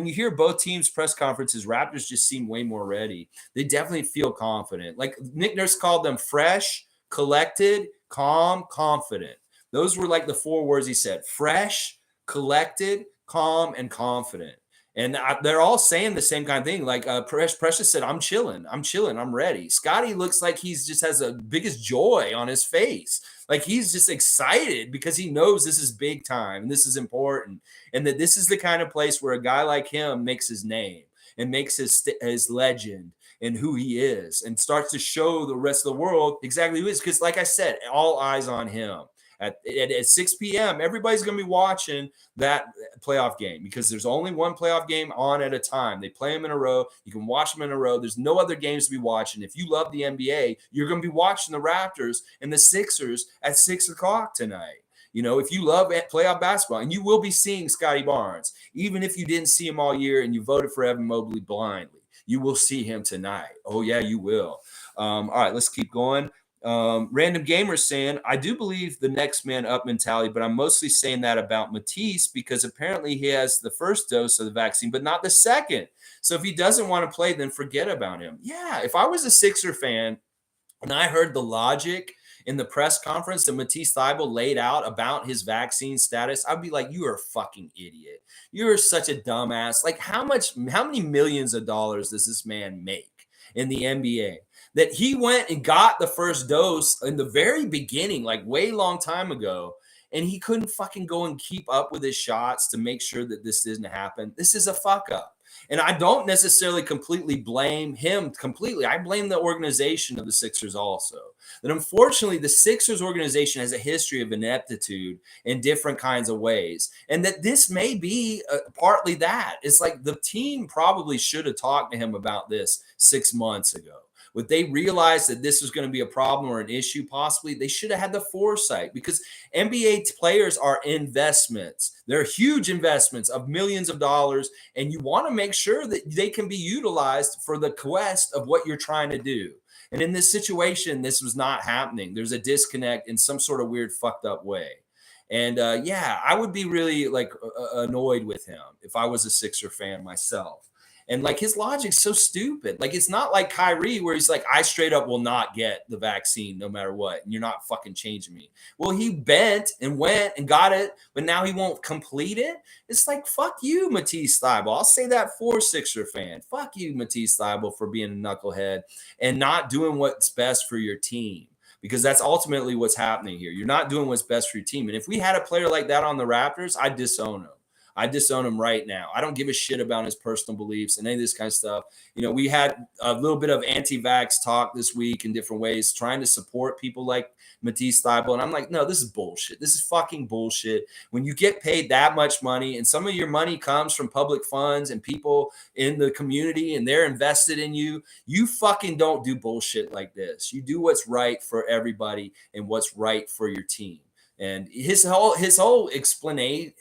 hear both teams' press conferences, Raptors just seem way more ready. They definitely feel confident. Like Nick Nurse called them fresh, collected, calm, confident. Those were like the 4 words he said: fresh, collected, calm, and confident. And they're all saying the same kind of thing. Like Precious said, I'm chilling, I'm ready. Scotty looks like he's just has the biggest joy on his face. Like he's just excited because he knows this is big time and this is important. And that this is the kind of place where a guy like him makes his name and makes his legend and who he is and starts to show the rest of the world exactly who he is. Because like I said, all eyes on him. At 6 p.m., everybody's going to be watching that playoff game because there's only one playoff game on at a time. They play them in a row. You can watch them in a row. There's no other games to be watching. If you love the NBA, you're going to be watching the Raptors and the Sixers at 6 o'clock tonight. If you love playoff basketball, and you will be seeing Scotty Barnes, even if you didn't see him all year and you voted for Evan Mobley blindly, you will see him tonight. Oh, yeah, you will. All right, let's keep going. Random Gamer saying, I do believe the next man up mentality, but I'm mostly saying that about Matisse because apparently he has the first dose of the vaccine, but not the second. So if he doesn't want to play, then forget about him. Yeah, if I was a Sixer fan and I heard the logic in the press conference that Matisse Thybulle laid out about his vaccine status, I'd be like, you are a fucking idiot. You're such a dumbass. Like how many millions of dollars does this man make in the NBA? That he went and got the first dose in the very beginning, like way long time ago, and he couldn't fucking go and keep up with his shots to make sure that this didn't happen. This is a fuck up. And I don't necessarily completely blame him completely. I blame the organization of the Sixers also. That unfortunately, the Sixers organization has a history of ineptitude in different kinds of ways. And that this may be partly that. It's like the team probably should have talked to him about this 6 months ago. Would they realize that this was going to be a problem or an issue? Possibly they should have had the foresight, because NBA players are investments. They're huge investments of millions of dollars, and you want to make sure that they can be utilized for the quest of what you're trying to do. And in this situation, this was not happening. There's a disconnect in some sort of weird, fucked up way. And yeah, I would be really like annoyed with him if I was a Sixer fan myself. And like his logic's so stupid. Like it's not like Kyrie where he's like, I straight up will not get the vaccine no matter what. And you're not fucking changing me. Well, he bent and went and got it, but now he won't complete it. It's like, fuck you, Matisse Thybulle. I'll say that for Sixer fan. Fuck you, Matisse Thybulle, for being a knucklehead and not doing what's best for your team. Because that's ultimately what's happening here. You're not doing what's best for your team. And if we had a player like that on the Raptors, I'd disown him. I disown him right now. I don't give a shit about his personal beliefs and any of this kind of stuff. You know, we had a little bit of anti-vax talk this week in different ways, trying to support people like Matisse Thybulle. And I'm like, no, this is bullshit. This is fucking bullshit. When you get paid that much money and some of your money comes from public funds and people in the community and they're invested in you, you fucking don't do bullshit like this. You do what's right for everybody and what's right for your team. And his whole explanation,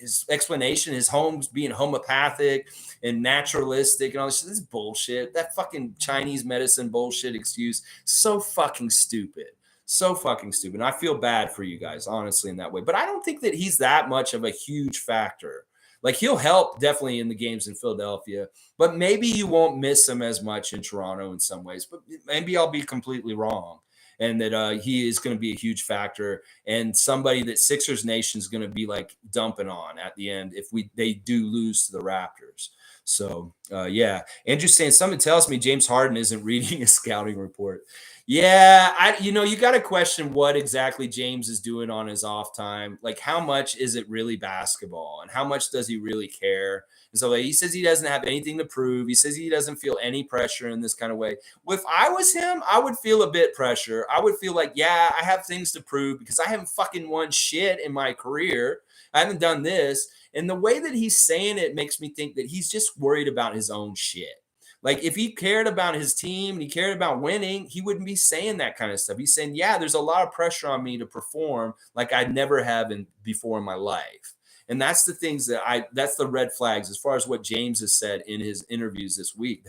his homes being homeopathic and naturalistic and all this is bullshit. That fucking Chinese medicine bullshit excuse, so fucking stupid. So fucking stupid. And I feel bad for you guys, honestly, in that way. But I don't think that he's that much of a huge factor. Like he'll help definitely in the games in Philadelphia, but maybe you won't miss him as much in Toronto in some ways. But maybe I'll be completely wrong. And that he is going to be a huge factor and somebody that Sixers Nation is going to be like dumping on at the end if they do lose to the Raptors. So yeah, Andrew's saying something tells me James Harden isn't reading a scouting report. Yeah, you got to question what exactly James is doing on his off time. Like, how much is it really basketball, and how much does he really care? And so he says he doesn't have anything to prove. He says he doesn't feel any pressure in this kind of way. Well, if I was him, I would feel a bit pressure. I would feel like, yeah, I have things to prove because I haven't fucking won shit in my career. I haven't done this. And the way that he's saying it makes me think that he's just worried about his own shit. Like if he cared about his team and he cared about winning, he wouldn't be saying that kind of stuff. He's saying, yeah, there's a lot of pressure on me to perform like I never have before in my life. And that's the things that's the red flags as far as what James has said in his interviews this week.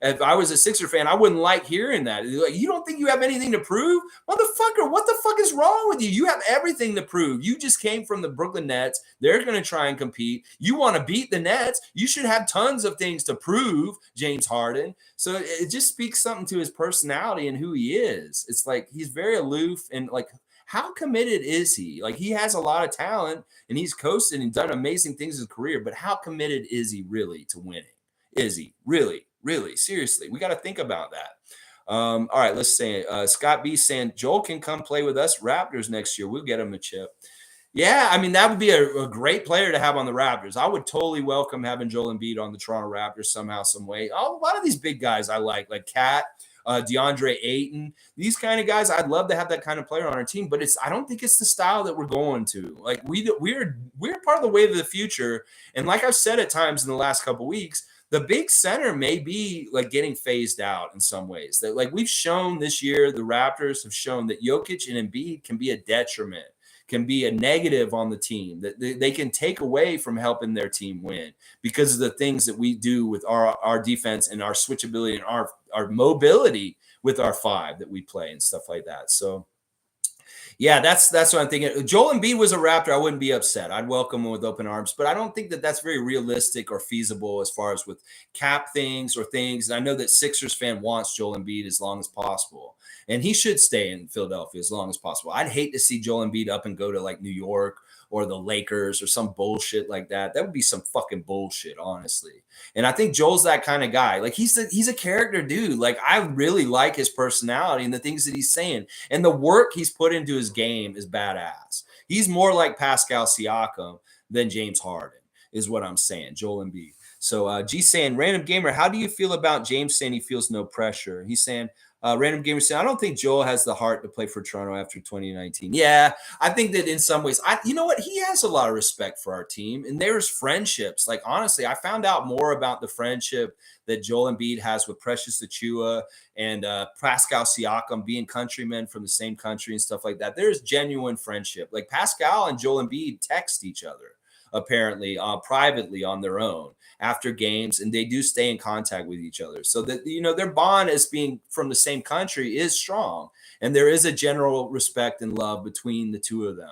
If I was a Sixer fan, I wouldn't like hearing that. Like, you don't think you have anything to prove? Motherfucker, what the fuck is wrong with you? You have everything to prove. You just came from the Brooklyn Nets. They're going to try and compete. You want to beat the Nets. You should have tons of things to prove, James Harden. So it just speaks something to his personality and who he is. It's like he's very aloof and like, how committed is he? Like he has a lot of talent and he's coasted and done amazing things in his career, but how committed is he really to winning? Is he really, really? Seriously, we got to think about that. All right, let's say Scott B saying Joel can come play with us Raptors next year. We'll get him a chip. Yeah, I mean, that would be a great player to have on the Raptors. I would totally welcome having Joel Embiid on the Toronto Raptors somehow, some way. A lot of these big guys I like Cat, DeAndre Ayton, these kind of guys. I'd love to have that kind of player on our team, but I don't think it's the style that we're going to. Like we're part of the wave of the future, and like I've said at times in the last couple of weeks, the big center may be like getting phased out in some ways. That like we've shown this year, the Raptors have shown that Jokic and Embiid can be a detriment, can be a negative on the team, that they can take away from helping their team win because of the things that we do with our defense and our switchability and our mobility with our five that we play and stuff like that. So yeah, that's what I'm thinking. Joel Embiid was a Raptor, I wouldn't be upset. I'd welcome him with open arms, but I don't think that that's very realistic or feasible as far as with cap things or things. And I know that Sixers fan wants Joel Embiid as long as possible, and he should stay in Philadelphia as long as possible. I'd hate to see Joel Embiid up and go to like New York or the Lakers or some bullshit like that. That would be some fucking bullshit, honestly. And I think Joel's that kind of guy. Like he's a character dude. Like I really like his personality and the things that he's saying. And the work he's put into his game is badass. He's more like Pascal Siakam than James Harden, is what I'm saying, Joel Embiid. So G saying, random gamer, how do you feel about James saying he feels no pressure? He's saying, random gamer saying, I don't think Joel has the heart to play for Toronto after 2019. Yeah, I think that in some ways, you know what? He has a lot of respect for our team, and there's friendships. Like honestly, I found out more about the friendship that Joel Embiid has with Precious Achua and Pascal Siakam, being countrymen from the same country and stuff like that. There's genuine friendship. Like Pascal and Joel Embiid text each other apparently privately on their own after games, and they do stay in contact with each other, so that their bond as being from the same country is strong, and there is a general respect and love between the two of them.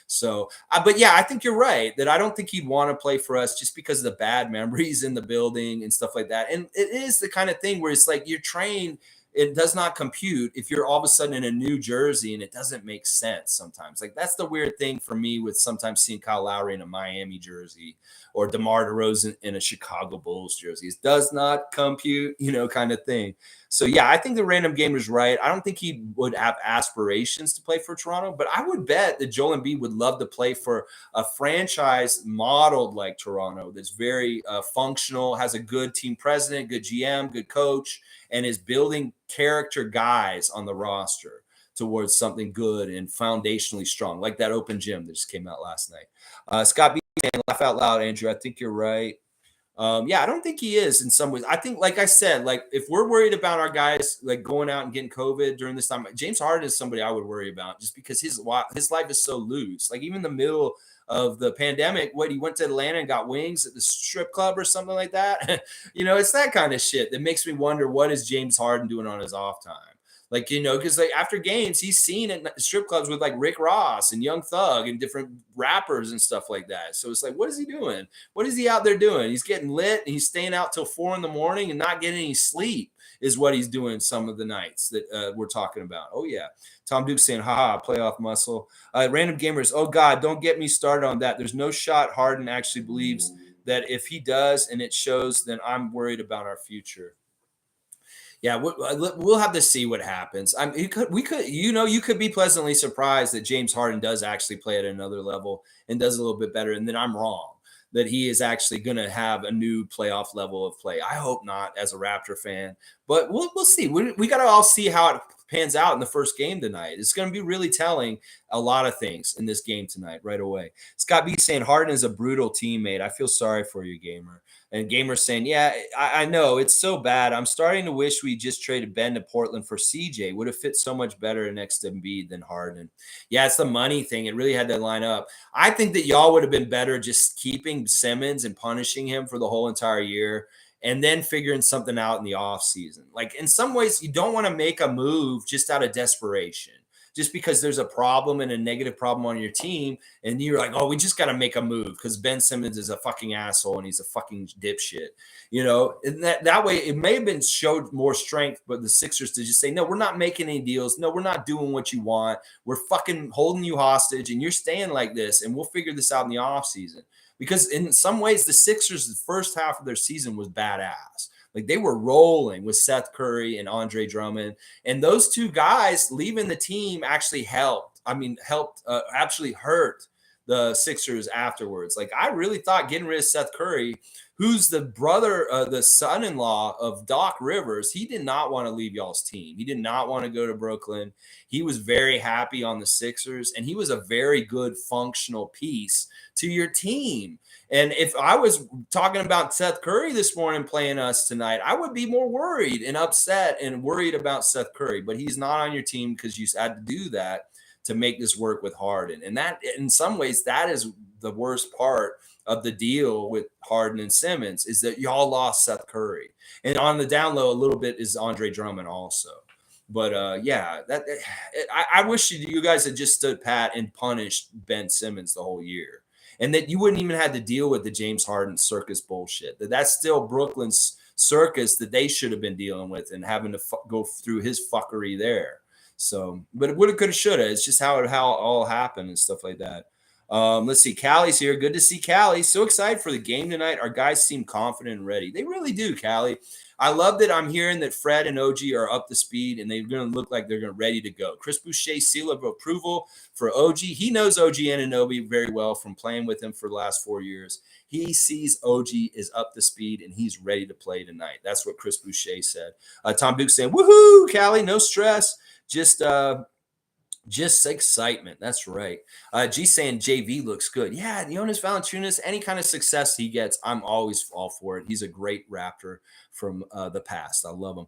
So but yeah, I think you're right that I don't think he'd want to play for us just because of the bad memories in the building and stuff like that. And it is the kind of thing where it's like you're trained, it does not compute if you're all of a sudden in a new jersey, and it doesn't make sense sometimes. Like that's the weird thing for me with sometimes seeing Kyle Lowry in a Miami jersey or DeMar DeRozan in a Chicago Bulls jersey. It does not compute, kind of thing. So yeah, I think the random gamer is right. I don't think he would have aspirations to play for Toronto, but I would bet that Joel Embiid would love to play for a franchise modeled like Toronto that's very functional, has a good team president, good GM, good coach, and is building character guys on the roster towards something good and foundationally strong, like that open gym that just came out last night. Scott B saying, laugh out loud, Andrew. I think you're right. Yeah, I don't think he is in some ways. I think, like I said, like if we're worried about our guys like going out and getting COVID during this time, James Harden is somebody I would worry about just because his life is so loose. Like even in the middle of the pandemic, he went to Atlanta and got wings at the strip club or something like that. It's that kind of shit that makes me wonder what is James Harden doing on his off time. Like, because like after games, he's seen at strip clubs with like Rick Ross and Young Thug and different rappers and stuff like that. So it's like, what is he doing? What is he out there doing? He's getting lit and he's staying out till 4 a.m. and not getting any sleep is what he's doing some of the nights that we're talking about. Oh yeah. Tom Duke saying, haha, playoff muscle. Random gamers. Oh God, don't get me started on that. There's no shot Harden actually believes that if he does and it shows, then I'm worried about our future. Yeah, we'll have to see what happens. You could be pleasantly surprised that James Harden does actually play at another level and does a little bit better, and then I'm wrong that he is actually going to have a new playoff level of play. I hope not, as a Raptor fan, but we'll see. We got to all see how it pans out in the first game tonight. It's going to be really telling a lot of things in this game tonight right away. Scott B saying Harden is a brutal teammate. I feel sorry for you, gamer. And Gamer saying, yeah, I know it's so bad. I'm starting to wish we just traded Ben to Portland for CJ. Would have fit so much better next to Embiid than Harden. Yeah, it's the money thing. It really had to line up. I think that y'all would have been better just keeping Simmons and punishing him for the whole entire year and then figuring something out in the offseason. Like in some ways, you don't want to make a move just out of desperation. Just because there's a problem and a negative problem on your team, and you're like, oh, we just got to make a move because Ben Simmons is a fucking asshole and he's a fucking dipshit, And that way it may have been showed more strength, but the Sixers to just say, no, we're not making any deals. No, we're not doing what you want. We're fucking holding you hostage, and you're staying like this, and we'll figure this out in the offseason. Because in some ways, the Sixers, the first half of their season was badass. Like they were rolling with Seth Curry and Andre Drummond. And those two guys leaving the team actually helped. Actually hurt the Sixers afterwards. Like I really thought getting rid of Seth Curry, who's the brother, the son-in-law of Doc Rivers, he did not want to leave y'all's team. He did not want to go to Brooklyn. He was very happy on the Sixers, and he was a very good functional piece to your team. And if I was talking about Seth Curry this morning playing us tonight, I would be more worried and upset and worried about Seth Curry. But he's not on your team because you had to do that to make this work with Harden. And that, in some ways, that is the worst part of the deal with Harden and Simmons is that y'all lost Seth Curry. And on the down low a little bit is Andre Drummond also. But I wish you guys had just stood pat and punished Ben Simmons the whole year. And that you wouldn't even have to deal with the James Harden circus bullshit. That's still Brooklyn's circus that they should have been dealing with and having to go through his fuckery there. So, but it woulda, coulda, shoulda. It's just how it all happened and stuff like that. Let's see. Callie's here. Good to see Callie. So excited for the game tonight. Our guys seem confident and ready. They really do, Callie. I love that I'm hearing that Fred and OG are up to speed and they're going to look like they're going to ready to go. Chris Boucher, seal of approval for OG. He knows OG Anunoby very well from playing with him for the last 4 years. He sees OG is up to speed and he's ready to play tonight. That's what Chris Boucher said. Tom Duke saying, woohoo, Callie, no stress. Just excitement. That's right. G saying JV looks good. Yeah, Jonas Valanciunas, any kind of success he gets, I'm always all for it. He's a great Raptor from the past. I love him.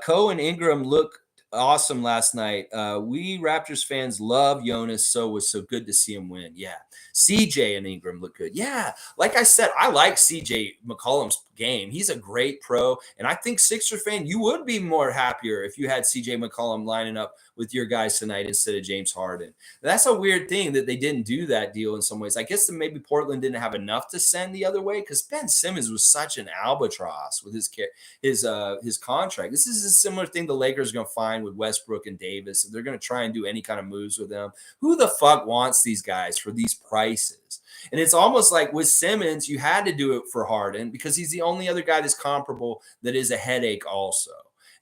Coe and Ingram look awesome last night. We Raptors fans love Jonas, so it was so good to see him win. Yeah. CJ and Ingram look good. Yeah. Like I said, I like CJ McCollum's game. He's a great pro. And I think Sixer fan, you would be more happier if you had CJ McCollum lining up with your guys tonight instead of James Harden. That's a weird thing that they didn't do that deal in some ways. I guess that maybe Portland didn't have enough to send the other way because Ben Simmons was such an albatross with his contract. This is a similar thing the Lakers are going to find with Westbrook and Davis. If they're going to try and do any kind of moves with them, who the fuck wants these guys for these prices? And it's almost like with Simmons, you had to do it for Harden because he's the only other guy that's comparable that is a headache also.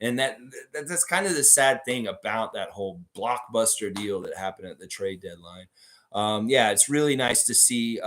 And that's kind of the sad thing about that whole blockbuster deal that happened at the trade deadline. Yeah, it's really nice to see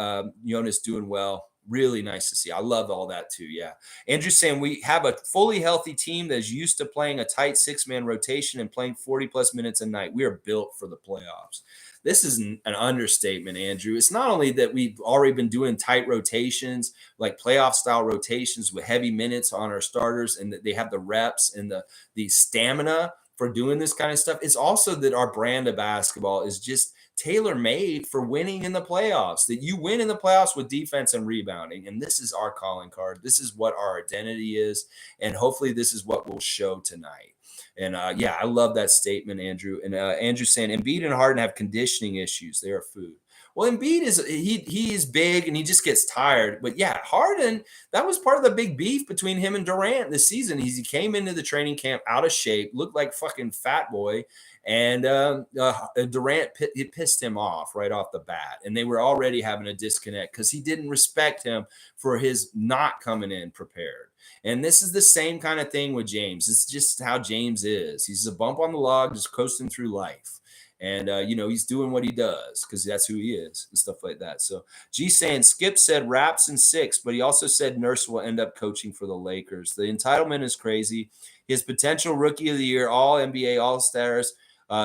Jonas doing well. Really nice to see. I love all that too. Yeah. Andrew saying we have a fully healthy team that is used to playing a tight 6-man rotation and playing 40 plus minutes a night. We are built for the playoffs. This is an understatement, Andrew. It's not only that we've already been doing tight rotations, like playoff style rotations with heavy minutes on our starters, and that they have the reps and the stamina for doing this kind of stuff. It's also that our brand of basketball is just tailor-made for winning in the playoffs, that you win in the playoffs with defense and rebounding. And this is our calling card. This is what our identity is. And hopefully this is what we'll show tonight. And yeah, I love that statement, Andrew. And Andrew saying Embiid and Harden have conditioning issues. They are food. Well, Embiid he is big and he just gets tired. But yeah, Harden, that was part of the big beef between him and Durant this season. He came into the training camp out of shape, looked like fucking fat boy. And Durant it pissed him off right off the bat. And they were already having a disconnect because he didn't respect him for his not coming in prepared. And this is the same kind of thing with James. It's just how James is. He's a bump on the log, just coasting through life. And, he's doing what he does because that's who he is and stuff like that. So G saying Skip said Raps in 6, but he also said Nurse will end up coaching for the Lakers. The entitlement is crazy. His potential rookie of the year, all NBA, all stars,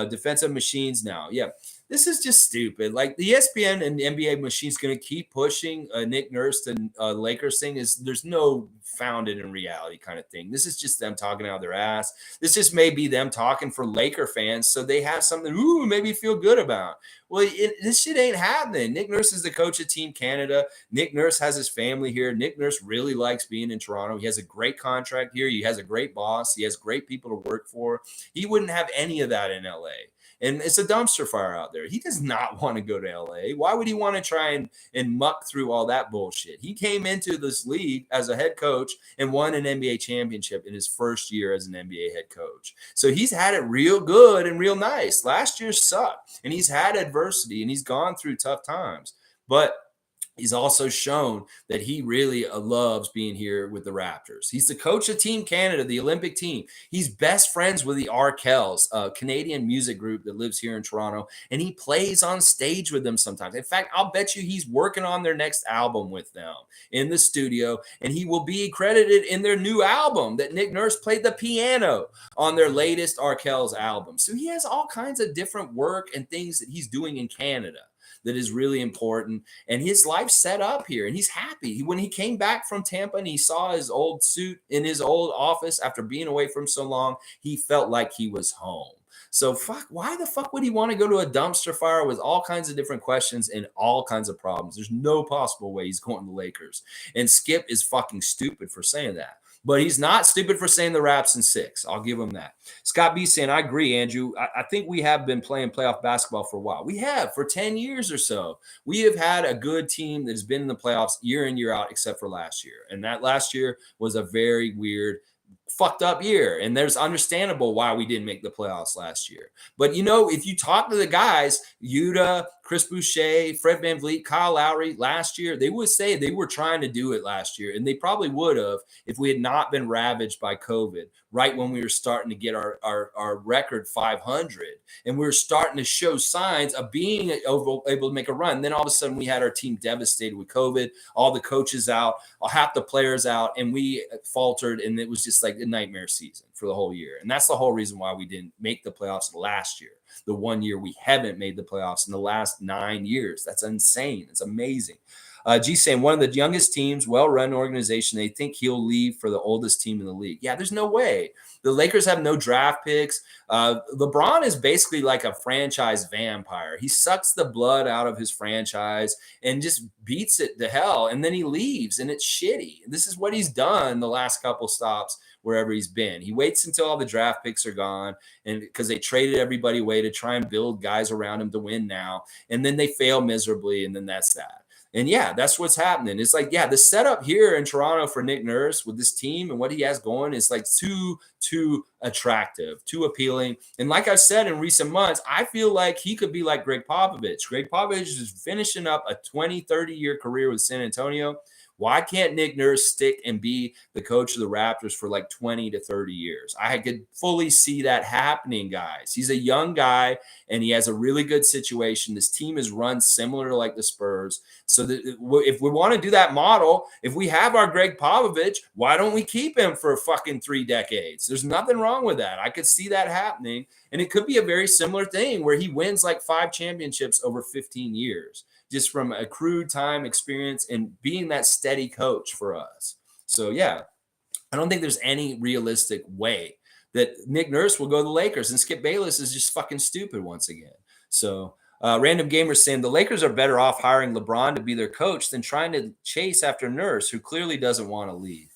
defensive machines now. Yeah. This is just stupid. Like the ESPN and the NBA machine's going to keep pushing Nick Nurse to Lakers thing. There's no founded in reality kind of thing. This is just them talking out of their ass. This just may be them talking for Laker fans so they have something maybe feel good about. Well, this shit ain't happening. Nick Nurse is the coach of Team Canada. Nick Nurse has his family here. Nick Nurse really likes being in Toronto. He has a great contract here. He has a great boss. He has great people to work for. He wouldn't have any of that in LA. And it's a dumpster fire out there. He does not want to go to LA. Why would he want to try and muck through all that bullshit? He came into this league as a head coach and won an NBA championship in his first year as an NBA head coach. So he's had it real good and real nice. Last year sucked, and he's had adversity, and he's gone through tough times. But he's also shown that he really loves being here with the Raptors. He's the coach of Team Canada, the Olympic team. He's best friends with the Arkells, a Canadian music group that lives here in Toronto, and he plays on stage with them sometimes. In fact, I'll bet you he's working on their next album with them in the studio, and he will be credited in their new album that Nick Nurse played the piano on their latest Arkells album. So he has all kinds of different work and things that he's doing in Canada that is really important. And his life's set up here, and he's happy. When he came back from Tampa and he saw his old suit in his old office after being away from so long, he felt like he was home. So why the fuck would he want to go to a dumpster fire with all kinds of different questions and all kinds of problems? There's no possible way he's going to the Lakers. And Skip is fucking stupid for saying that. But he's not stupid for saying the Raps in 6. I'll give him that. Scott B saying, I agree, Andrew. I think we have been playing playoff basketball for a while. We have for 10 years or so. We have had a good team that has been in the playoffs year in, year out, except for last year. And that last year was a very weird fucked up year, and there's understandable why we didn't make the playoffs last year. But if you talk to the guys, Yuta, Chris Boucher, Fred VanVleet, Kyle Lowry last year, they would say they were trying to do it last year, and they probably would have if we had not been ravaged by COVID right when we were starting to get our record 500, and we were starting to show signs of being able to make a run. Then all of a sudden we had our team devastated with COVID, all the coaches out, half the players out, and we faltered, and it was just like a nightmare season for the whole year. And that's the whole reason why we didn't make the playoffs last year. The 1 year we haven't made the playoffs in the last 9 years. That's insane. It's amazing. G saying one of the youngest teams, well-run organization. They think he'll leave for the oldest team in the league. Yeah, there's no way. The Lakers have no draft picks. LeBron is basically like a franchise vampire. He sucks the blood out of his franchise and just beats it to hell, and then he leaves, and it's shitty. This is what he's done the last couple stops wherever he's been. He waits until all the draft picks are gone, and because they traded everybody away to try and build guys around him to win now, and then they fail miserably, and then that's that. And yeah, that's what's happening. It's like, yeah, the setup here in Toronto for Nick Nurse with this team and what he has going is like too attractive, too appealing. And like I've said in recent months, I feel like he could be like Greg Popovich. Greg Popovich is finishing up a 20, 30-year career with San Antonio. Why can't Nick Nurse stick and be the coach of the Raptors for like 20 to 30 years? I could fully see that happening, guys. He's a young guy, and he has a really good situation. This team is run similar to like the Spurs. So that if we want to do that model, if we have our Greg Popovich, why don't we keep him for fucking 3 decades? There's nothing wrong with that. I could see that happening. And it could be a very similar thing where he wins like 5 championships over 15 years. Just from accrued time, experience, and being that steady coach for us. So, yeah, I don't think there's any realistic way that Nick Nurse will go to the Lakers, and Skip Bayless is just fucking stupid once again. So, Random Gamer saying the Lakers are better off hiring LeBron to be their coach than trying to chase after Nurse, who clearly doesn't want to leave.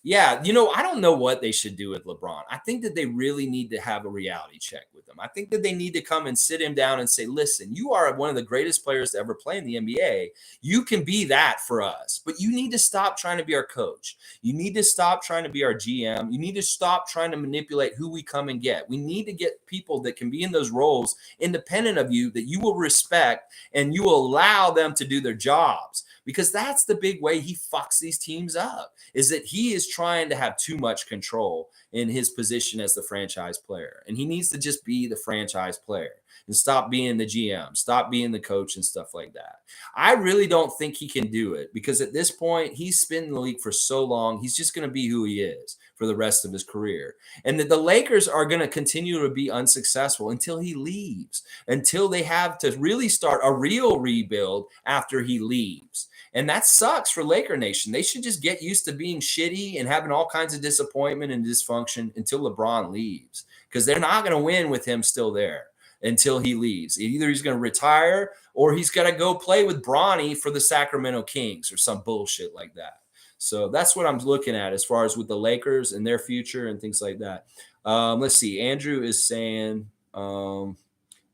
Yeah, I don't know what they should do with LeBron. I think that they really need to have a reality check with him. I think that they need to come and sit him down and say, listen, you are one of the greatest players to ever play in the NBA. You can be that for us, but you need to stop trying to be our coach. You need to stop trying to be our GM. You need to stop trying to manipulate who we come and get. We need to get people that can be in those roles independent of you, that you will respect, and you will allow them to do their jobs. Because that's the big way he fucks these teams up, is that he is trying to have too much control in his position as the franchise player. And he needs to just be the franchise player and stop being the GM, stop being the coach and stuff like that. I really don't think he can do it because at this point, he's been in the league for so long, he's just going to be who he is for the rest of his career. And that the Lakers are going to continue to be unsuccessful until he leaves, until they have to really start a real rebuild after he leaves. And that sucks for Laker Nation. They should just get used to being shitty and having all kinds of disappointment and dysfunction until LeBron leaves, because they're not going to win with him still there until he leaves. Either he's going to retire or he's got to go play with Bronny for the Sacramento Kings or some bullshit like that. So that's what I'm looking at as far as with the Lakers and their future and things like that. Let's see. Andrew is saying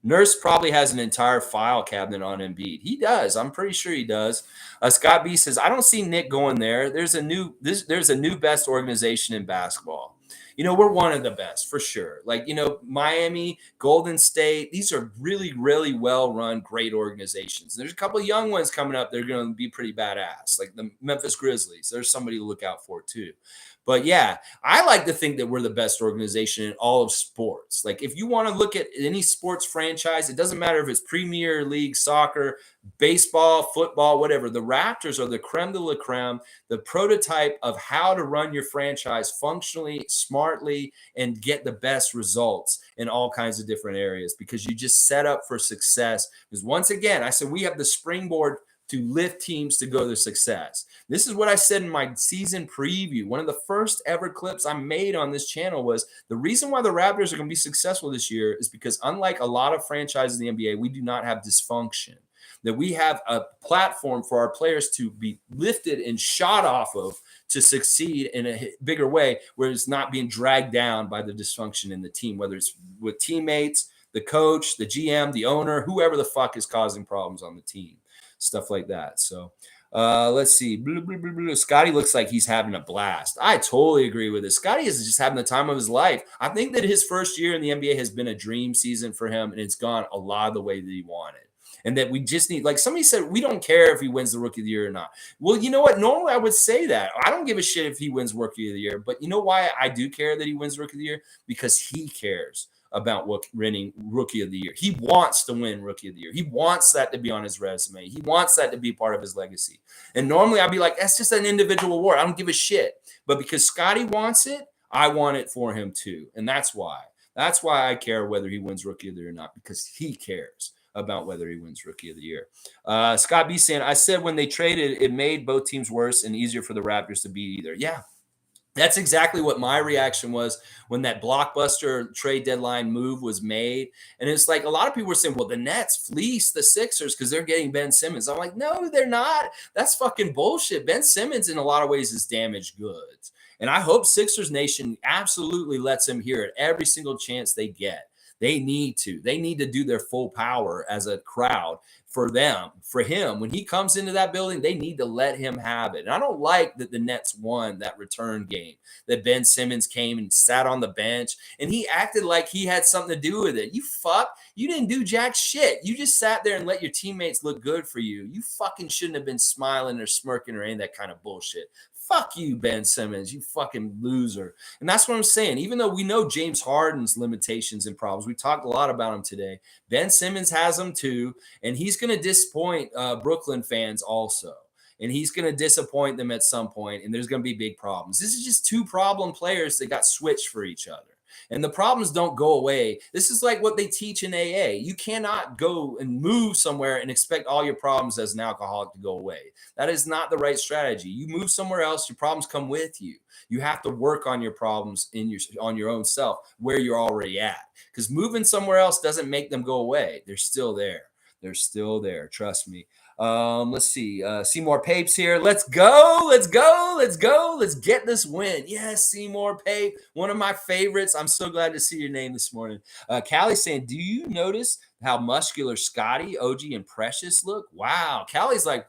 Nurse probably has an entire file cabinet on Embiid. He does. I'm pretty sure he does. Scott B says, I don't see Nick going there. There's a new best organization in basketball. We're one of the best for sure. Like, Miami, Golden State, these are really, really well-run, great organizations. There's a couple of young ones coming up. They're going to be pretty badass, like the Memphis Grizzlies. There's somebody to look out for too. But yeah, I like to think that we're the best organization in all of sports. Like if you want to look at any sports franchise, it doesn't matter if it's Premier League, soccer, baseball, football, whatever. The Raptors are the creme de la creme, the prototype of how to run your franchise functionally, smartly, and get the best results in all kinds of different areas because you just set up for success. Because once again, I said we have the springboard to lift teams to go to success. This is what I said in my season preview. One of the first ever clips I made on this channel was the reason why the Raptors are going to be successful this year is because unlike a lot of franchises in the NBA, we do not have dysfunction. That we have a platform for our players to be lifted and shot off of to succeed in a bigger way where it's not being dragged down by the dysfunction in the team, whether it's with teammates, the coach, the GM, the owner, whoever the fuck is causing problems on the team. Stuff like that. So Let's see. Blah, blah, blah, blah. Scotty looks like he's having a blast. I totally agree with this. Scotty is just having the time of his life. I think that his first year in the NBA has been a dream season for him, and it's gone a lot of the way that he wanted. And that we just need, like somebody said, we don't care if he wins the rookie of the year or not. Well, you know what? Normally I would say that. I don't give a shit if he wins rookie of the year. But you know why I do care that he wins rookie of the year? Because he cares about winning rookie of the year. He wants to win rookie of the year. He wants that to be on his resume. He wants that to be part of his legacy. And normally I'd be like, that's just an individual award. I don't give a shit. But because Scotty wants it, I want it for him too. And that's why. That's why I care whether he wins rookie of the year or not, because he cares about whether he wins rookie of the year. Scott B saying, I said when they traded, it made both teams worse and easier for the Raptors to beat either. Yeah, that's exactly what my reaction was when that blockbuster trade deadline move was made. And it's like a lot of people were saying, well, the Nets fleeced the Sixers because they're getting Ben Simmons. I'm like, no, they're not. That's fucking bullshit. Ben Simmons, in a lot of ways, is damaged goods. And I hope Sixers Nation absolutely lets him hear it every single chance they get. They need to. They need to do their full power as a crowd for them, for him. When he comes into that building, they need to let him have it. And I don't like that the Nets won that return game, that Ben Simmons came and sat on the bench and he acted like he had something to do with it. You fuck. You didn't do jack shit. You just sat there and let your teammates look good for you. You fucking shouldn't have been smiling or smirking or any of that kind of bullshit. Fuck you, Ben Simmons, you fucking loser. And that's what I'm saying. Even though we know James Harden's limitations and problems, we talked a lot about him today. Ben Simmons has them too, and he's going to disappoint Brooklyn fans also. And he's going to disappoint them at some point, and there's going to be big problems. This is just two problem players that got switched for each other. And the problems don't go away. This is like what they teach in AA. You cannot go and move somewhere and expect all your problems as an alcoholic to go away. That is not the right strategy. You move somewhere else, your problems come with you. You have to work on your problems on your own self where you're already at. Because moving somewhere else doesn't make them go away. They're still there. They're still there. Trust me. Let's see. Seymour Papes here. Let's go. Let's go. Let's go. Let's get this win. Yes, Seymour Pape, one of my favorites. I'm so glad to see your name this morning. Callie saying, do you notice how muscular Scotty, OG, and Precious look? Wow. Callie's like,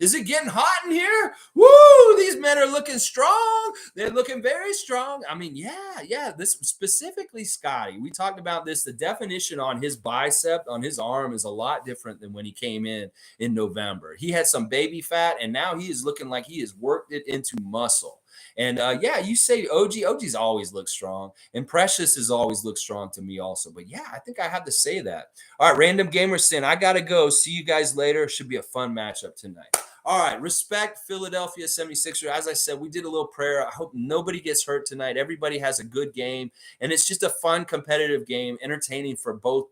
is it getting hot in here? Woo, these men are looking strong. They're looking very strong. I mean, yeah. This specifically Scotty. We talked about this. The definition on his bicep, on his arm is a lot different than when he came in November. He had some baby fat, and now he is looking like he has worked it into muscle. And you say OG's always looked strong, and Precious has always looked strong to me also. But yeah, I think I have to say that. All right, Random Gamer saying, I got to go. See you guys later. Should be a fun matchup tonight. All right, respect Philadelphia 76ers. As I said, we did a little prayer. I hope nobody gets hurt tonight. Everybody has a good game, and it's just a fun, competitive game, entertaining for both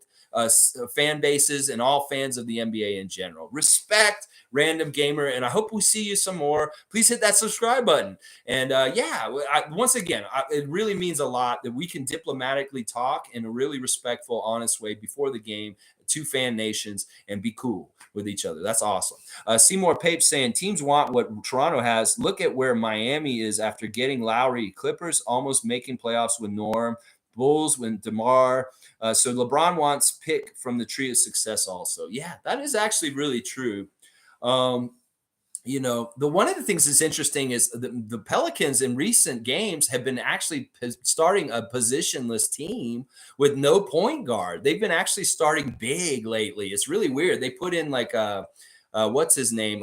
fan bases and all fans of the NBA in general. Respect, Random Gamer, and I hope we see you some more. Please hit that subscribe button. And once again, it really means a lot that we can diplomatically talk in a really respectful, honest way before the game to fan nations and be cool with each other. That's awesome. Seymour Pape saying, teams want what Toronto has. Look at where Miami is after getting Lowry. Clippers almost making playoffs with Norm. Bulls with DeMar. So LeBron wants pick from the tree of success also. Yeah, that is actually really true. The one of the things that's interesting is the Pelicans in recent games have been actually starting a positionless team with no point guard. They've been actually starting big lately. It's really weird. They put in like what's his name?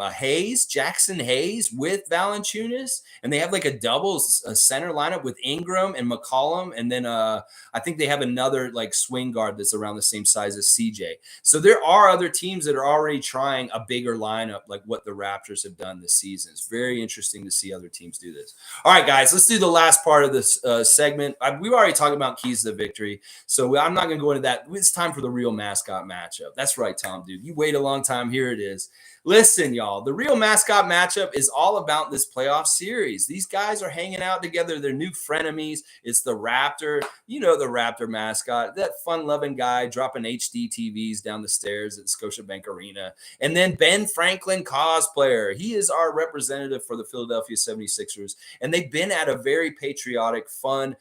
Jackson Hayes with Valanciunas, and they have like a double center lineup with Ingram and McCollum, and then I think they have another like swing guard that's around the same size as CJ. So there are other teams that are already trying a bigger lineup, like what the Raptors have done this season. It's very interesting to see other teams do this. All right, guys, let's do the last part of this segment. We've already talked about keys to the victory, so I'm not going to go into that. It's time for the real mascot matchup. That's right, Tom, dude. You wait a long time. Here it is. Listen, y'all, the real mascot matchup is all about this playoff series. These guys are hanging out together. They're new frenemies. It's the Raptor, the Raptor mascot, that fun-loving guy dropping HD TVs down the stairs at Scotiabank Arena. And then Ben Franklin cosplayer. He is our representative for the Philadelphia 76ers. And they've been at a very patriotic, fun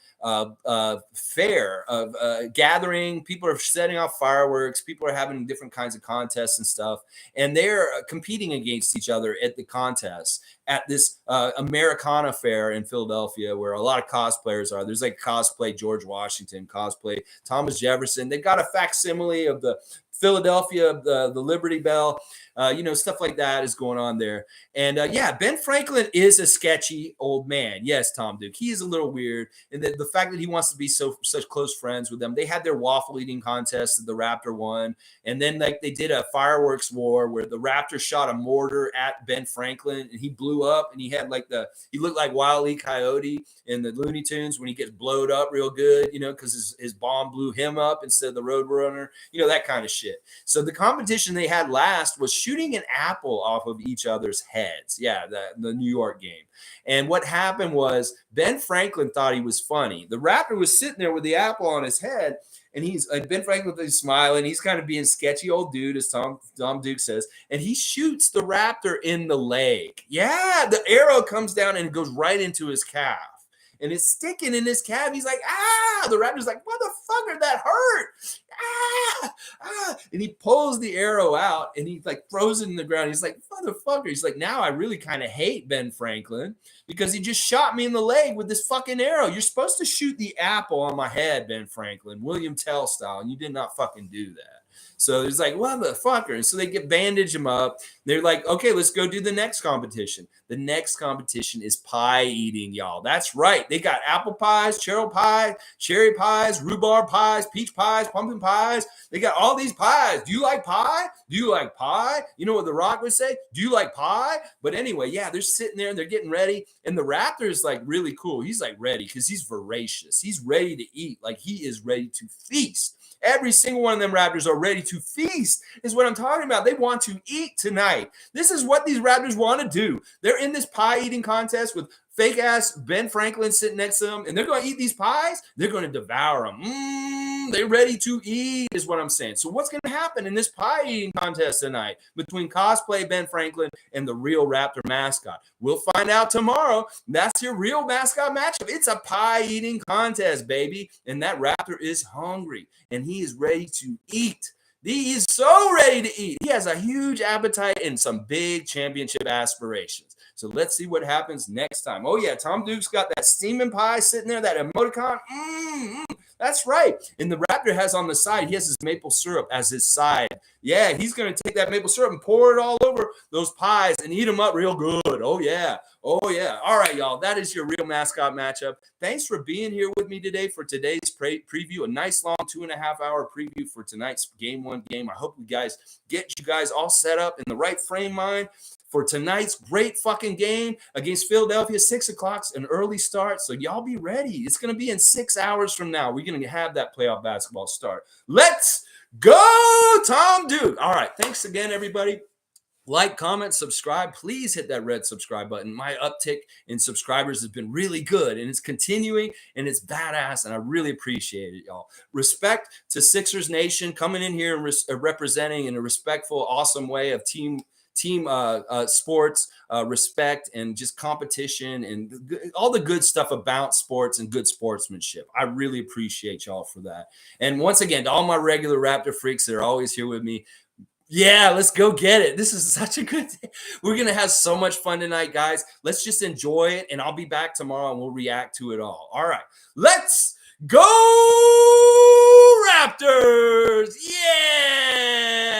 fair of gathering. People are setting off fireworks. People are having different kinds of contests and stuff. And they're competing against each other at the contest at this Americana fair in Philadelphia, where a lot of cosplayers are. There's like cosplay George Washington, cosplay Thomas Jefferson. They've got a facsimile of the Philadelphia, the Liberty Bell, stuff like that is going on there. And yeah, Ben Franklin is a sketchy old man. Yes, Tom Duke, he is a little weird, and the fact that he wants to be such close friends with them. They had their waffle eating contest that the Raptor won, and then like they did a fireworks war where the Raptor shot a mortar at Ben Franklin, and he blew up, and he had like he looked like Wile E. Coyote in the Looney Tunes when he gets blowed up real good, because his bomb blew him up instead of the Roadrunner, that kind of shit. So the competition they had last was shooting an apple off of each other's heads. Yeah, the New York game. And what happened was Ben Franklin thought he was funny. The Raptor was sitting there with the apple on his head, and Ben Franklin is smiling. He's kind of being sketchy old dude, as Tom Duke says, and he shoots the Raptor in the leg. Yeah, the arrow comes down and goes right into his calf. And it's sticking in his calf. He's like, ah! The Raptor's like, motherfucker, that hurt. Ah! And he pulls the arrow out and he like throws it in the ground. He's like, motherfucker. He's like, now I really kind of hate Ben Franklin because he just shot me in the leg with this fucking arrow. You're supposed to shoot the apple on my head, Ben Franklin, William Tell style, and you did not fucking do that. So he's like, motherfucker. And so they bandage him up. They're like, okay, let's go do the next competition. The next competition is pie eating, y'all. That's right. They got apple pies, cherry pies, rhubarb pies, peach pies, pumpkin pies. They got all these pies. Do you like pie? Do you like pie? You know what The Rock would say? Do you like pie? But anyway, yeah, they're sitting there and they're getting ready. And the Raptor is like really cool. He's like ready because he's voracious. He's ready to eat. Like he is ready to feast. Every single one of them Raptors are ready to feast, is what I'm talking about. They want to eat tonight. This is what these Raptors want to do. They're in this pie eating contest with fake ass Ben Franklin sitting next to them, and they're going to eat these pies. They're going to devour them. They're ready to eat, is what I'm saying. So what's going to happen in this pie eating contest tonight between cosplay Ben Franklin and the real Raptor mascot? We'll find out tomorrow. That's your real mascot matchup. It's a pie eating contest, baby. And that Raptor is hungry and he is ready to eat. He is so ready to eat. He has a huge appetite and some big championship aspirations. So let's see what happens next time. Oh, yeah, Tom Duke's got that steaming pie sitting there, that emoticon. That's right. And the Raptor has on the side, he has his maple syrup as his side. Yeah, he's going to take that maple syrup and pour it all over those pies and eat them up real good. Oh, yeah. Oh, yeah. All right, y'all. That is your real mascot matchup. Thanks for being here with me today for today's preview. A nice long 2.5-hour preview for tonight's Game 1 game. I hope you guys get you guys all set up in the right frame mind for tonight's great fucking game against Philadelphia. 6 o'clock's an early start, so y'all be ready. It's going to be in 6 hours from now. We're going to have that playoff basketball start. Let's go, Tom Duke. All right, thanks again, everybody. Like, comment, subscribe. Please hit that red subscribe button. My uptick in subscribers has been really good, and it's continuing, and it's badass, and I really appreciate it, y'all. Respect to Sixers Nation coming in here and representing in a respectful, awesome way of team sports, respect, and just competition and all the good stuff about sports and good sportsmanship. I really appreciate y'all for that. And once again, to all my regular Raptor freaks that are always here with me, yeah, let's go get it. This is such a good day. We're going to have so much fun tonight, guys. Let's just enjoy it, and I'll be back tomorrow, and we'll react to it all. All right, let's go Raptors! Yeah!